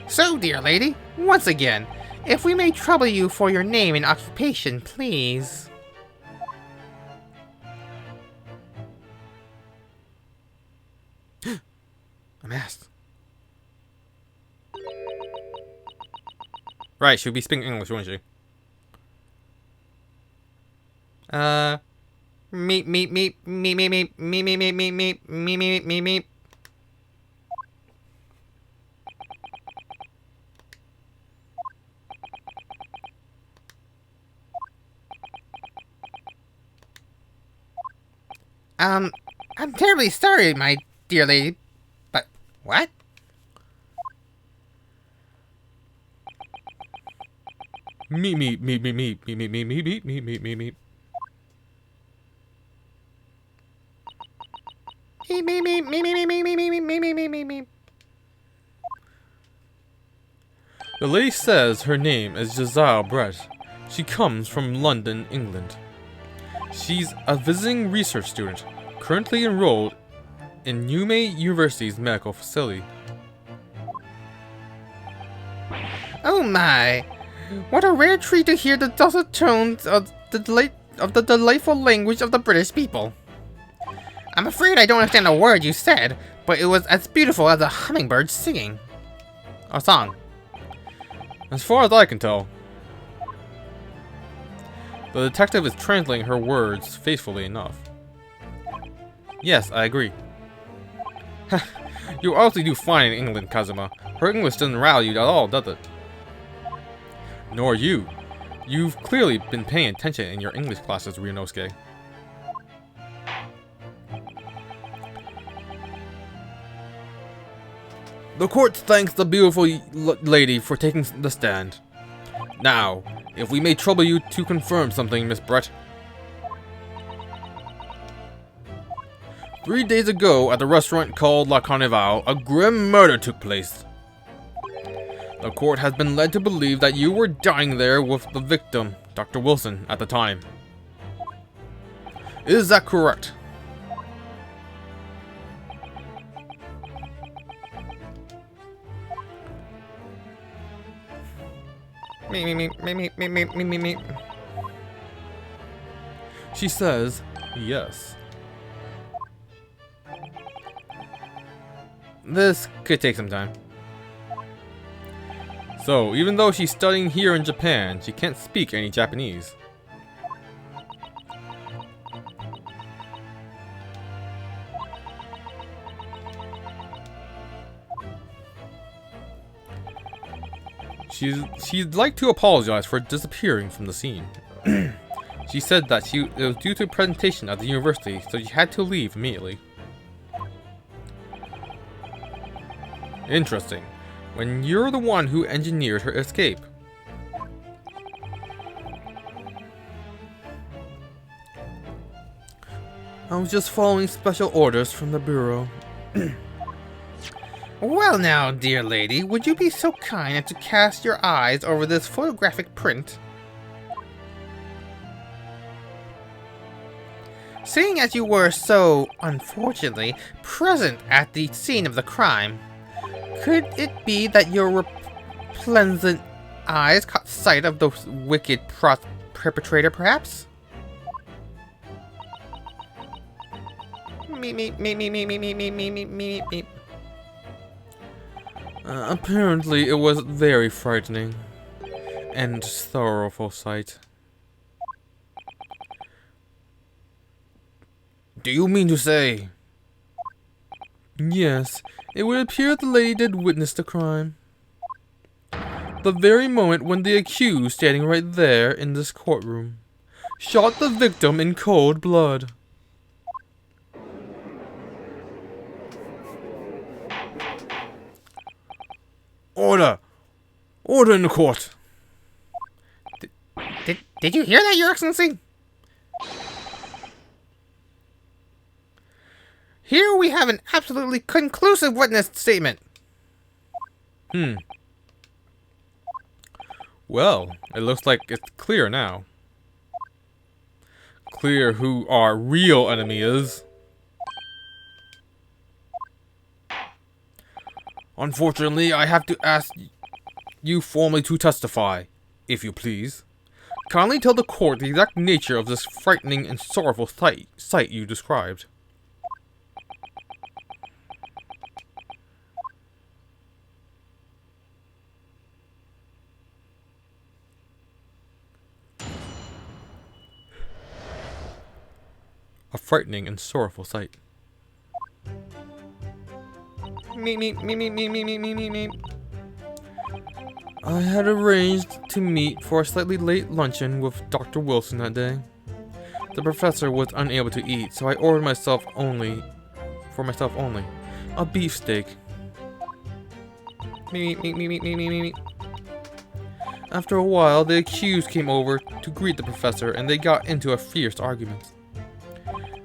So, dear lady, once again, if we may trouble you for your name and occupation, please. I'm asked. Right, she'll be speaking English, won't she? Meep. I'm terribly sorry, my dear lady, but what? Me. The lady says her name is Giselle Brett. She comes from London, England. She's a visiting research student, currently enrolled in Newman University's medical facility. Oh my! What a rare treat to hear the dulcet tones of the delightful language of the British people. I'm afraid I don't understand a word you said, but it was as beautiful as a hummingbird singing a song. As far as I can tell. The detective is translating her words faithfully enough. Yes, I agree. You obviously do fine in England, Kazuma. Her English doesn't rally you at all, does it? Nor you. You've clearly been paying attention in your English classes, Ryunosuke. The court thanks the beautiful lady for taking the stand. Now, if we may trouble you to confirm something, Miss Brett. 3 days ago, at the restaurant called La Carnival, a grim murder took place. The court has been led to believe that you were dining there with the victim, Dr. Wilson, at the time. Is that correct? Me. She says, yes. This could take some time. So, even though she's studying here in Japan, she can't speak any Japanese. She'd like to apologize for disappearing from the scene. She said that it was due to a presentation at the university, so she had to leave immediately. Interesting. When you're the one who engineered her escape. I was just following special orders from the bureau. Well now, dear lady, would you be so kind as to cast your eyes over this photographic print? Seeing as you were so, unfortunately, present at the scene of the crime, could it be that your resplendent eyes caught sight of the wicked perpetrator, perhaps? Me. Apparently, it was a very frightening and sorrowful sight. Do you mean to say? Yes, it would appear the lady did witness the crime. The very moment when the accused, standing right there in this courtroom, shot the victim in cold blood. Order! Order in the court! Did you hear that, Your Excellency? Here we have an absolutely conclusive witness statement. Well, it looks like it's clear now. Clear who our real enemy is. Unfortunately, I have to ask you formally to testify, if you please. Kindly tell the court the exact nature of this frightening and sorrowful sight you described. A frightening and sorrowful sight. Me. I had arranged to meet for a slightly late luncheon with Dr. Wilson that day. The professor was unable to eat, so I ordered for myself only, a beefsteak. Me. After a while, the accused came over to greet the professor, and they got into a fierce argument.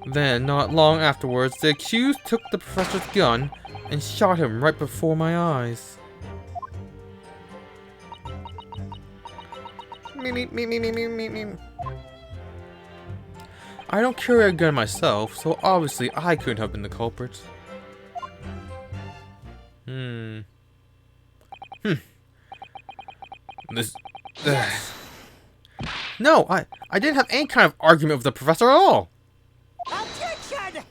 Then, not long afterwards, the accused took the professor's gun and shot him right before my eyes. Me. I don't carry a gun myself, so obviously I couldn't have been the culprit. No, I didn't have any kind of argument with the professor at all. Objection!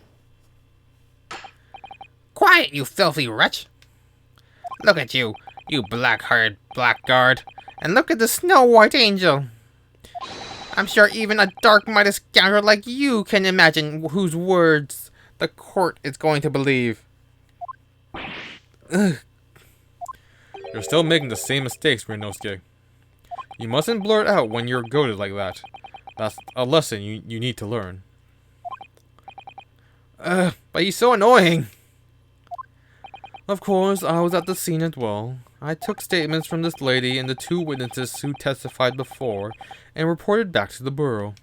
Quiet, you filthy wretch! Look at you, you black-hearted blackguard, and look at the snow-white angel. I'm sure even a dark-minded scoundrel like you can imagine whose words the court is going to believe. Ugh. You're still making the same mistakes, Rinosuke. You mustn't blurt out when you're goaded like that. That's a lesson you need to learn. But he's so annoying. Of course, I was at the scene as well. I took statements from this lady and the 2 witnesses who testified before and reported back to the Bureau.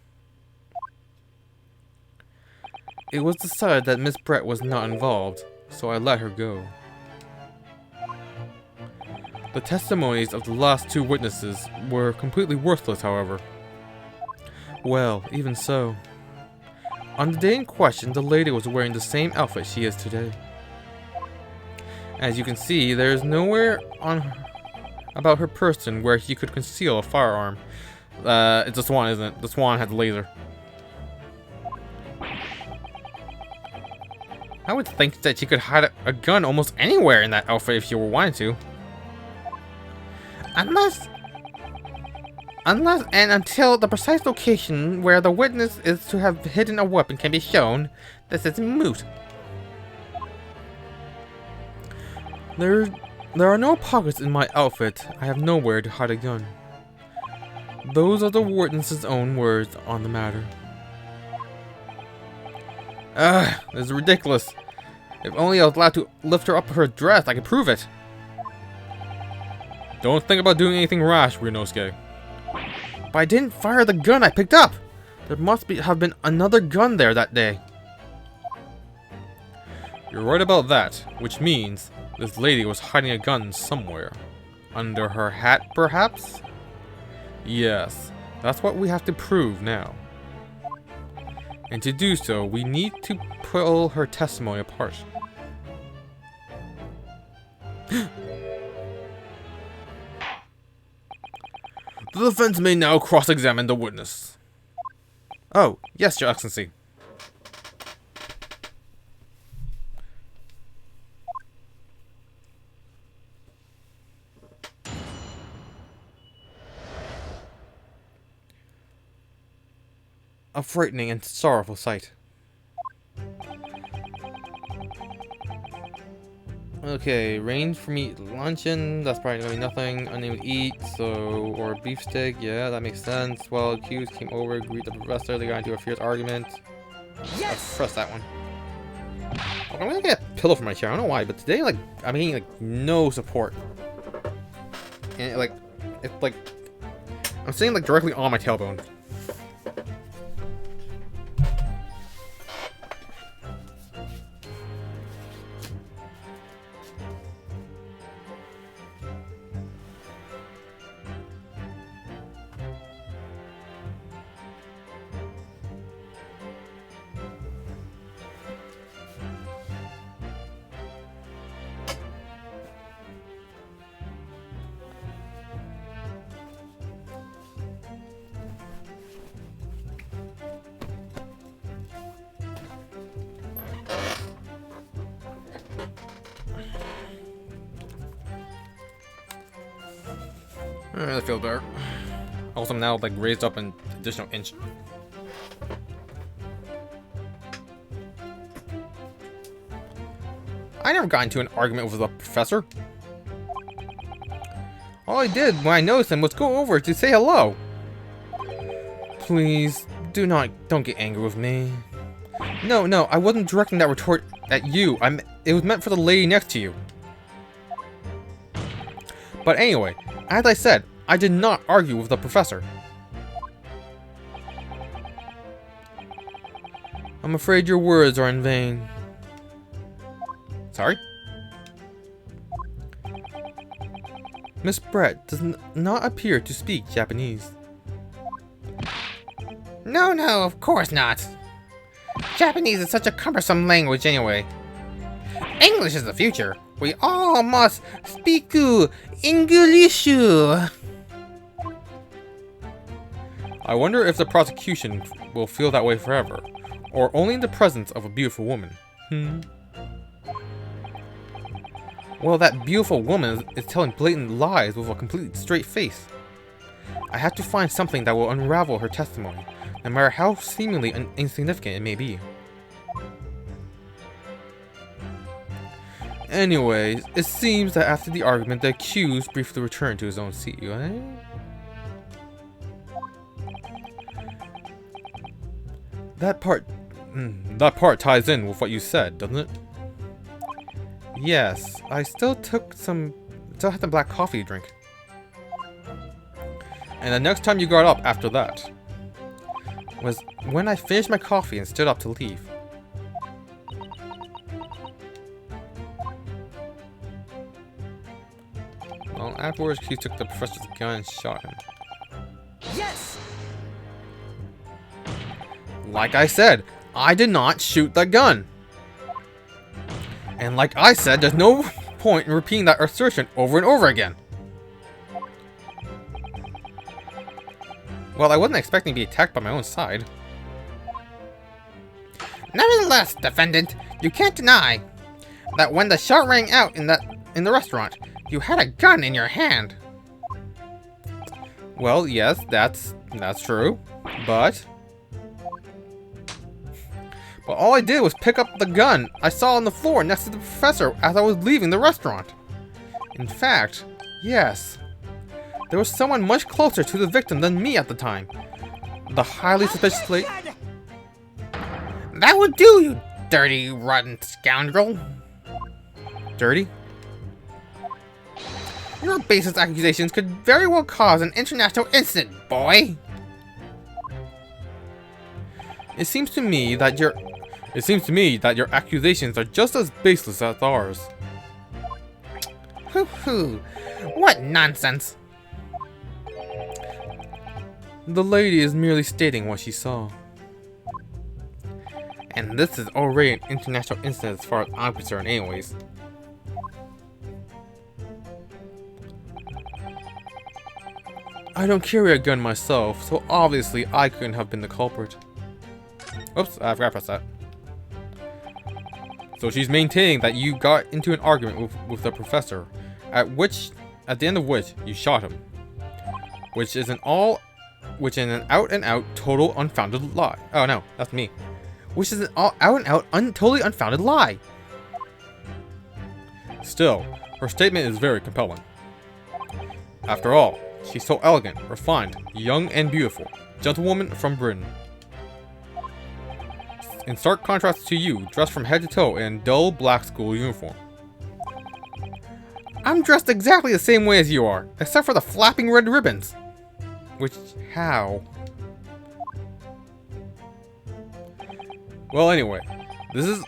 It was decided that Miss Brett was not involved, so I let her go. The testimonies of the last 2 witnesses were completely worthless, however. Well, even so. On the day in question, the lady was wearing the same outfit she is today. As you can see, there is nowhere about her person where she could conceal a firearm. It's a swan, isn't it? The swan had the laser. I would think that she could hide a gun almost anywhere in that outfit if she were wanted to. Unless and until the precise location where the witness is to have hidden a weapon can be shown, this is moot. There are no pockets in my outfit. I have nowhere to hide a gun. Those are the witness's own words on the matter. This is ridiculous. If only I was allowed to lift her up her dress, I could prove it. Don't think about doing anything rash, Ryunosuke. But I didn't fire the gun I picked up. There must have been another gun there that day. You're right about that, which means this lady was hiding a gun somewhere. Under her hat, perhaps? Yes, that's what we have to prove now. And to do so, we need to pull her testimony apart. The defense may now cross-examine the witness. Oh, yes, Your Excellency. A frightening and sorrowful sight. Okay, range for meat luncheon, that's probably gonna be nothing. Unable to eat, so, or beefsteak, yeah, that makes sense. Well, accused came over, greet the professor, they got into a fierce argument. Yes! Press that one. I'm gonna get a pillow for my chair, I don't know why, but today, like, I'm getting, like, no support. And, it's like, I'm sitting, like, directly on my tailbone. I really feel better. Also, I'm now like raised up an additional inch. I never got into an argument with the professor. All I did when I noticed him was go over to say hello. Please, don't get angry with me. No, I wasn't directing that retort at you. It was meant for the lady next to you. But anyway, as I said, I did not argue with the professor. I'm afraid your words are in vain. Sorry? Miss Brett does not appear to speak Japanese. No, of course not. Japanese is such a cumbersome language anyway. English is the future. We all must speak English. I wonder if the prosecution will feel that way forever, or only in the presence of a beautiful woman. Well, that beautiful woman is telling blatant lies with a completely straight face. I have to find something that will unravel her testimony, no matter how seemingly insignificant it may be. Anyways, it seems that after the argument, the accused briefly returned to his own seat, right? That part ties in with what you said, doesn't it? Yes, I still had some black coffee to drink. And the next time you got up after that was when I finished my coffee and stood up to leave. Well, afterwards, he took the professor's gun and shot him. Yes! Like I said, I did not shoot the gun. And like I said, there's no point in repeating that assertion over and over again. Well, I wasn't expecting to be attacked by my own side. Nevertheless, defendant, you can't deny that when the shot rang out in the restaurant, you had a gun in your hand. Well, yes, that's true, but all I did was pick up the gun I saw on the floor next to the professor as I was leaving the restaurant. In fact, yes, there was someone much closer to the victim than me at the time. The highly suspicious lady. That would do, you dirty, rotten scoundrel. Dirty? Your baseless accusations could very well cause an international incident, boy. It seems to me that your accusations are just as baseless as ours. Hoo-hoo. What nonsense. The lady is merely stating what she saw. And this is already an international incident as far as I'm concerned anyways. I don't carry a gun myself, so obviously I couldn't have been the culprit. Oops, I forgot to press that. So she's maintaining that you got into an argument with the professor, at the end of which you shot him. Which is an out and out total unfounded lie. Oh no, that's me. Which is an out and out totally unfounded lie. Still, her statement is very compelling. After all, she's so elegant, refined, young and beautiful. Gentlewoman from Britain. In stark contrast to you, dressed from head to toe in a dull black school uniform. I'm dressed exactly the same way as you are, except for the flapping red ribbons. Which, how? Well, anyway, this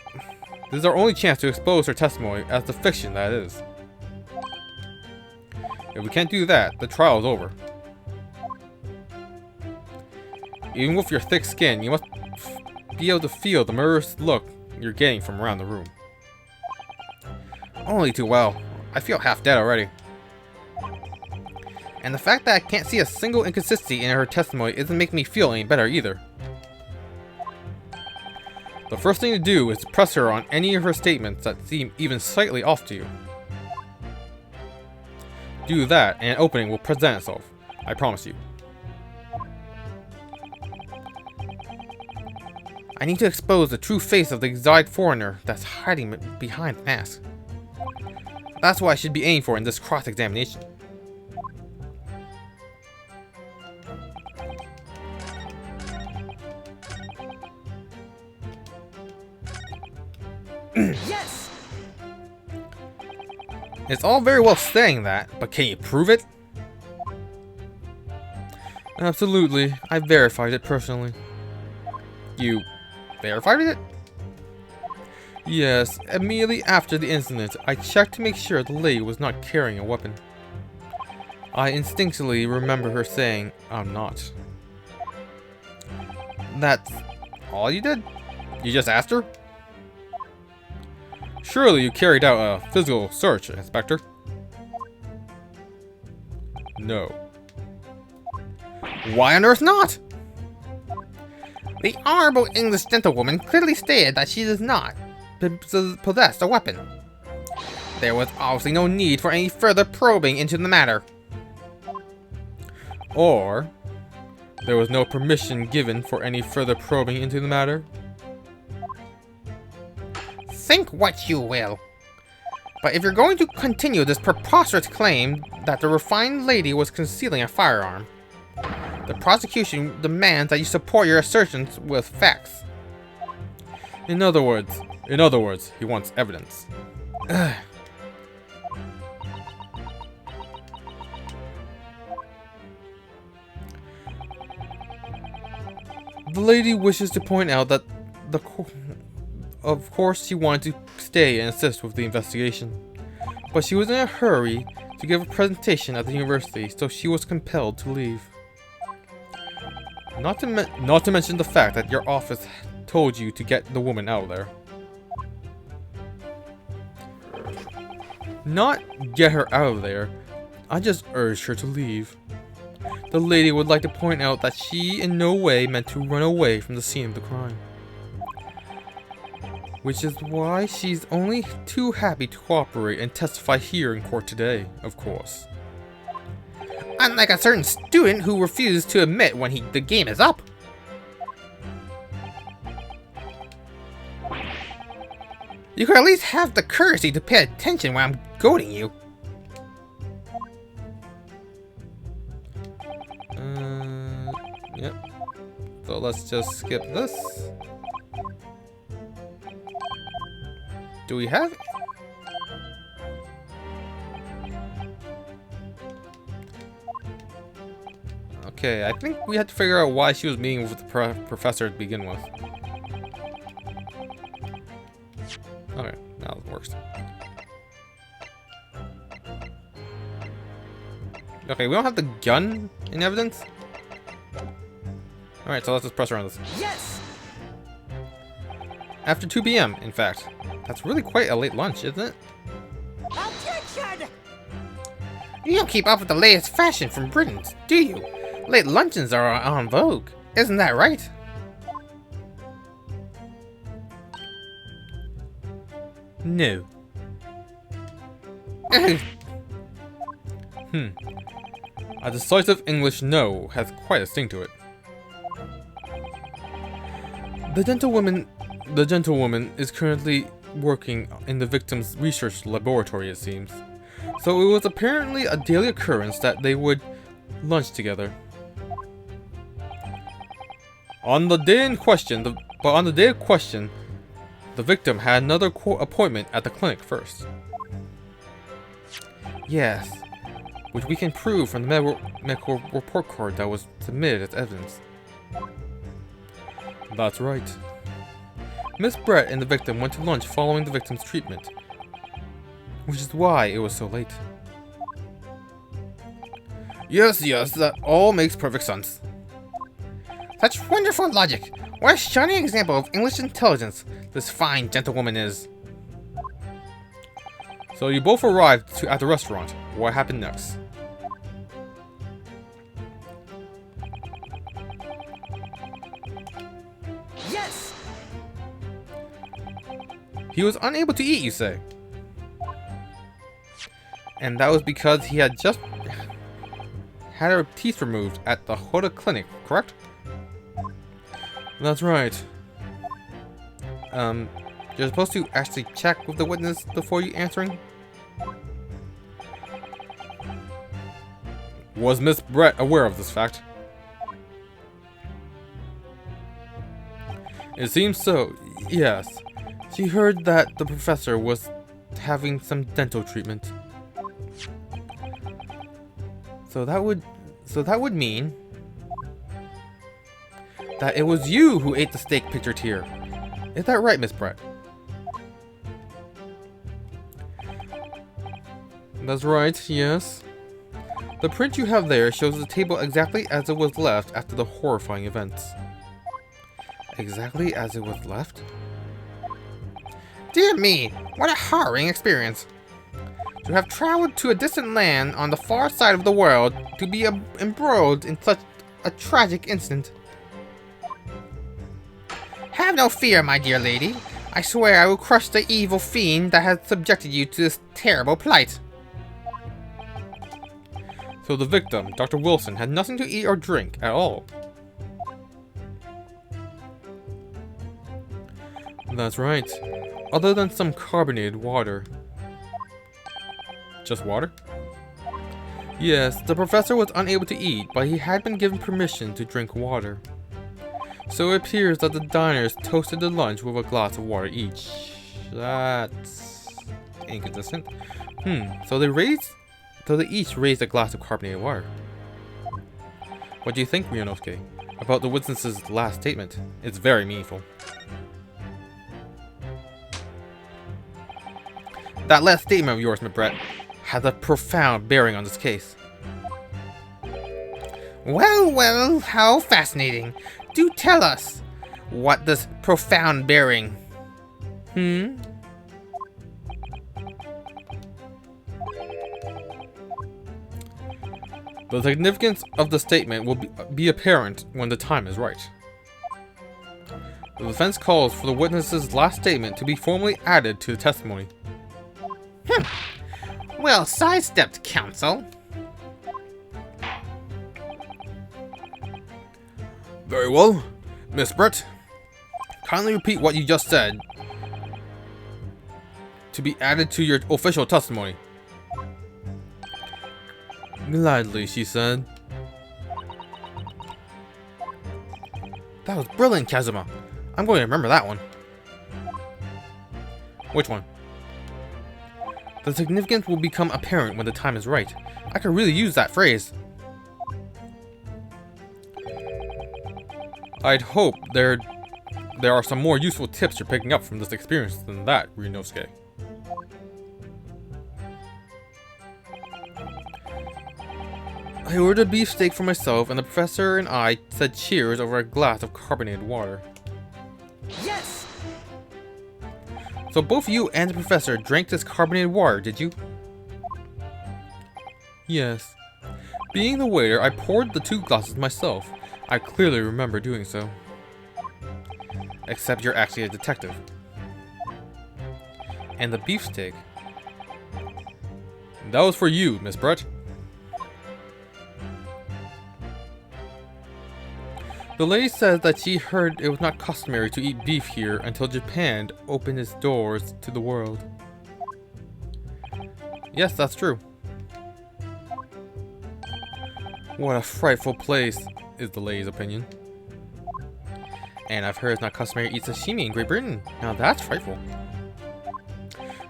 is our only chance to expose her testimony as the fiction that it is. If we can't do that, the trial is over. Even with your thick skin, you must be able to feel the murderous look you're getting from around the room. Only too well. I feel half dead already. And the fact that I can't see a single inconsistency in her testimony isn't making me feel any better either. The first thing to do is to press her on any of her statements that seem even slightly off to you. Do that, and an opening will present itself. I promise you. I need to expose the true face of the exotic foreigner that's hiding behind the mask. That's what I should be aiming for in this cross-examination. Yes! It's all very well saying that, but can you prove it? Absolutely. I verified it personally. You verified it? Yes, immediately after the incident, I checked to make sure the lady was not carrying a weapon. I instinctively remember her saying, "I'm not." That's all you did? You just asked her? Surely you carried out a physical search, Inspector. No. Why on earth not? The Honorable English Gentlewoman clearly stated that she does not possess a weapon. There was obviously no need for any further probing into the matter. Or, there was no permission given for any further probing into the matter. Think what you will. But if you're going to continue this preposterous claim that the refined lady was concealing a firearm, the prosecution demands that you support your assertions with facts. In other words, he wants evidence. The lady wishes to point out that of course she wanted to stay and assist with the investigation, but she was in a hurry to give a presentation at the university, so she was compelled to leave. Not to mention the fact that your office told you to get the woman out of there. Not get her out of there, I just urged her to leave. The lady would like to point out that she in no way meant to run away from the scene of the crime. Which is why she's only too happy to cooperate and testify here in court today, of course. Unlike a certain student who refuses to admit when the game is up. You could at least have the courtesy to pay attention when I'm goading you. Yep. So let's just skip this. Do we have... Okay, I think we had to figure out why she was meeting with the professor to begin with. Okay, now it works. Okay, we don't have the gun in evidence? Alright, so let's just press around this. Yes! After 2 p.m., in fact. That's really quite a late lunch, isn't it? Objection! You don't keep up with the latest fashion from Britain, do you? Late luncheons are en vogue. Isn't that right? No. A decisive English no has quite a sting to it. The gentlewoman is currently working in the victim's research laboratory, it seems. So it was apparently a daily occurrence that they would lunch together. On the day in question, the victim had another appointment at the clinic first. Yes, which we can prove from the medical report card that was submitted as evidence. That's right. Miss Brett and the victim went to lunch following the victim's treatment, which is why it was so late. Yes, that all makes perfect sense. Such wonderful logic. What a shining example of English intelligence this fine gentlewoman is. So you both arrived at the restaurant. What happened next? Yes! He was unable to eat, you say? And that was because he had just had her teeth removed at the Hoda clinic, correct? That's right. You're supposed to actually check with the witness before you answering? Was Miss Brett aware of this fact? It seems so, yes. She heard that the professor was having some dental treatment. So that would mean that it was you who ate the steak pictured here. Is that right, Miss Brett? That's right, yes. The print you have there shows the table exactly as it was left after the horrifying events. Exactly as it was left? Dear me, what a harrowing experience. To have traveled to a distant land on the far side of the world to be embroiled in such a tragic incident. Have no fear, my dear lady. I swear I will crush the evil fiend that has subjected you to this terrible plight. So the victim, Dr. Wilson, had nothing to eat or drink at all. That's right. Other than some carbonated water. Just water? Yes, the professor was unable to eat, but he had been given permission to drink water. So it appears that the diners toasted the lunch with a glass of water each. That's inconsistent. So they each raised a glass of carbonated water. What do you think, Ryunosuke, about the witness's last statement? It's very meaningful. That last statement of yours, Brett, has a profound bearing on this case. Well, well, how fascinating. Do tell us. What this profound bearing? The significance of the statement will be apparent when the time is right. The defense calls for the witness's last statement to be formally added to the testimony. Well sidestepped, counsel. Very well. Miss Brett, kindly repeat what you just said to be added to your official testimony. Gladly, she said. That was brilliant, Kazuma. I'm going to remember that one. Which one? The significance will become apparent when the time is right. I could really use that phrase. I'd hope there are some more useful tips you're picking up from this experience than that, Ryunosuke. I ordered a beefsteak for myself, and the professor and I said cheers over a glass of carbonated water. Yes! So both you and the professor drank this carbonated water, did you? Yes. Being the waiter, I poured the 2 glasses myself. I clearly remember doing so. Except you're actually a detective. And the beefsteak. That was for you, Miss Brett. The lady says that she heard it was not customary to eat beef here until Japan opened its doors to the world. Yes, that's true. What a frightful place, is the lady's opinion. And I've heard it's not customary to eat sashimi in Great Britain. Now that's frightful.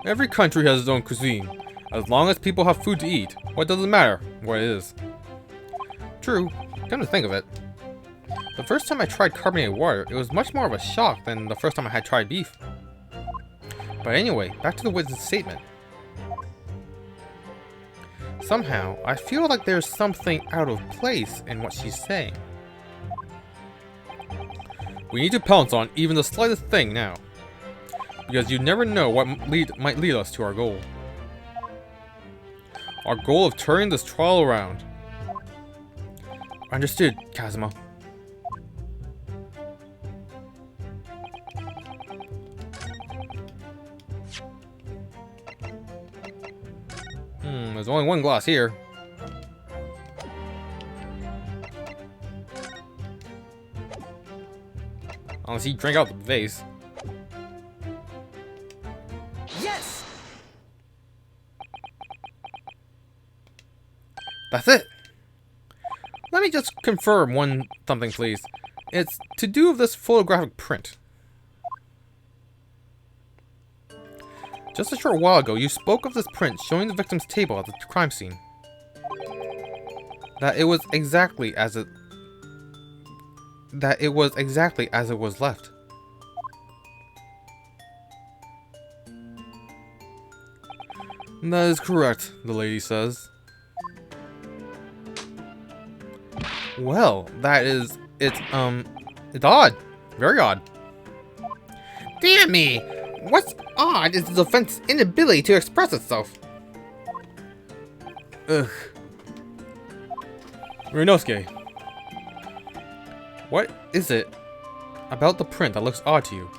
Every country has its own cuisine. As long as people have food to eat, what does it matter what it is? True, come to think of it. The first time I tried carbonated water, it was much more of a shock than the first time I had tried beef. But anyway, back to the witness statement. Somehow, I feel like there's something out of place in what she's saying. We need to pounce on even the slightest thing now. Because you never know what might lead us to our goal. Our goal of turning this trial around. Understood, Kazuma. There's only 1 glass here. Unless he drank out the vase. Yes! That's it. Let me just confirm something, please. It's to do with this photographic print. Just a short while ago, you spoke of this print showing the victim's table at the crime scene. That it was exactly as it was left. That is correct, the lady says. Well, it's odd. Very odd. Dear me, what's odd is the defense's inability to express itself. Ugh. Ryunosuke, what is it about the print that looks odd to you?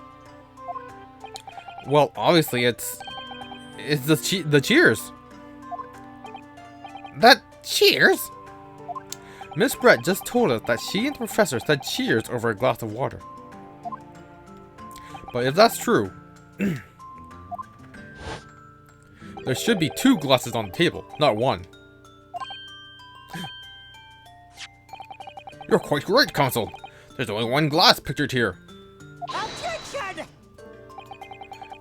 Well, obviously it's the cheers. That cheers? Miss Brett just told us that she and the professor said cheers over a glass of water. But if that's true, there should be 2 glasses on the table, not 1. You're quite right, Counsel. There's only 1 glass pictured here. Objection!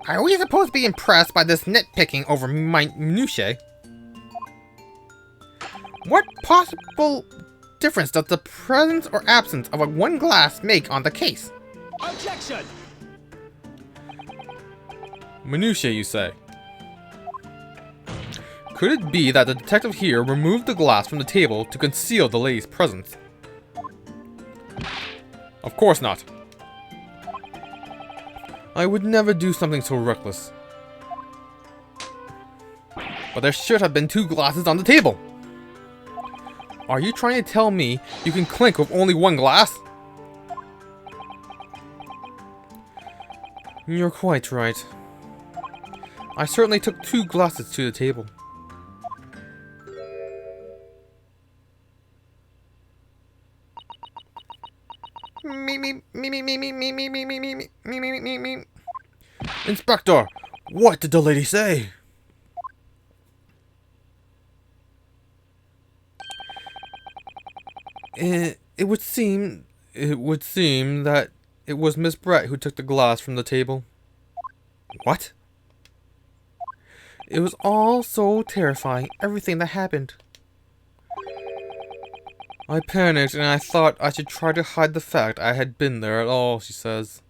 Are we supposed to be impressed by this nitpicking over minutiae? What possible difference does the presence or absence of one glass make on the case? Objection! Minutiae, you say? Could it be that the detective here removed the glass from the table to conceal the lady's presence? Of course not. I would never do something so reckless. But there should have been 2 glasses on the table. Are you trying to tell me you can clink with only 1 glass? You're quite right. I certainly took 2 glasses to the table. Inspector, what did the lady say? It would seem that it was Miss Brett who took the glass from the table. What? It was all so terrifying, everything that happened. I panicked and I thought I should try to hide the fact I had been there at all, she says.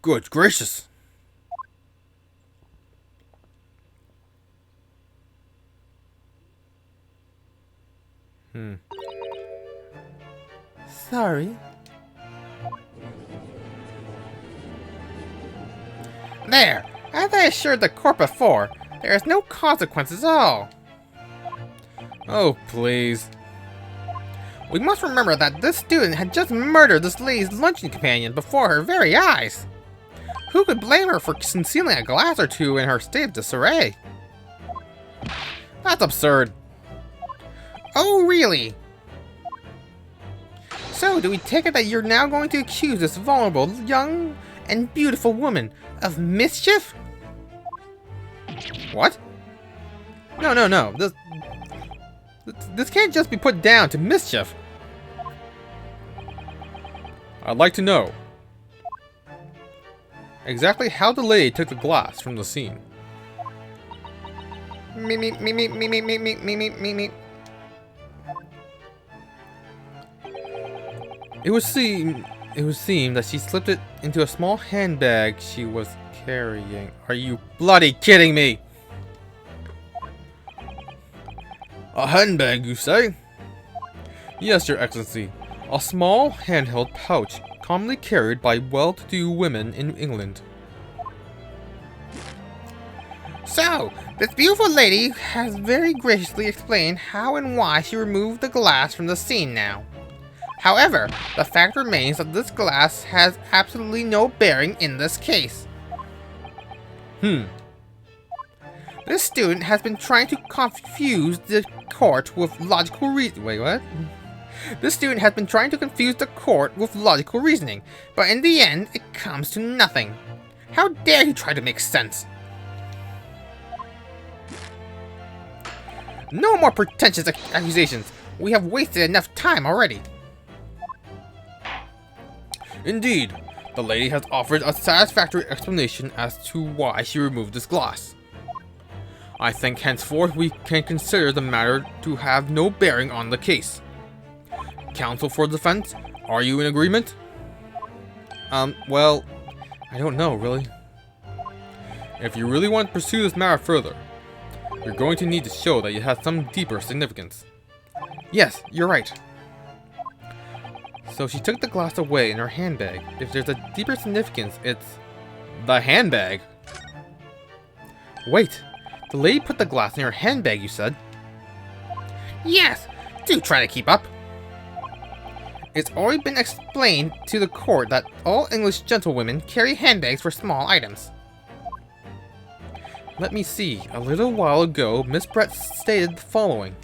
Good gracious! Sorry. There! As I assured the court before, there is no consequences at all. Oh, please. We must remember that this student had just murdered this lady's luncheon companion before her very eyes. Who could blame her for concealing a glass or 2 in her state of disarray? That's absurd. Oh, really? So, do we take it that you're now going to accuse this vulnerable, young, and beautiful woman of mischief? What? No. This can't just be put down to mischief. I'd like to know exactly how the lady took the glass from the scene. Me. It would seem that she slipped it into a small handbag she was carrying. Are you bloody kidding me? A handbag, you say? Yes, Your Excellency. A small handheld pouch commonly carried by well-to-do women in England. So, this beautiful lady has very graciously explained how and why she removed the glass from the scene now. However, the fact remains that this glass has absolutely no bearing in this case. This student has been trying to confuse the court with logical Wait, what? This student has been trying to confuse the court with logical reasoning, but in the end, it comes to nothing. How dare he try to make sense? No more pretentious accusations. We have wasted enough time already. Indeed, the lady has offered a satisfactory explanation as to why she removed this glass. I think henceforth we can consider the matter to have no bearing on the case. Counsel for defense, are you in agreement? Well, I don't know, really. If you really want to pursue this matter further, you're going to need to show that it has some deeper significance. Yes, you're right. So she took the glass away in her handbag. If there's a deeper significance, it's the handbag. Wait, the lady put the glass in her handbag, you said? Yes, do try to keep up. It's already been explained to the court that all English gentlewomen carry handbags for small items. Let me see. A little while ago, Miss Brett stated the following.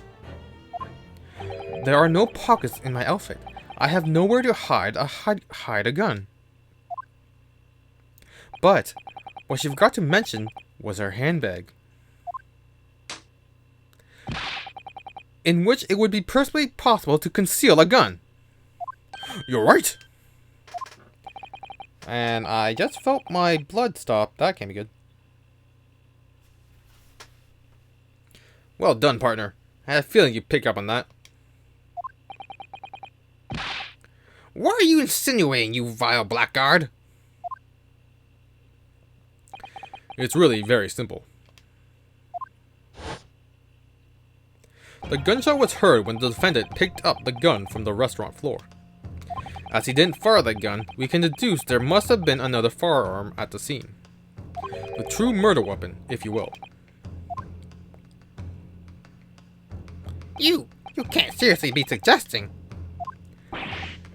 There are no pockets in my outfit. I have nowhere to hide a gun. But what she forgot to mention was her handbag, in which it would be perfectly possible to conceal a gun. You're right. And I just felt my blood stop. That can't be good. Well done, partner. I had a feeling you'd pick up on that. What are you insinuating, you vile blackguard? It's really very simple. The gunshot was heard when the defendant picked up the gun from the restaurant floor. As he didn't fire the gun, we can deduce there must have been another firearm at the scene. The true murder weapon, if you will. You can't seriously be suggesting.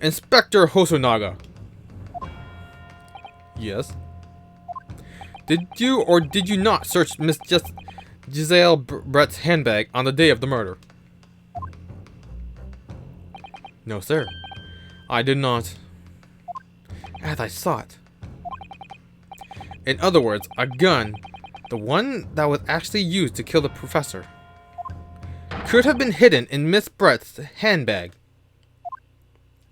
Inspector Hosonaga. Yes? Did you or did you not search Miss Giselle Brett's handbag on the day of the murder? No, sir. I did not. As I thought. In other words, a gun, the one that was actually used to kill the professor, could have been hidden in Miss Brett's handbag.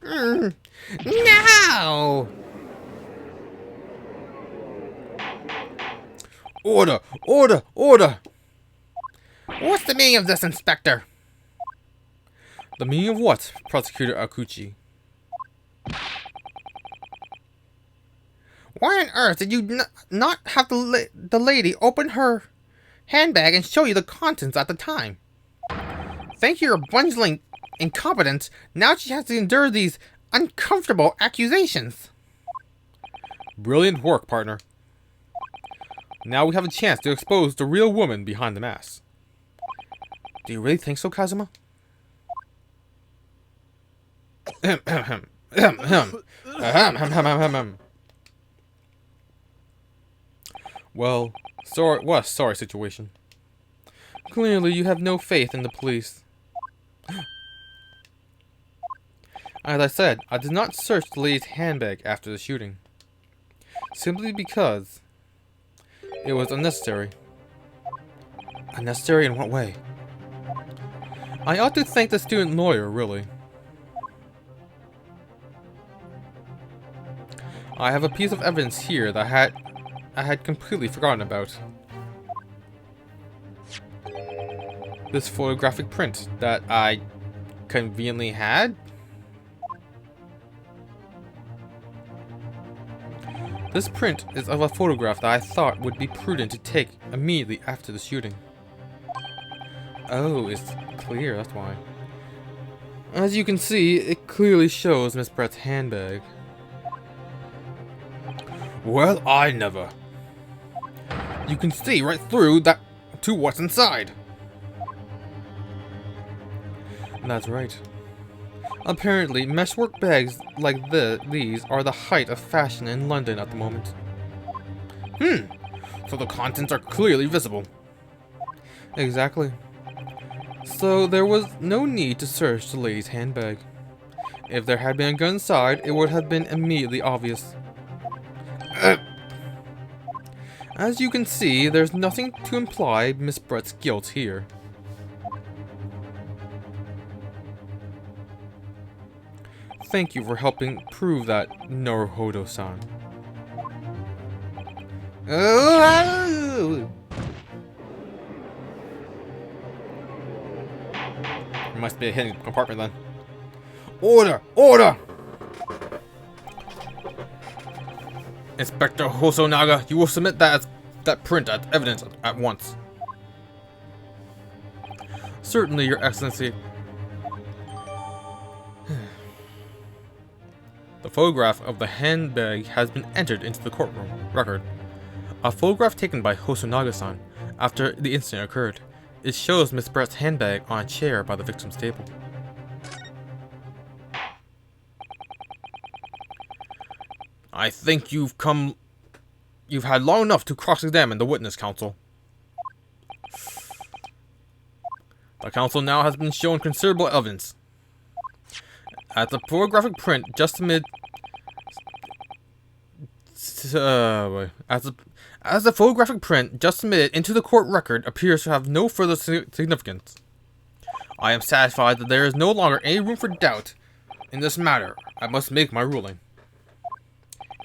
No! Order! Order! Order! What's the meaning of this, Inspector? The meaning of what, Prosecutor Akuchi? Why on earth did you not have the lady open her handbag and show you the contents at the time? Thanks to your bungling incompetence, now she has to endure these uncomfortable accusations. Brilliant work, partner. Now we have a chance to expose the real woman behind the mask. Do you really think so, Kazuma? Well, what a sorry situation. Clearly, you have no faith in the police. As I said, I did not search the lady's handbag after the shooting. Simply because it was unnecessary. Unnecessary in what way? I ought to thank the student lawyer, really. I have a piece of evidence here that I had completely forgotten about. This photographic print that I conveniently had. This print is of a photograph that I thought would be prudent to take immediately after the shooting. Oh, it's clear, that's why. As you can see, it clearly shows Miss Brett's handbag. Well, I never. You can see right through that to what's inside. That's right. Apparently, meshwork bags like these are the height of fashion in London at the moment. So the contents are clearly visible. Exactly. So there was no need to search the lady's handbag. If there had been a gun inside, it would have been immediately obvious. As you can see, there's nothing to imply Miss Brett's guilt here. Thank you for helping prove that, Naruhodo-san. Oh! There must be a hidden compartment then. Order! Order! Inspector Hosonaga, you will submit that print as evidence at once. Certainly, Your Excellency. The photograph of the handbag has been entered into the courtroom record. A photograph taken by Hosonaga-san after the incident occurred. It shows Miss Brett's handbag on a chair by the victim's table. I think you've had long enough to cross-examine the witness, counsel. The counsel now has been shown considerable evidence. As the photographic print just submitted, as the photographic print just submitted into the court record appears to have no further significance, I am satisfied that there is no longer any room for doubt in this matter. I must make my ruling.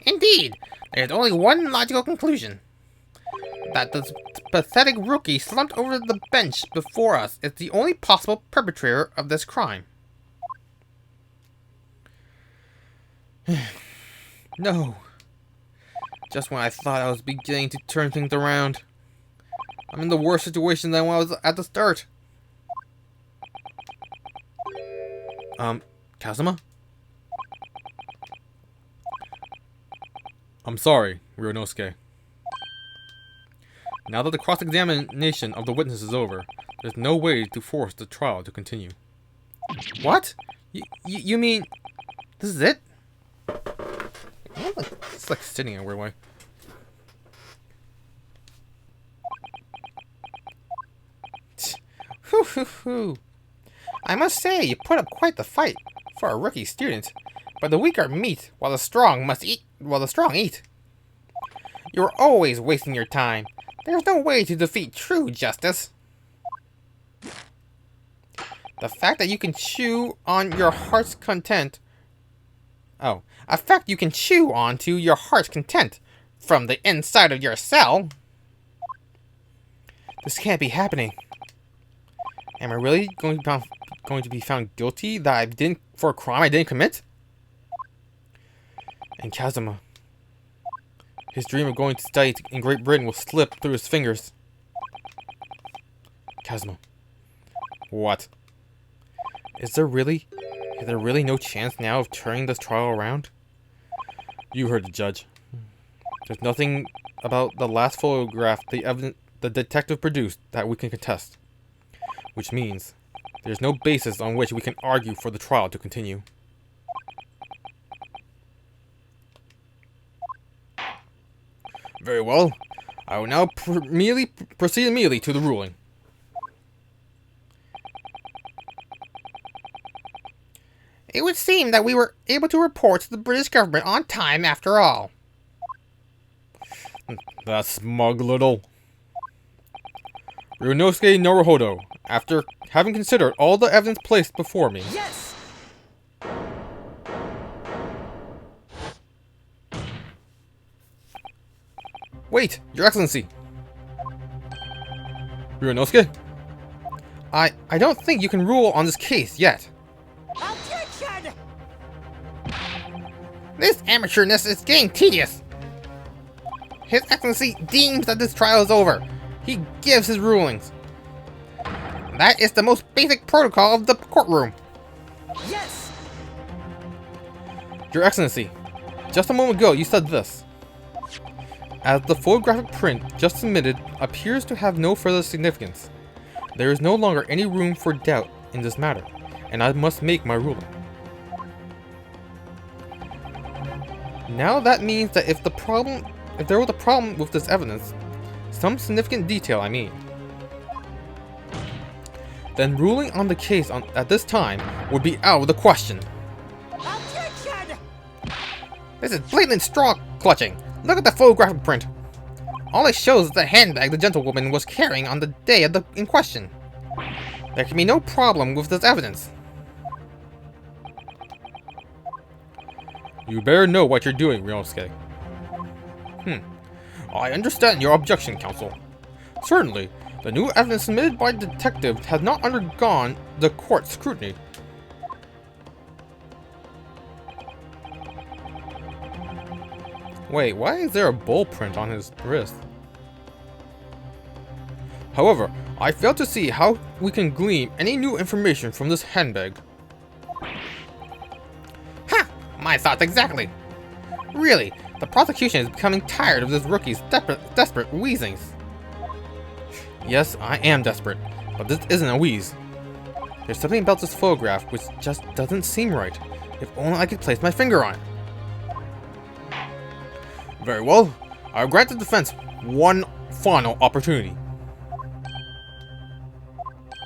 Indeed, there is only one logical conclusion. That this pathetic rookie slumped over the bench before us is the only possible perpetrator of this crime. No. Just when I thought I was beginning to turn things around. I'm in the worst situation than when I was at the start. Kazuma? I'm sorry, Ryunosuke. Now that the cross-examination of the witness is over, there's no way to force the trial to continue. What? You mean... this is it? It's like sitting in a weird way. Hoo hoo hoo. I must say, you put up quite the fight for a rookie student. But the weak are meat, while the strong must eat, while the strong eat. You're always wasting your time. There's no way to defeat true justice. The fact that you can chew on your heart's content... Oh, a fact you can chew on to your heart's content from the inside of your cell. This can't be happening. Am I really going to be found guilty for a crime I didn't commit? And Kazuma, his dream of going to study in Great Britain will slip through his fingers. Kazuma, What? is there really no chance now of turning this trial around? You heard the judge. There's nothing about the last photograph the detective produced that we can contest. Which means there's no basis on which we can argue for the trial to continue. Very well. I will now proceed immediately to the ruling. It would seem that we were able to report to the British government on time after all. That smug little... Ryunosuke Naruhodo, after having considered all the evidence placed before me... Yes! Wait, Your Excellency! Ryunosuke? I don't think you can rule on this case yet. Objection! This amateurness is getting tedious. His Excellency deems that this trial is over. He gives his rulings. That is the most basic protocol of the courtroom. Yes! Your Excellency, just a moment ago you said this. As the photographic print just submitted appears to have no further significance, there is no longer any room for doubt in this matter, and I must make my ruling. Now that means that if there was a problem with this evidence, some significant detail I mean, then ruling on the case at this time would be out of the question. Objection! This is blatant straw clutching. Look at the photographic print. All it shows is the handbag the gentlewoman was carrying on the day in question. There can be no problem with this evidence. You better know what you're doing, Ryunosuke. I understand your objection, counsel. Certainly, the new evidence submitted by the detective has not undergone the court's scrutiny. Wait, why is there a bull print on his wrist? However, I fail to see how we can glean any new information from this handbag. Ha! My thoughts exactly. Really, the prosecution is becoming tired of this rookie's desperate wheezings. Yes, I am desperate, but this isn't a wheeze. There's something about this photograph which just doesn't seem right. If only I could place my finger on it. Very well, I'll grant the defense one final opportunity.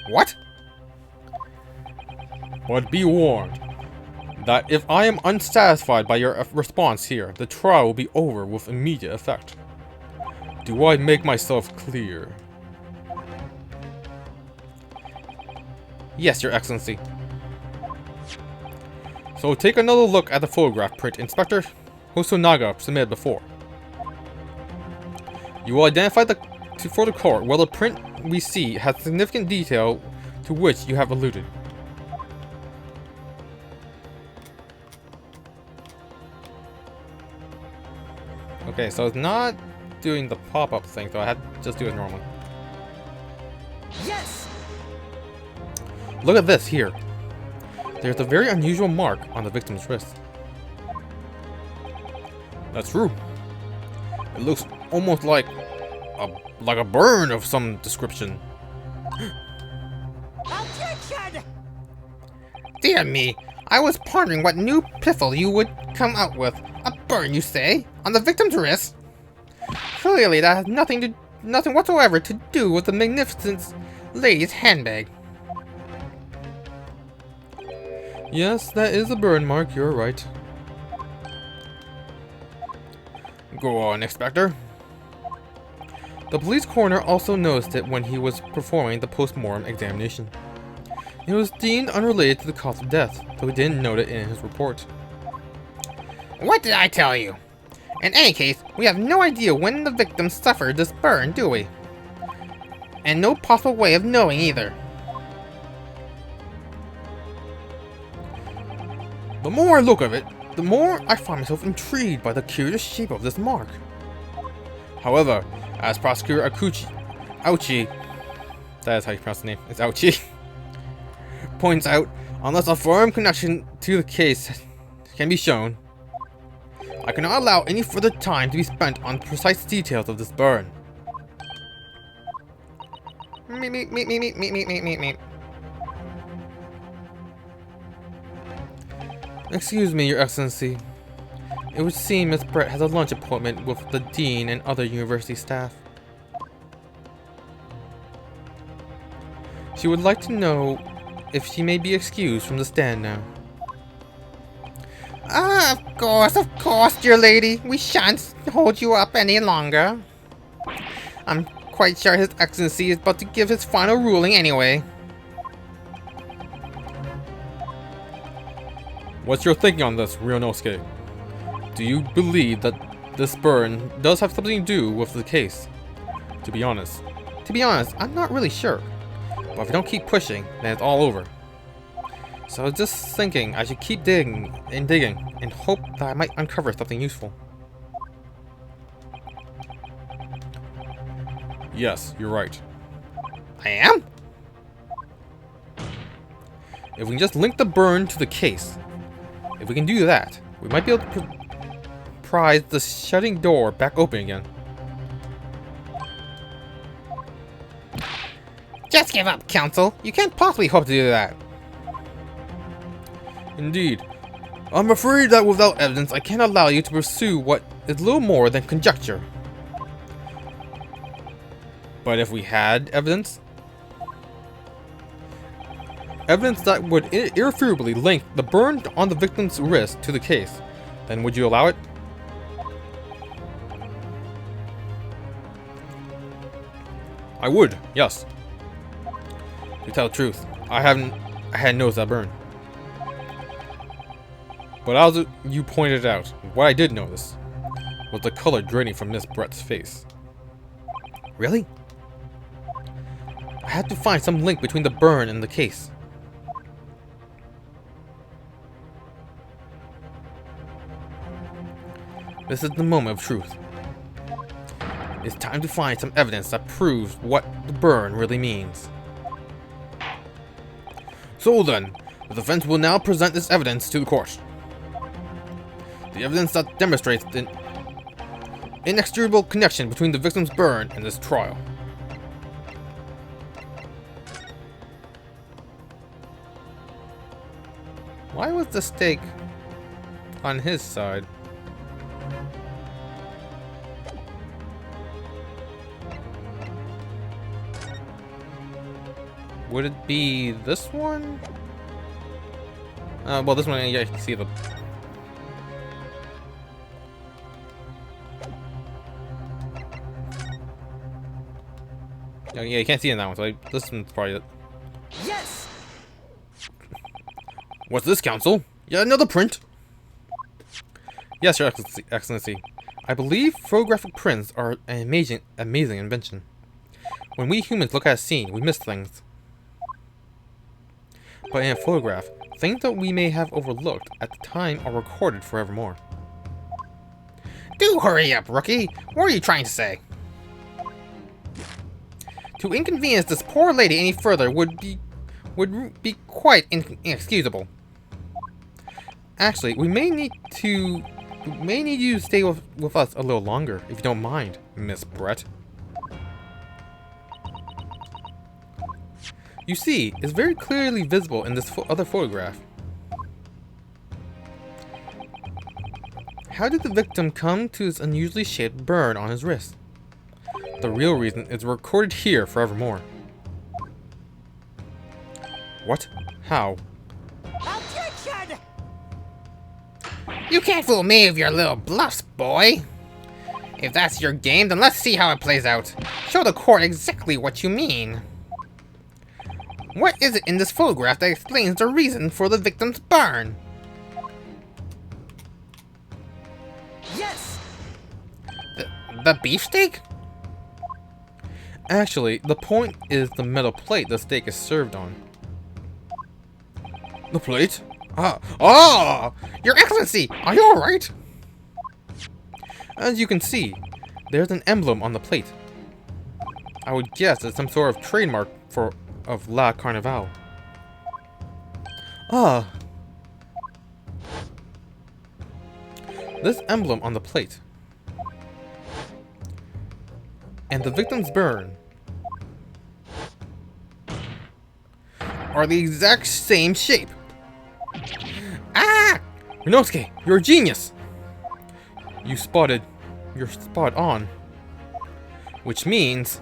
What? But be warned that if I am unsatisfied by your response here, the trial will be over with immediate effect. Do I make myself clear? Yes, Your Excellency. So take another look at the photograph print, Inspector Hosonaga submitted before. You will identify for the court whether the print we see has significant detail to which you have alluded. Okay, so it's not doing the pop-up thing, so I had to just do it normally. Yes! Look at this here. There's a very unusual mark on the victim's wrist. That's true. It looks almost like a burn of some description. Objection! Dear me, I was pondering what new piffle you would come out with. A burn, you say? On the victim's wrist? Clearly that has nothing whatsoever to do with the magnificent lady's handbag. Yes, that is a burn mark, you're right. Go on, Inspector. The police coroner also noticed it when he was performing the post-mortem examination. It was deemed unrelated to the cause of death, though he didn't note it in his report. What did I tell you? In any case, we have no idea when the victim suffered this burn, do we? And no possible way of knowing either. The more I look at it, the more I find myself intrigued by the curious shape of this mark. However, as Prosecutor Ouchi, that is how you pronounce the name, it's Ouchi, points out, unless a firm connection to the case can be shown, I cannot allow any further time to be spent on precise details of this burn. Meep. Excuse me, Your Excellency. It would seem Miss Brett has a lunch appointment with the Dean and other university staff. She would like to know if she may be excused from the stand now. Ah, of course, dear lady. We shan't hold you up any longer. I'm quite sure His Excellency is about to give his final ruling anyway. What's your thinking on this, Ryunosuke? Do you believe that this burn does have something to do with the case? To be honest, I'm not really sure. but if I don't keep pushing, then it's all over. So I was just thinking I should keep digging and hope that I might uncover something useful. Yes, you're right. I am? If we can just link the burn to the case, if we can do that, we might be able to prise the shutting door back open again. Just give up, Counsel. You can't possibly hope to do that. Indeed. I'm afraid that without evidence, I can't allow you to pursue what is little more than conjecture. But if we had evidence that would irrefutably link the burn on the victim's wrist to the case, then would you allow it? I would, yes. To tell the truth, I hadn't noticed that burn. But as you pointed out, what I did notice was the color draining from Miss Brett's face. Really? I had to find some link between the burn and the case. This is the moment of truth. It's time to find some evidence that proves what the burn really means. So then, the defense will now present this evidence to the court. The evidence that demonstrates the inextricable connection between the victim's burn and this trial. Why was the stake on his side? Would it be this one? Well, this one, yeah, you can see the... Yeah, you can't see it in that one, so this one's probably it. Yes! What's this, Counsel? Yet another print? Yes, Your Excellency. I believe photographic prints are an amazing invention. When we humans look at a scene, we miss things. But in a photograph, things that we may have overlooked at the time are recorded forevermore. Do hurry up, rookie. What are you trying to say? To inconvenience this poor lady any further would be quite inexcusable. Actually, we may need you to stay with us a little longer, if you don't mind, Miss Brett. You see, it's very clearly visible in this other photograph. How did the victim come to this unusually shaped burn on his wrist? The real reason is recorded here forevermore. What? How? Objection! You can't fool me with your little bluffs, boy. If that's your game, then let's see how it plays out. Show the court exactly what you mean. What is it in this photograph that explains the reason for the victim's burn? Yes! The beefsteak? Actually, the point is the metal plate the steak is served on. The plate? Oh! Your Excellency, are you alright? As you can see, there's an emblem on the plate. I would guess it's some sort of trademark of La Carnival. This emblem on the plate and the victim's burn Are the exact same shape. Ah! Rinosuke, you're a genius! You're spot on. Which means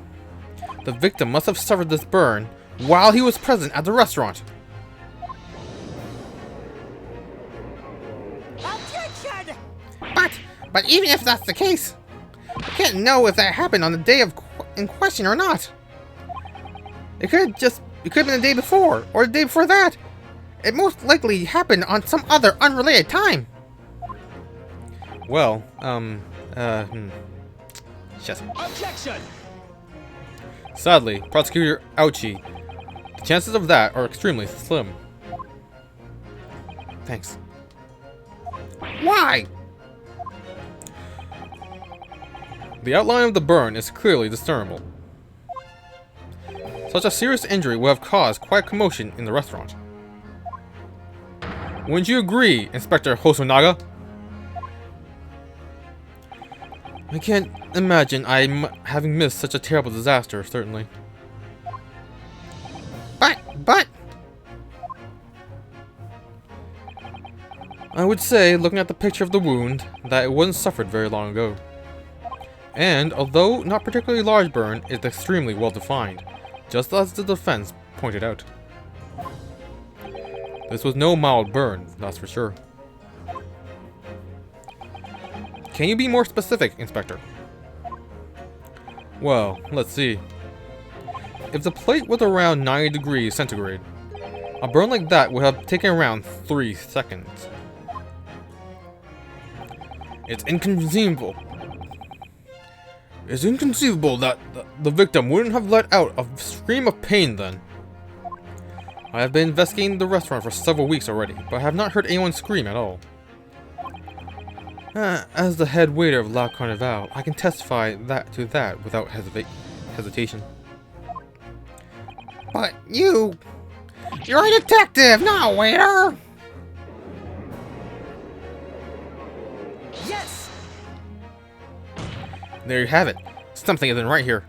the victim must have suffered this burn while he was present at the restaurant. Objection! But even if that's the case, we can't know if that happened on the day in question or not. It could have been the day before, or the day before that. It most likely happened on some other unrelated time. Well, shit. Objection! Sadly, Prosecutor Ouchie, the chances of that are extremely slim. Thanks. Why? The outline of the burn is clearly discernible. Such a serious injury would have caused quite a commotion in the restaurant. Wouldn't you agree, Inspector Hosonaga? I can't imagine I'm having missed such a terrible disaster, certainly. But... I would say, looking at the picture of the wound, that it wasn't suffered very long ago. And, although not particularly large burn, it's extremely well defined, just as the defense pointed out. This was no mild burn, that's for sure. Can you be more specific, Inspector? Well, let's see. If the plate was around 90 degrees centigrade, a burn like that would have taken around 3 seconds. It's inconceivable. It's inconceivable that the victim wouldn't have let out a scream of pain then. I have been investigating the restaurant for several weeks already, but I have not heard anyone scream at all. As the head waiter of La Carnival, I can testify to that without hesitation. But you're a detective, not a waiter! Yes! There you have it. Something isn't right here.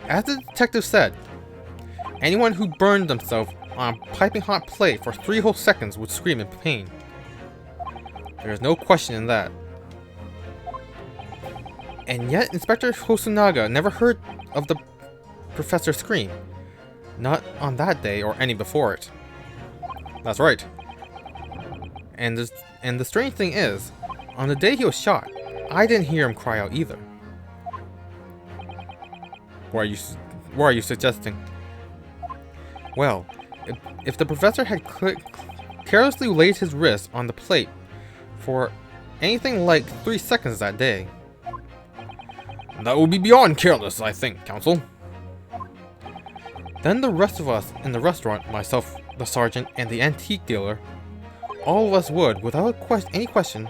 As the detective said, anyone who burned themselves on a piping hot plate for 3 whole seconds would scream in pain. There is no question in that. And yet, Inspector Hosonaga never heard of the professor scream. Not on that day or any before it. That's right. And the strange thing is, on the day he was shot, I didn't hear him cry out either. What are you suggesting? Well, if the professor had carelessly laid his wrist on the plate for anything like 3 seconds that day. That would be beyond careless, I think, Counsel. Then the rest of us in the restaurant, myself, the sergeant, and the antique dealer, all of us would, without any question,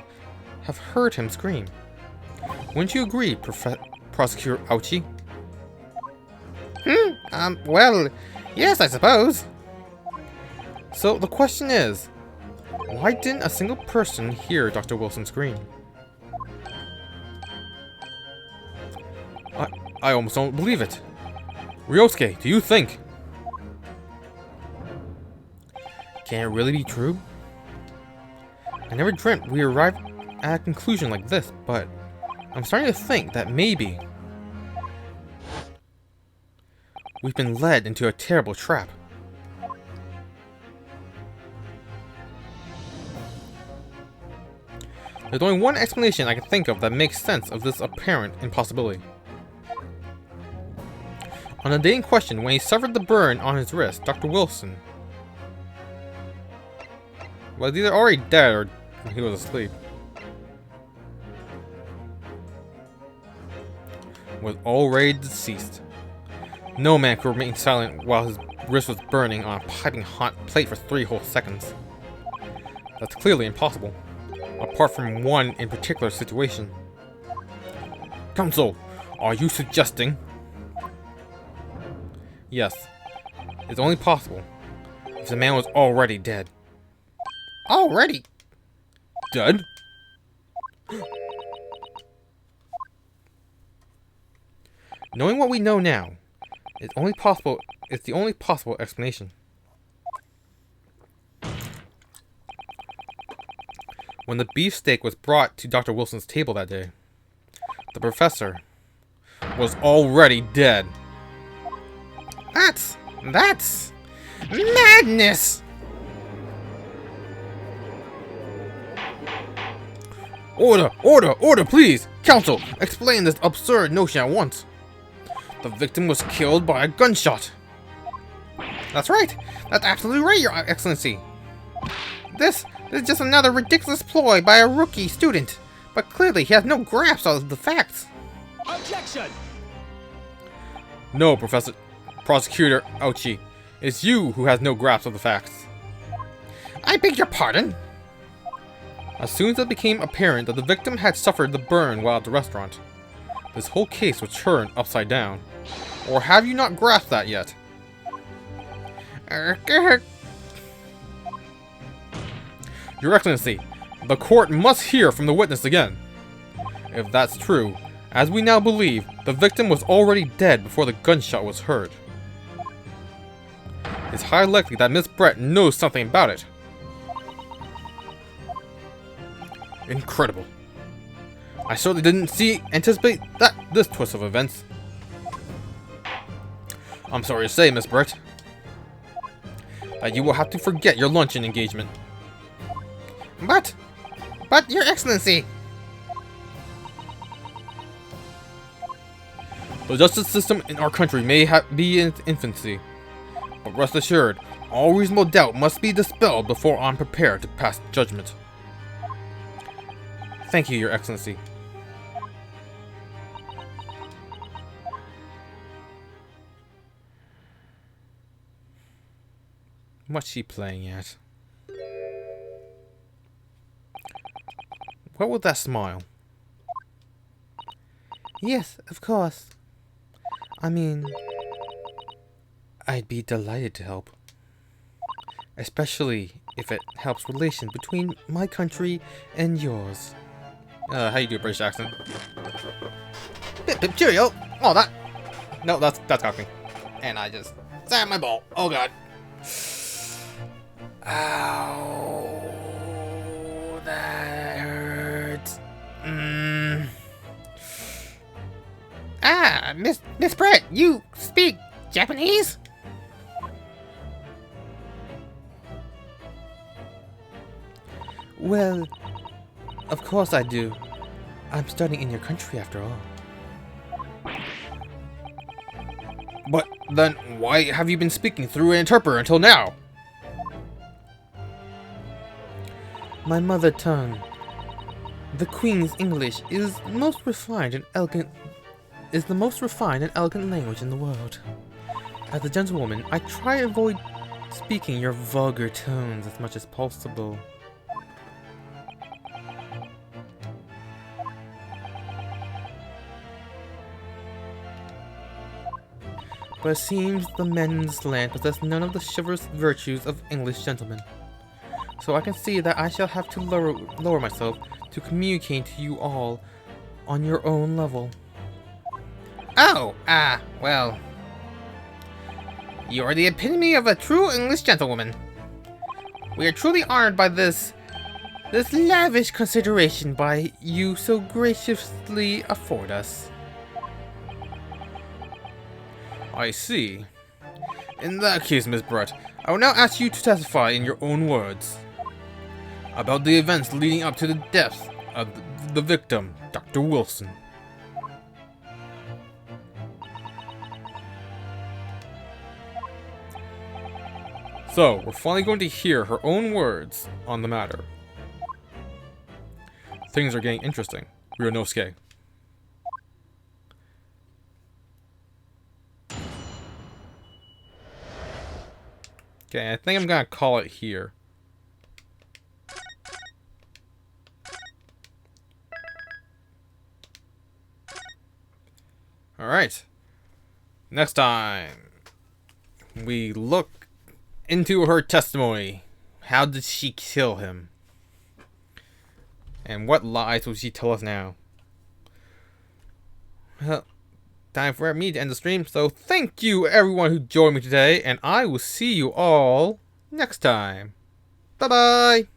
have heard him scream. Wouldn't you agree, Prosecutor Ouchie? Well, yes, I suppose. So the question is, why didn't a single person hear Dr. Wilson scream? I almost don't believe it. Ryosuke, do you think? Can it really be true? I never dreamt we arrived at a conclusion like this, but I'm starting to think that maybe we've been led into a terrible trap. There's only one explanation I can think of that makes sense of this apparent impossibility. On the day in question, when he suffered the burn on his wrist, Dr. Wilson was either already dead or he was asleep. Was already deceased. No man could remain silent while his wrist was burning on a piping hot plate for 3 whole seconds. That's clearly impossible, apart from one in particular situation. Counsel, are you suggesting? Yes, it's only possible if the man was already dead. Already Dead? Knowing what we know now, it's the only possible explanation. When the beefsteak was brought to Dr. Wilson's table that day, the professor Was already dead. That's madness! Order, please! Counsel, explain this absurd notion at once. The victim was killed by a gunshot. That's right. That's absolutely right, Your Excellency. This is just another ridiculous ploy by a rookie student. But clearly he has no grasp of the facts. Objection! No, Prosecutor Ouchie. It's you who has no grasp of the facts. I beg your pardon? As soon as it became apparent that the victim had suffered the burn while at the restaurant, this whole case was turned upside down. Or have you not grasped that yet? Your Excellency, the court must hear from the witness again. If that's true, as we now believe, the victim was already dead before the gunshot was heard. It's highly likely that Miss Brett knows something about it. Incredible. I certainly didn't anticipate this twist of events. I'm sorry to say, Miss Brett, that you will have to forget your luncheon engagement. But, Your Excellency. The justice system in our country may be in its infancy, but rest assured, all reasonable doubt must be dispelled before I'm prepared to pass judgment. Thank you, Your Excellency. What's she playing at? What with that smile? Yes, of course. I mean, I'd be delighted to help. Especially if it helps relations between my country and yours. How you do a British accent? Cheerio. Oh, that. No, that's Cockney. And I just slammed my ball. Oh, God. Ow. That hurts. Ah, Miss Brett, you speak Japanese? Well, of course I do. I'm studying in your country after all. But then, why have you been speaking through an interpreter until now? My mother tongue The Queen's English is the most refined and elegant language in the world. As a gentlewoman, I try to avoid speaking your vulgar tones as much as possible. But it seems the men in this land possess none of the chivalrous virtues of English gentlemen. So I can see that I shall have to lower myself to communicate to you all on your own level. Oh, well. You are the epitome of a true English gentlewoman. We are truly honored by this lavish consideration by you so graciously afford us. I see. In that case, Miss Brett, I will now ask you to testify in your own words about the events leading up to the death of the victim, Dr. Wilson. So, we're finally going to hear her own words on the matter. Things are getting interesting. Ryunosuke. Okay, I think I'm gonna call it here. Alright. Next time, we look into her testimony. How did she kill him? And what lies will she tell us now? Well, time for me to end the stream. So thank you everyone who joined me today. And I will see you all next time. Bye-bye.